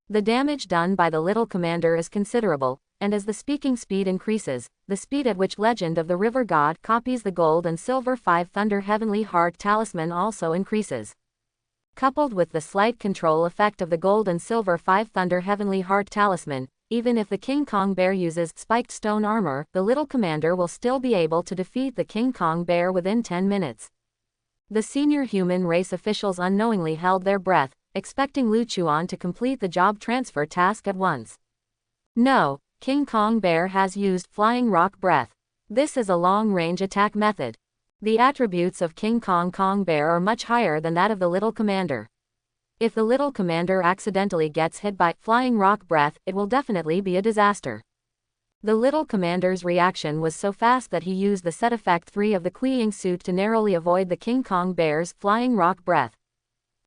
The damage done by the Little Commander is considerable, and as the speaking speed increases, the speed at which Legend of the River God copies the gold and silver 5 Thunder Heavenly Heart Talisman also increases. Coupled with the slight control effect of the gold and silver 5 Thunder Heavenly Heart Talisman, even if the King Kong Bear uses spiked stone armor, the Little Commander will still be able to defeat the King Kong Bear within 10 minutes. The senior human race officials unknowingly held their breath, expecting Lu Chuan to complete the job transfer task at once. No, King Kong Bear has used Flying Rock Breath. This is a long-range attack method. The attributes of King Kong Bear are much higher than that of the Little Commander. If the Little Commander accidentally gets hit by Flying Rock Breath, it will definitely be a disaster. The Little Commander's reaction was so fast that he used the set effect 3 of the Kuiying suit to narrowly avoid the King Kong Bear's Flying Rock Breath.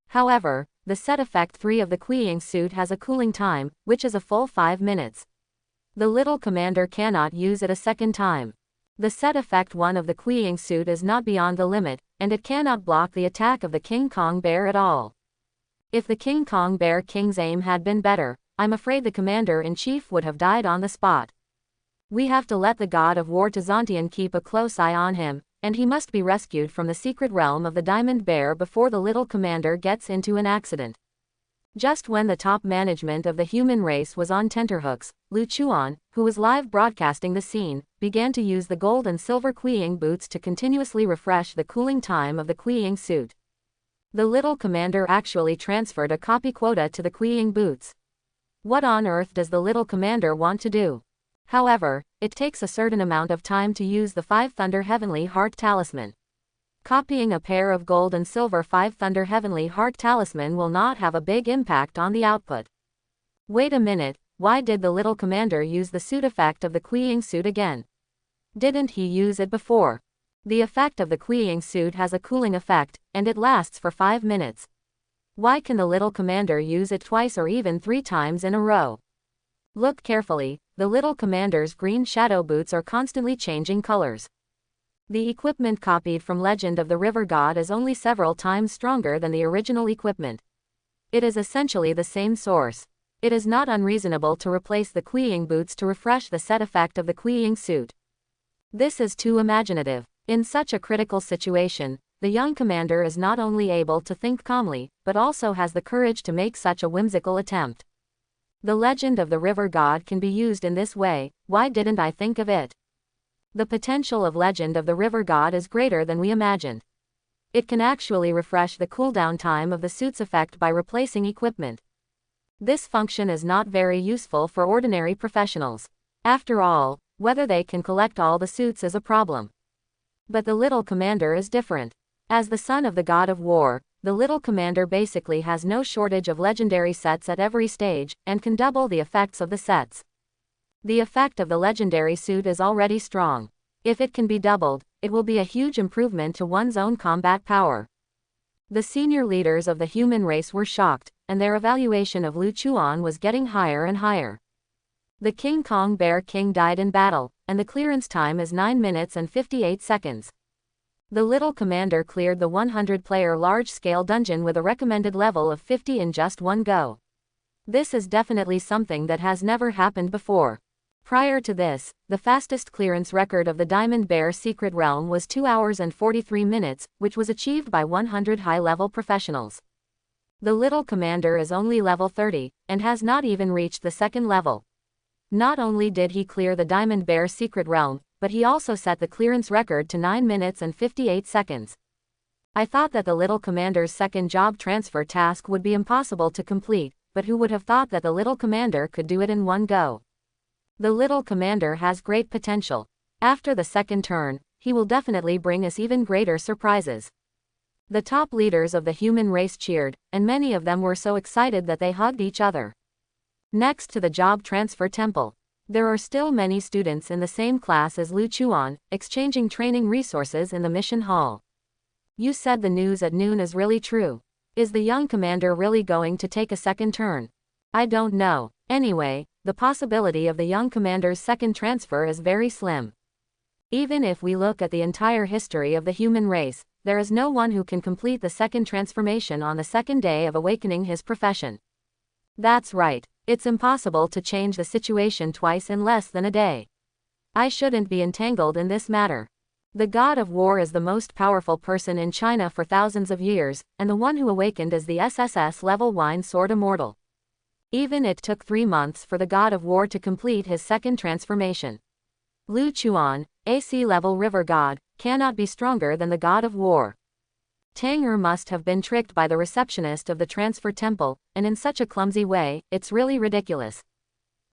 However, the set effect 3 of the Kuiying suit has a cooling time, which is a full 5 minutes. The Little Commander cannot use it a second time. The set effect 1 of the Kuiying suit is not beyond the limit, and it cannot block the attack of the King Kong Bear at all. If the King Kong Bear King's aim had been better, I'm afraid the Commander-in-Chief would have died on the spot. We have to let the God of War Tazantian keep a close eye on him, and he must be rescued from the secret realm of the Diamond Bear before the Little Commander gets into an accident. Just when the top management of the human race was on tenterhooks, Lu Chuan, who was live broadcasting the scene, began to use the gold and silver Kuiying boots to continuously refresh the cooling time of the Kuiying suit. The little commander actually transferred a copy quota to the Qiying boots. What on earth does the little commander want to do? However, it takes a certain amount of time to use the 5 Thunder Heavenly Heart Talisman. Copying a pair of gold and silver 5 Thunder Heavenly Heart Talisman will not have a big impact on the output. Wait a minute, why did the little commander use the suit effect of the Qiying suit again? Didn't he use it before? The effect of the Qiying suit has a cooling effect, and it lasts for 5 minutes. Why can the little commander use it twice or even 3 times in a row? Look carefully, the little commander's green shadow boots are constantly changing colors. The equipment copied from Legend of the River God is only several times stronger than the original equipment. It is essentially the same source. It is not unreasonable to replace the Qiying boots to refresh the set effect of the Qiying suit. This is too imaginative. In such a critical situation, the young commander is not only able to think calmly, but also has the courage to make such a whimsical attempt. The Legend of the River God can be used in this way, why didn't I think of it? The potential of Legend of the River God is greater than we imagined. It can actually refresh the cooldown time of the suit's effect by replacing equipment. This function is not very useful for ordinary professionals. After all, whether they can collect all the suits is a problem. But the little commander is different. As the son of the god of war, the little commander basically has no shortage of legendary sets at every stage, and can double the effects of the sets. The effect of the legendary suit is already strong. If it can be doubled, it will be a huge improvement to one's own combat power. The senior leaders of the human race were shocked, and their evaluation of Lu Chuan was getting higher and higher. The King Kong Bear King died in battle, and the clearance time is 9 minutes and 58 seconds. The little commander cleared the 100-player large-scale dungeon with a recommended level of 50 in just one go. This is definitely something that has never happened before. Prior to this, the fastest clearance record of the Diamond Bear Secret Realm was 2 hours and 43 minutes, which was achieved by 100 high-level professionals. The little commander is only level 30, and has not even reached the second level. Not only did he clear the Diamond Bear Secret Realm, but he also set the clearance record to 9 minutes and 58 seconds. I thought that the little commander's second job transfer task would be impossible to complete, but who would have thought that the little commander could do it in one go? The little commander has great potential. After the second turn, he will definitely bring us even greater surprises. The top leaders of the human race cheered, and many of them were so excited that they hugged each other. Next to the job transfer temple, there are still many students in the same class as Lu Chuan, exchanging training resources in the mission hall. You said the news at noon is really true. Is the young commander really going to take a second turn? I don't know. Anyway, the possibility of the young commander's second transfer is very slim. Even if we look at the entire history of the human race, there is no one who can complete the second transformation on the second day of awakening his profession. That's right, it's impossible to change the situation twice in less than a day. I shouldn't be entangled in this matter. The god of war is the most powerful person in China for thousands of years, and the one who awakened is the SSS level Wine Sword Immortal. Even it took 3 months for the god of war to complete his second transformation. Lu Chuan, AC level river god, cannot be stronger than the god of war. Tanger must have been tricked by the receptionist of the transfer temple, and in such a clumsy way, it's really ridiculous.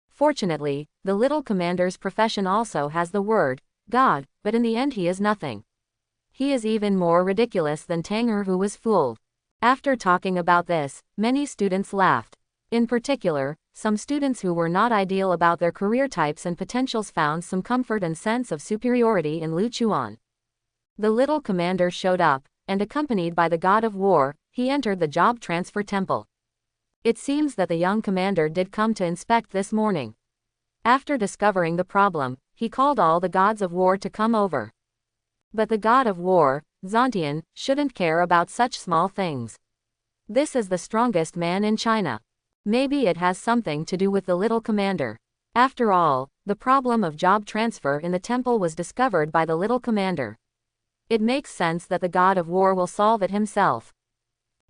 Fortunately, the little commander's profession also has the word God, but in the end he is nothing. He is even more ridiculous than Tanger, who was fooled. After talking about this, many students laughed. In particular, some students who were not ideal about their career types and potentials found some comfort and sense of superiority in Lu Chuan. The little commander showed up, and accompanied by the god of war, he entered the job transfer temple. It seems that the young commander did come to inspect this morning. After discovering the problem, he called all the gods of war to come over. But the god of war, Zontian, shouldn't care about such small things. This is the strongest man in China. Maybe it has something to do with the little commander. After all, the problem of job transfer in the temple was discovered by the little commander. It makes sense that the god of war will solve it himself.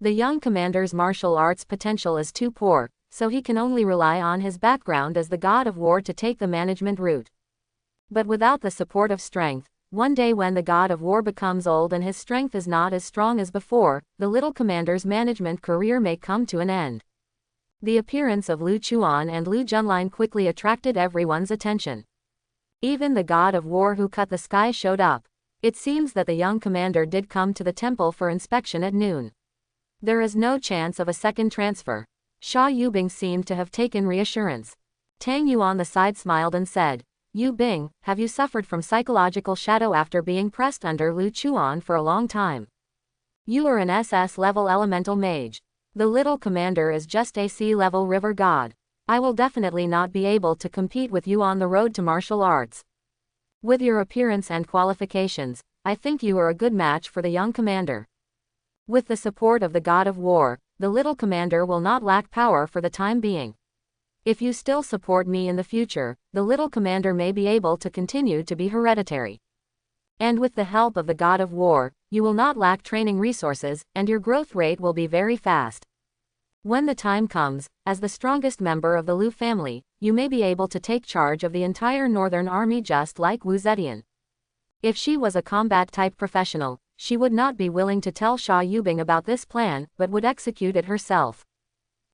The young commander's martial arts potential is too poor, so he can only rely on his background as the god of war to take the management route. But without the support of strength, One day when the god of war becomes old and his strength is not as strong as before, the little commander's management career may come to an end. The appearance of Lu Chuan and Lu Junlin quickly attracted everyone's attention. Even the god of war who cut the sky showed up. It seems that the young commander did come to the temple for inspection at noon. There is no chance of a second transfer. Sha Yubing seemed to have taken reassurance. Tang Yu on the side smiled and said, Yu Bing, have you suffered from psychological shadow after being pressed under Lu Chuan for a long time? You are an SS level elemental mage. The little commander is just a C level river god. I will definitely not be able to compete with you on the road to martial arts. With your appearance and qualifications, I think you are a good match for the young commander. With the support of the god of war, the little commander will not lack power for the time being. If you still support me in the future, the little commander may be able to continue to be hereditary. And with the help of the god of war, you will not lack training resources, and your growth rate will be very fast. When the time comes, as the strongest member of the Lu family, you may be able to take charge of the entire northern army just like Wu Zetian. If she was a combat-type professional, she would not be willing to tell Sha Yubing about this plan, but would execute it herself.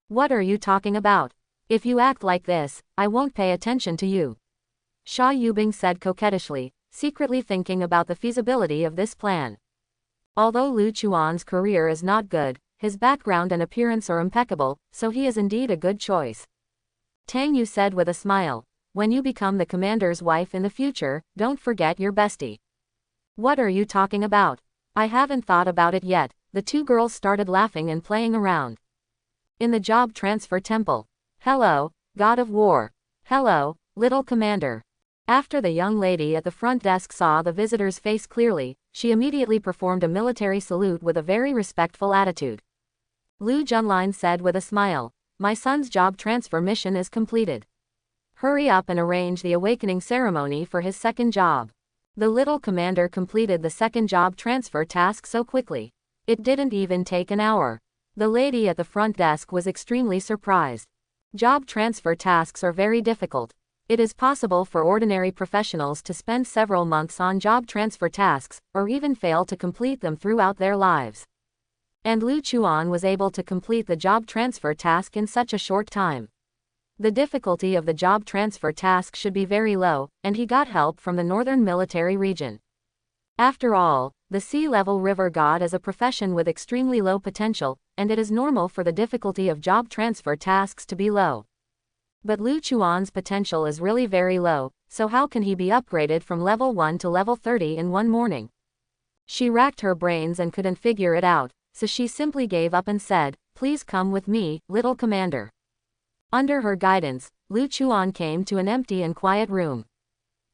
What are you talking about? If you act like this, I won't pay attention to you. Sha Yubing said coquettishly, secretly thinking about the feasibility of this plan. Although Lu Chuan's career is not good, his background and appearance are impeccable, so he is indeed a good choice. Tang Yu said with a smile, when you become the commander's wife in the future, don't forget your bestie. What are you talking about? I haven't thought about it yet. The two girls started laughing and playing around. In the job transfer temple. Hello, god of war. Hello, little commander. After the young lady at the front desk saw the visitor's face clearly, she immediately performed a military salute with a very respectful attitude. Lu Junlin said with a smile, my son's job transfer mission is completed. Hurry up and arrange the awakening ceremony for his second job. The little commander completed the second job transfer task so quickly. It didn't even take an hour. The lady at the front desk was extremely surprised. Job transfer tasks are very difficult. It is possible for ordinary professionals to spend several months on job transfer tasks, or even fail to complete them throughout their lives. And Lu Chuan was able to complete the job transfer task in such a short time. The difficulty of the job transfer task should be very low, and he got help from the northern military region. After all, the sea-level river god is a profession with extremely low potential, and it is normal for the difficulty of job transfer tasks to be low. But Lu Chuan's potential is really very low, so how can he be upgraded from level 1 to level 30 in one morning? She racked her brains and couldn't figure it out, so she simply gave up and said, please come with me, little commander. Under her guidance, Lu Chuan came to an empty and quiet room.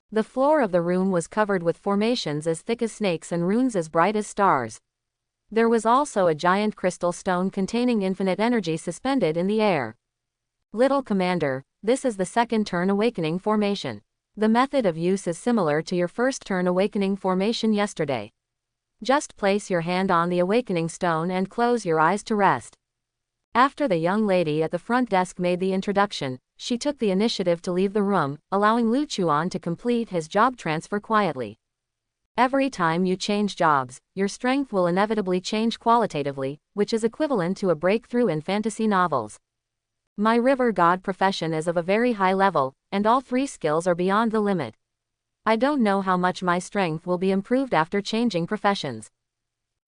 The floor of the room was covered with formations as thick as snakes and runes as bright as stars. There was also a giant crystal stone containing infinite energy suspended in the air. Little commander, this is the second turn awakening formation. The method of use is similar to your first turn awakening formation yesterday. Just place your hand on the awakening stone and close your eyes to rest. After the young lady at the front desk made the introduction, she took the initiative to leave the room, allowing Lu Chuan to complete his job transfer quietly. Every time you change jobs, your strength will inevitably change qualitatively, which is equivalent to a breakthrough in fantasy novels. My river god profession is of a very high level, and all three skills are beyond the limit. I don't know how much my strength will be improved after changing professions.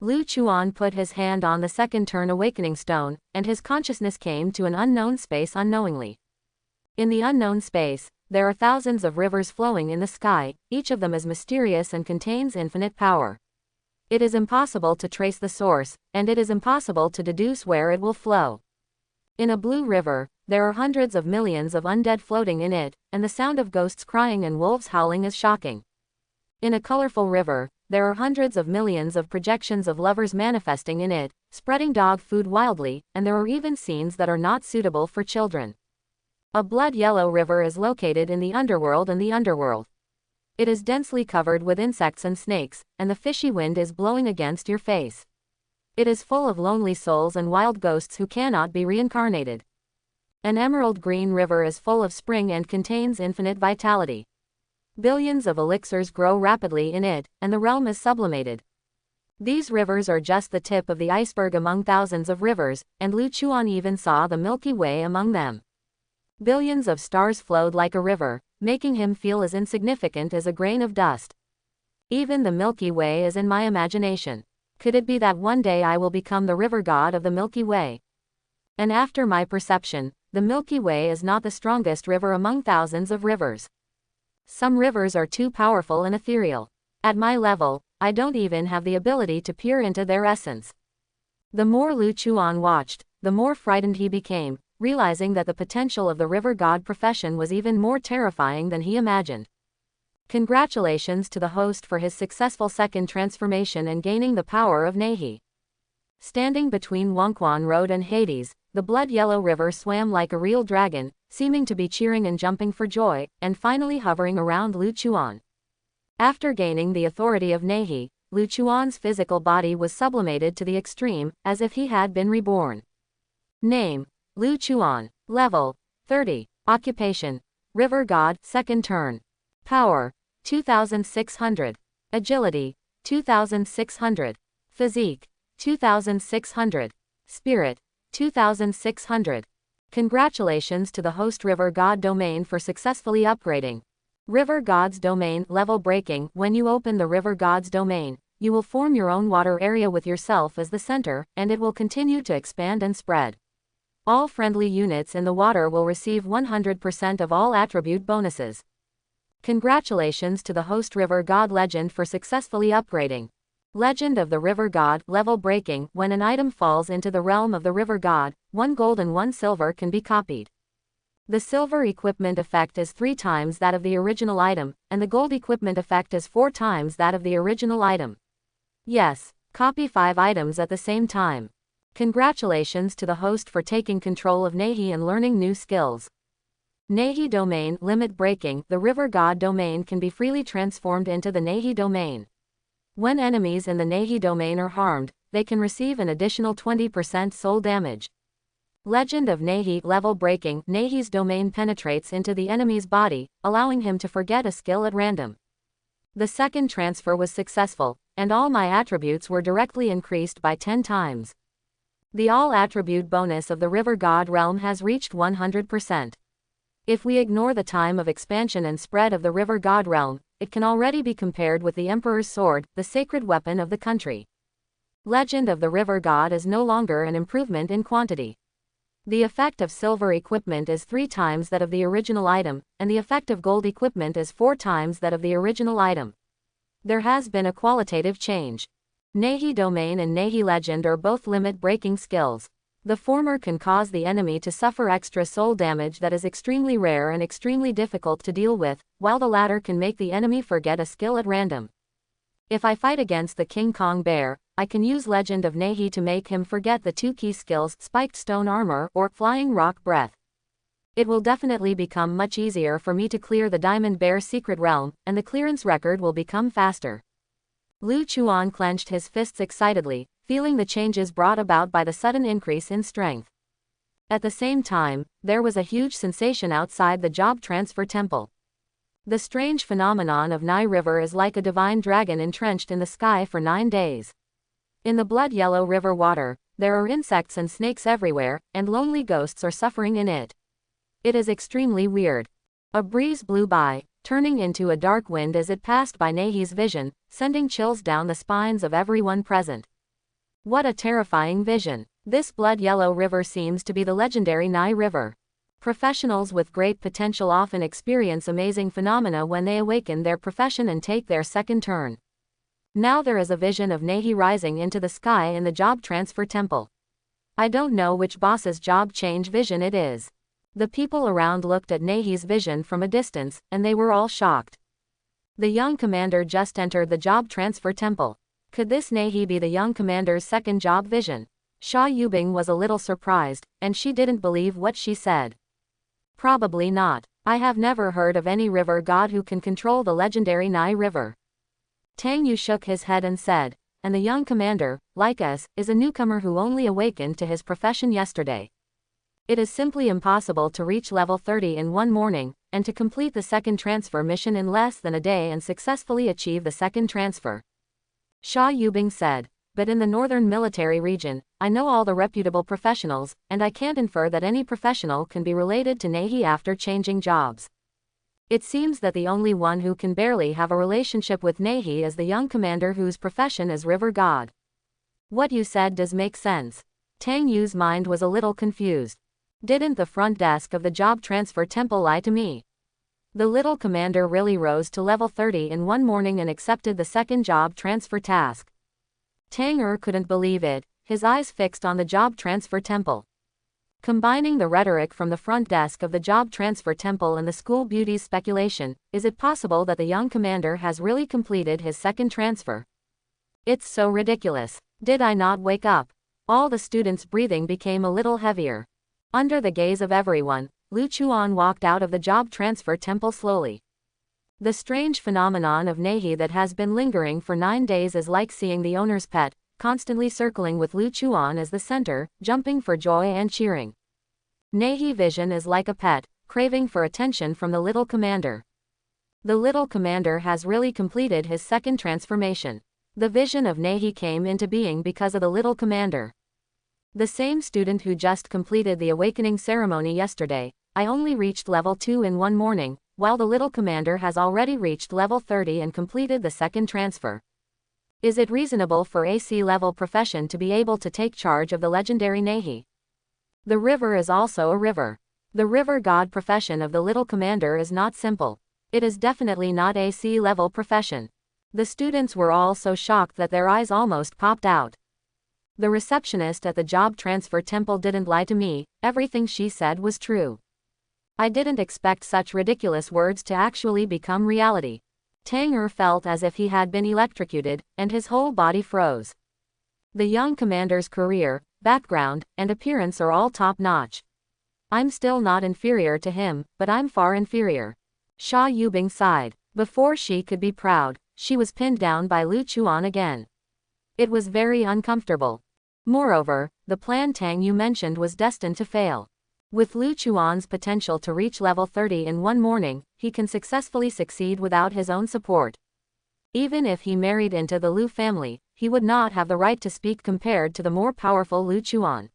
Lu Chuan put his hand on the second turn awakening stone, and his consciousness came to an unknown space unknowingly. In the unknown space, there are thousands of rivers flowing in the sky, each of them is mysterious and contains infinite power. It is impossible to trace the source, and it is impossible to deduce where it will flow. In a blue river, there are hundreds of millions of undead floating in it, and the sound of ghosts crying and wolves howling is shocking. In a colorful river, there are hundreds of millions of projections of lovers manifesting in it, spreading dog food wildly, and there are even scenes that are not suitable for children. A blood-yellow river is located in the underworld and the underworld. It is densely covered with insects and snakes, and the fishy wind is blowing against your face. It is full of lonely souls and wild ghosts who cannot be reincarnated. An emerald green river is full of spring and contains infinite vitality. Billions of elixirs grow rapidly in it, and the realm is sublimated. These rivers are just the tip of the iceberg among thousands of rivers, and Lu Chuan even saw the Milky Way among them. Billions of stars flowed like a river, making him feel as insignificant as a grain of dust. Even the Milky Way is in my imagination. Could it be that one day I will become the river god of the Milky Way? And after my perception, the Milky Way is not the strongest river among thousands of rivers. Some rivers are too powerful and ethereal. At my level, I don't even have the ability to peer into their essence. The more Lu Chuan watched, the more frightened he became, realizing that the potential of the river god profession was even more terrifying than he imagined. Congratulations to the host for his successful second transformation and gaining the power of Nehi. Standing between Wangquan Road and Hades, the blood-yellow river swam like a real dragon, seeming to be cheering and jumping for joy, and finally hovering around Lu Chuan. After gaining the authority of Nehi, Lu Chuan's physical body was sublimated to the extreme, as if he had been reborn. Name: Lu Chuan. Level: 30. Occupation: River God, second turn. Power: 2600. Agility: 2600. Physique: 2600. Spirit: 2600. Congratulations to the host River God domain for successfully upgrading. River God's domain level breaking. When you open the River God's domain, you will form your own water area with yourself as the center, and it will continue to expand and spread. All friendly units in the water will receive 100% of all attribute bonuses. Congratulations to the host River God legend for successfully upgrading. Legend of the River God level breaking. When an item falls into the realm of the River God, 1 gold and 1 silver can be copied. The silver equipment effect is 3 times that of the original item, and the gold equipment effect is 4 times that of the original item. Yes, copy 5 items at the same time. Congratulations to the host for taking control of Nehi and learning new skills. Nehi domain limit breaking. The River God domain can be freely transformed into the Nehi domain. When enemies in the Nehi domain are harmed, they can receive an additional 20% soul damage. Legend of Nehi level breaking. Nehi's domain penetrates into the enemy's body, allowing him to forget a skill at random. The second transfer was successful, and all my attributes were directly increased by 10 times. The all attribute bonus of the River God realm has reached 100%. If we ignore the time of expansion and spread of the River God realm, it can already be compared with the Emperor's sword, the sacred weapon of the country. Legend of the River God is no longer an improvement in quantity. The effect of silver equipment is 3 times that of the original item, and the effect of gold equipment is 4 times that of the original item. There has been a qualitative change. Nehi domain and Nehi legend are both limit-breaking skills. The former can cause the enemy to suffer extra soul damage that is extremely rare and extremely difficult to deal with, while the latter can make the enemy forget a skill at random. If I fight against the King Kong bear, I can use Legend of Nehi to make him forget the 2 key skills, Spiked Stone Armor or Flying Rock Breath. It will definitely become much easier for me to clear the Diamond Bear secret realm, and the clearance record will become faster. Lu Chuan clenched his fists excitedly, feeling the changes brought about by the sudden increase in strength. At the same time, there was a huge sensation outside the job transfer temple. The strange phenomenon of Nai River is like a divine dragon entrenched in the sky for 9 days. In the blood-yellow river water, there are insects and snakes everywhere, and lonely ghosts are suffering in it. It is extremely weird. A breeze blew by, turning into a dark wind as it passed by Nehi's vision, sending chills down the spines of everyone present. What a terrifying vision. This blood-yellow river seems to be the legendary Nai River. Professionals with great potential often experience amazing phenomena when they awaken their profession and take their second turn. Now there is a vision of Nehi rising into the sky in the job transfer temple. I don't know which boss's job change vision it is. The people around looked at Nehi's vision from a distance, and they were all shocked. The young commander just entered the job transfer temple. Could this Nehi be the young commander's second job vision? Sha Yubing was a little surprised, and she didn't believe what she said. Probably not. I have never heard of any river god who can control the legendary Nai River. Tang Yu shook his head and said, and the young commander, like us, is a newcomer who only awakened to his profession yesterday. It is simply impossible to reach level 30 in one morning, and to complete the second transfer mission in less than a day and successfully achieve the second transfer. Xia Yubing said. But in the northern military region, I know all the reputable professionals, and I can't infer that any professional can be related to Nehi after changing jobs. It seems that the only one who can barely have a relationship with Nehi is the young commander whose profession is river god. What you said does make sense. Tang Yu's mind was a little confused. Didn't the front desk of the job transfer temple lie to me? The little commander really rose to level 30 in one morning and accepted the second job transfer task. Tang couldn't believe it, his eyes fixed on the job transfer temple. Combining the rhetoric from the front desk of the job transfer temple and the school beauty's speculation, is it possible that the young commander has really completed his second transfer? It's so ridiculous. Did I not wake up? All the students' breathing became a little heavier. Under the gaze of everyone, Lu Chuan walked out of the job transfer temple slowly. The strange phenomenon of Nehi that has been lingering for 9 days is like seeing the owner's pet, constantly circling with Lu Chuan as the center, jumping for joy and cheering. Nehi vision is like a pet, craving for attention from the little commander. The little commander has really completed his second transformation. The vision of Nehi came into being because of the little commander. The same student who just completed the awakening ceremony yesterday, I only reached level 2 in one morning, while the little commander has already reached level 30 and completed the second transfer. Is it reasonable for AC level profession to be able to take charge of the legendary Nehi? The river is also a river. The river god profession of the little commander is not simple. It is definitely not AC level profession. The students were all so shocked that their eyes almost popped out. The receptionist at the job transfer temple didn't lie to me, everything she said was true. I didn't expect such ridiculous words to actually become reality. Tang felt as if he had been electrocuted, and his whole body froze. The young commander's career, background, and appearance are all top-notch. I'm still not inferior to him, but I'm far inferior. Xia Yubing sighed. Before she could be proud, she was pinned down by Lu Chuan again. It was very uncomfortable. Moreover, the plan Tang Yu mentioned was destined to fail. With Lu Chuan's potential to reach level 30 in one morning, he can successfully succeed without his own support. Even if he married into the Lu family, he would not have the right to speak compared to the more powerful Lu Chuan.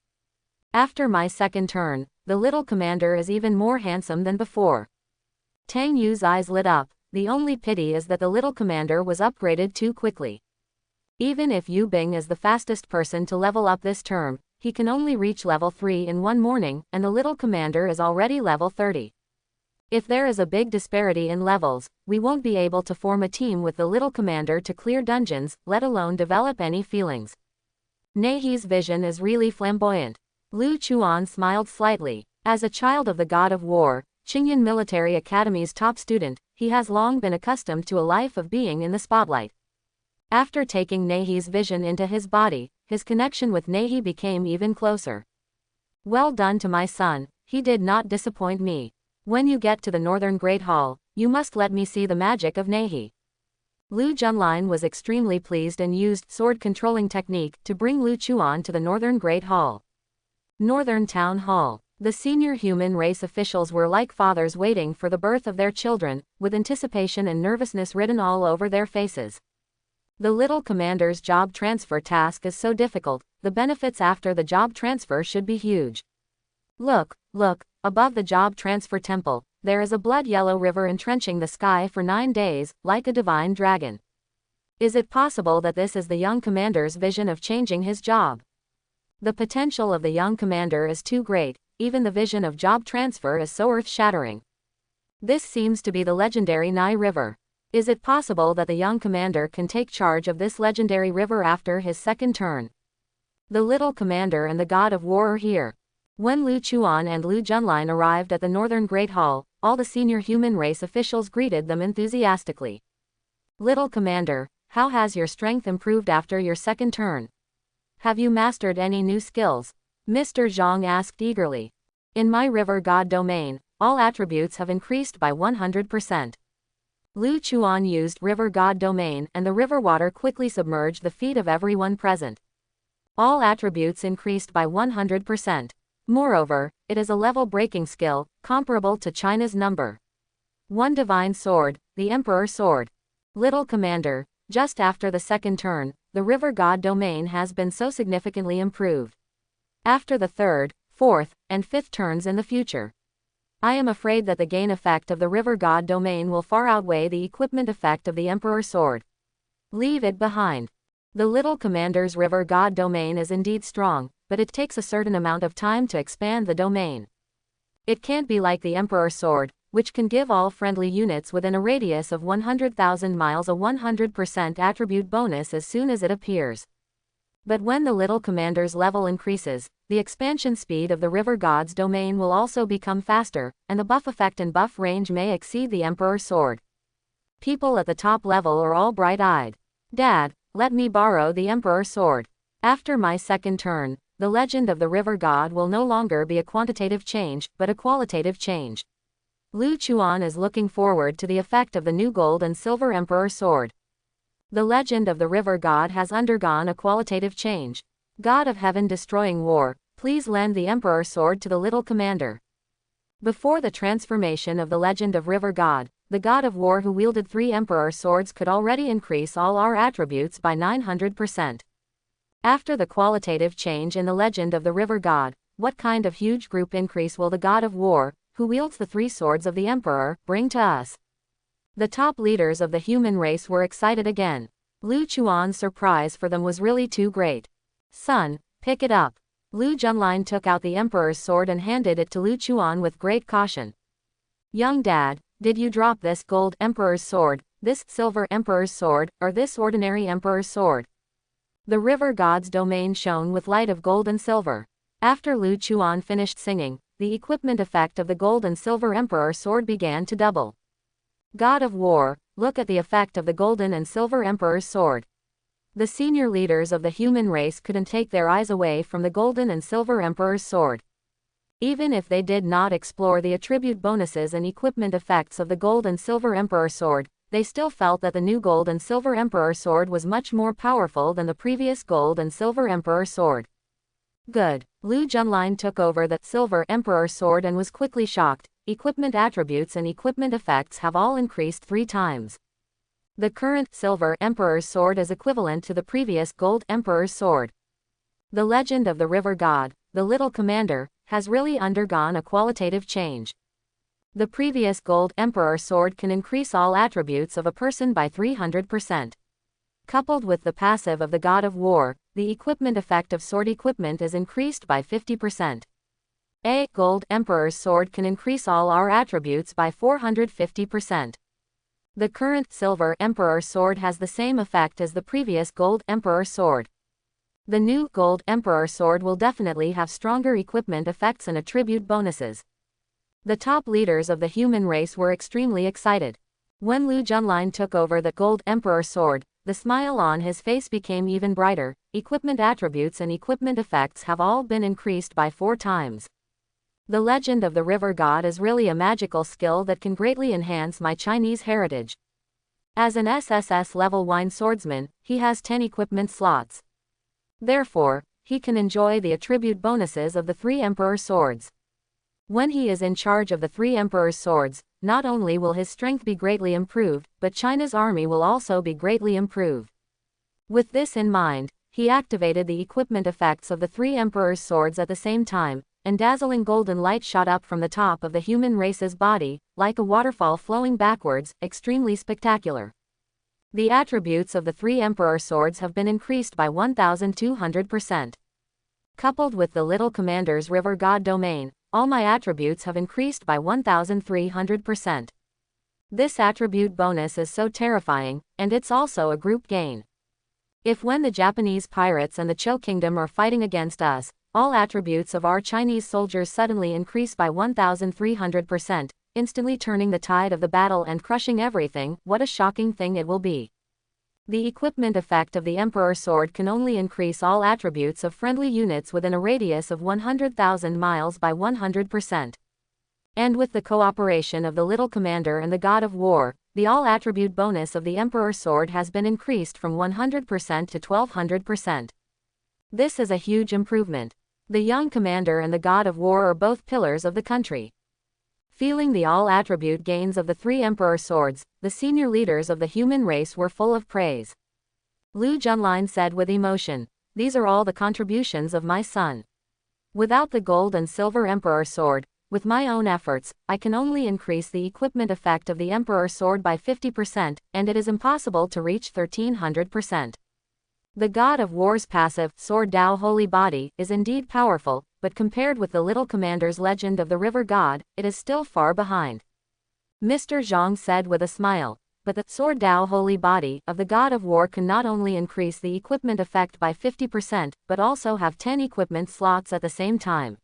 After my second turn, the little commander is even more handsome than before. Tang Yu's eyes lit up. The only pity is that the little commander was upgraded too quickly. Even if Yu Bing is the fastest person to level up this term, he can only reach level 3 in one morning, and the little commander is already level 30. If there is a big disparity in levels, we won't be able to form a team with the little commander to clear dungeons, let alone develop any feelings. Nehi's vision is really flamboyant. Lu Chuan smiled slightly. As a child of the god of war, Qingyan Military Academy's top student, he has long been accustomed to a life of being in the spotlight. After taking Nehi's vision into his body, his connection with Nehi became even closer. Well done to my son, he did not disappoint me. When you get to the Northern Great Hall, you must let me see the magic of Nehi. Lu Junlin was extremely pleased and used sword controlling technique to bring Lu Chuan to the Northern Great Hall. Northern Town Hall. The senior human race officials were like fathers waiting for the birth of their children, with anticipation and nervousness written all over their faces. The little commander's job transfer task is so difficult, the benefits after the job transfer should be huge. Look, above the job transfer temple, there is a blood-yellow river entrenching the sky for 9 days, like a divine dragon. Is it possible that this is the young commander's vision of changing his job? The potential of the young commander is too great, even the vision of job transfer is so earth-shattering. This seems to be the legendary Nai River. Is it possible that the young commander can take charge of this legendary river after his second turn? The little commander and the god of war are here. When Lu Chuan and Lu Junlin arrived at the Northern Great Hall, all the senior human race officials greeted them enthusiastically. Little commander, how has your strength improved after your second turn? Have you mastered any new skills? Mr. Zhang asked eagerly. In my river god domain, all attributes have increased by 100%. Lu Chuan used river god domain and the river water quickly submerged the feet of everyone present. All attributes increased by 100%. Moreover, it is a level-breaking skill, comparable to China's number. 1 divine sword, the Emperor sword. Little commander, just after the second turn, the river god domain has been so significantly improved. After the third, fourth, and fifth turns in the future, I am afraid that the gain effect of the river god domain will far outweigh the equipment effect of the Emperor sword. Leave it behind. The little commander's river god domain is indeed strong, but it takes a certain amount of time to expand the domain. It can't be like the Emperor sword, which can give all friendly units within a radius of 100,000 miles a 100% attribute bonus as soon as it appears. But when the little commander's level increases, the expansion speed of the river god's domain will also become faster, and the buff effect and buff range may exceed the Emperor sword. People at the top level are all bright-eyed. Dad, let me borrow the Emperor sword. After my second turn, the legend of the river god will no longer be a quantitative change, but a qualitative change. Lu Chuan is looking forward to the effect of the new gold and silver Emperor sword. The legend of the river god has undergone a qualitative change. God of heaven destroying war, please lend the Emperor sword to the little commander. Before the transformation of the legend of river god, the god of war who wielded 3 Emperor swords could already increase all our attributes by 900%. After the qualitative change in the legend of the river god, what kind of huge group increase will the god of war, who wields the 3 swords of the Emperor, bring to us? The top leaders of the human race were excited again. Lu Chuan's surprise for them was really too great. Son, pick it up. Lu Junlin took out the Emperor's sword and handed it to Lu Chuan with great caution. Young dad, did you drop this gold Emperor's sword, this silver Emperor's sword, or this ordinary Emperor's sword? The river god's domain shone with light of gold and silver. After Lu Chuan finished singing, the equipment effect of the gold and silver Emperor sword began to double. God of war, look at the effect of the golden and silver Emperor's sword. The senior leaders of the human race couldn't take their eyes away from the golden and silver Emperor's sword. Even if they did not explore the attribute bonuses and equipment effects of the gold and silver Emperor sword, they still felt that the new gold and silver Emperor sword was much more powerful than the previous gold and silver Emperor sword. Good. Lu Junlin took over the silver Emperor sword and was quickly shocked. Equipment attributes and equipment effects have all increased 3 times. The current silver Emperor's sword is equivalent to the previous gold Emperor's sword. The legend of the river god, the little commander, has really undergone a qualitative change. The previous gold Emperor sword can increase all attributes of a person by 300%. Coupled with the passive of the god of war, the equipment effect of sword equipment is increased by 50%. A gold Emperor's sword can increase all our attributes by 450%. The current silver Emperor sword has the same effect as the previous gold Emperor sword. The new gold Emperor sword will definitely have stronger equipment effects and attribute bonuses. The top leaders of the human race were extremely excited. When Lu Junlin took over the gold Emperor sword, the smile on his face became even brighter. Equipment attributes and equipment effects have all been increased by 4 times. The legend of the river god is really a magical skill that can greatly enhance my Chinese heritage. As an SSS level wine swordsman, he has 10 equipment slots. Therefore, he can enjoy the attribute bonuses of the 3 Emperor swords. When he is in charge of the 3 Emperor's swords, not only will his strength be greatly improved, but China's army will also be greatly improved. With this in mind, he activated the equipment effects of the 3 Emperor's swords at the same time, and dazzling golden light shot up from the top of the human race's body, like a waterfall flowing backwards, extremely spectacular. The attributes of the 3 Emperor swords have been increased by 1200%. Coupled with the little commander's river god domain, all my attributes have increased by 1300%. This attribute bonus is so terrifying, and it's also a group gain. If when the Japanese pirates and the Cho Kingdom are fighting against us, all attributes of our Chinese soldiers suddenly increase by 1300%, instantly turning the tide of the battle and crushing everything, what a shocking thing it will be. The equipment effect of the Emperor sword can only increase all attributes of friendly units within a radius of 100,000 miles by 100%. And with the cooperation of the little commander and the god of war, the all attribute bonus of the Emperor sword has been increased from 100% to 1200%. This is a huge improvement. The young commander and the god of war are both pillars of the country. Feeling the all-attribute gains of the three Emperor swords, the senior leaders of the human race were full of praise. Lu Junlin said with emotion, "These are all the contributions of my son. Without the gold and silver Emperor sword, with my own efforts, I can only increase the equipment effect of the Emperor sword by 50%, and it is impossible to reach 1300%. The God of War's passive, Sword Dao Holy Body, is indeed powerful, but compared with the Little Commander's legend of the River God, it is still far behind." Mr. Zhang said with a smile, "But the Sword Dao Holy Body of the God of War can not only increase the equipment effect by 50%, but also have 10 equipment slots at the same time.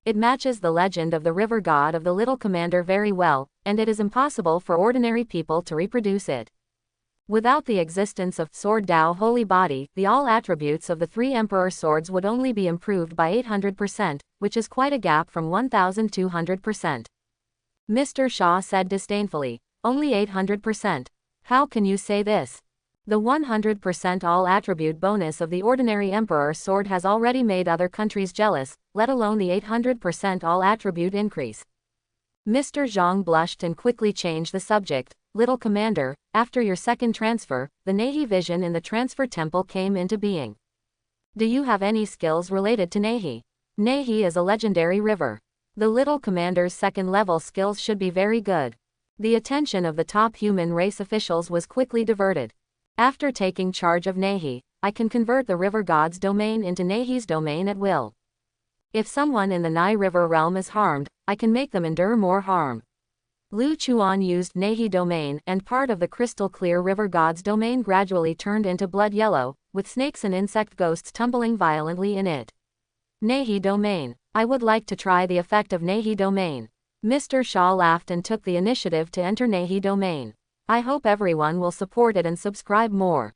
It matches the legend of the River God of the Little Commander very well, and it is impossible for ordinary people to reproduce it. Without the existence of Sword Dao Holy Body, the all attributes of the three Emperor swords would only be improved by 800%, which is quite a gap from 1200%. Mr. Shaw said disdainfully, "Only 800%. How can you say this? The 100% all attribute bonus of the ordinary Emperor sword has already made other countries jealous, let alone the 800% all attribute increase." Mr. Zhang blushed and quickly changed the subject. "Little Commander, after your second transfer, the Nehi vision in the transfer temple came into being. Do you have any skills related to Nehi? Nehi is a legendary river. The Little Commander's second level skills should be very good." The attention of the top human race officials was quickly diverted. "After taking charge of Nehi, I can convert the river god's domain into Nehi's domain at will. If someone in the Nai River realm is harmed, I can make them endure more harm." Lu Chuan used Nehi domain, and part of the crystal clear river god's domain gradually turned into blood yellow, with snakes and insect ghosts tumbling violently in it. Nehi domain. I would like to try the effect of Nehi domain. Mr. Shaw laughed and took the initiative to enter Nehi domain. I hope everyone will support it and subscribe more.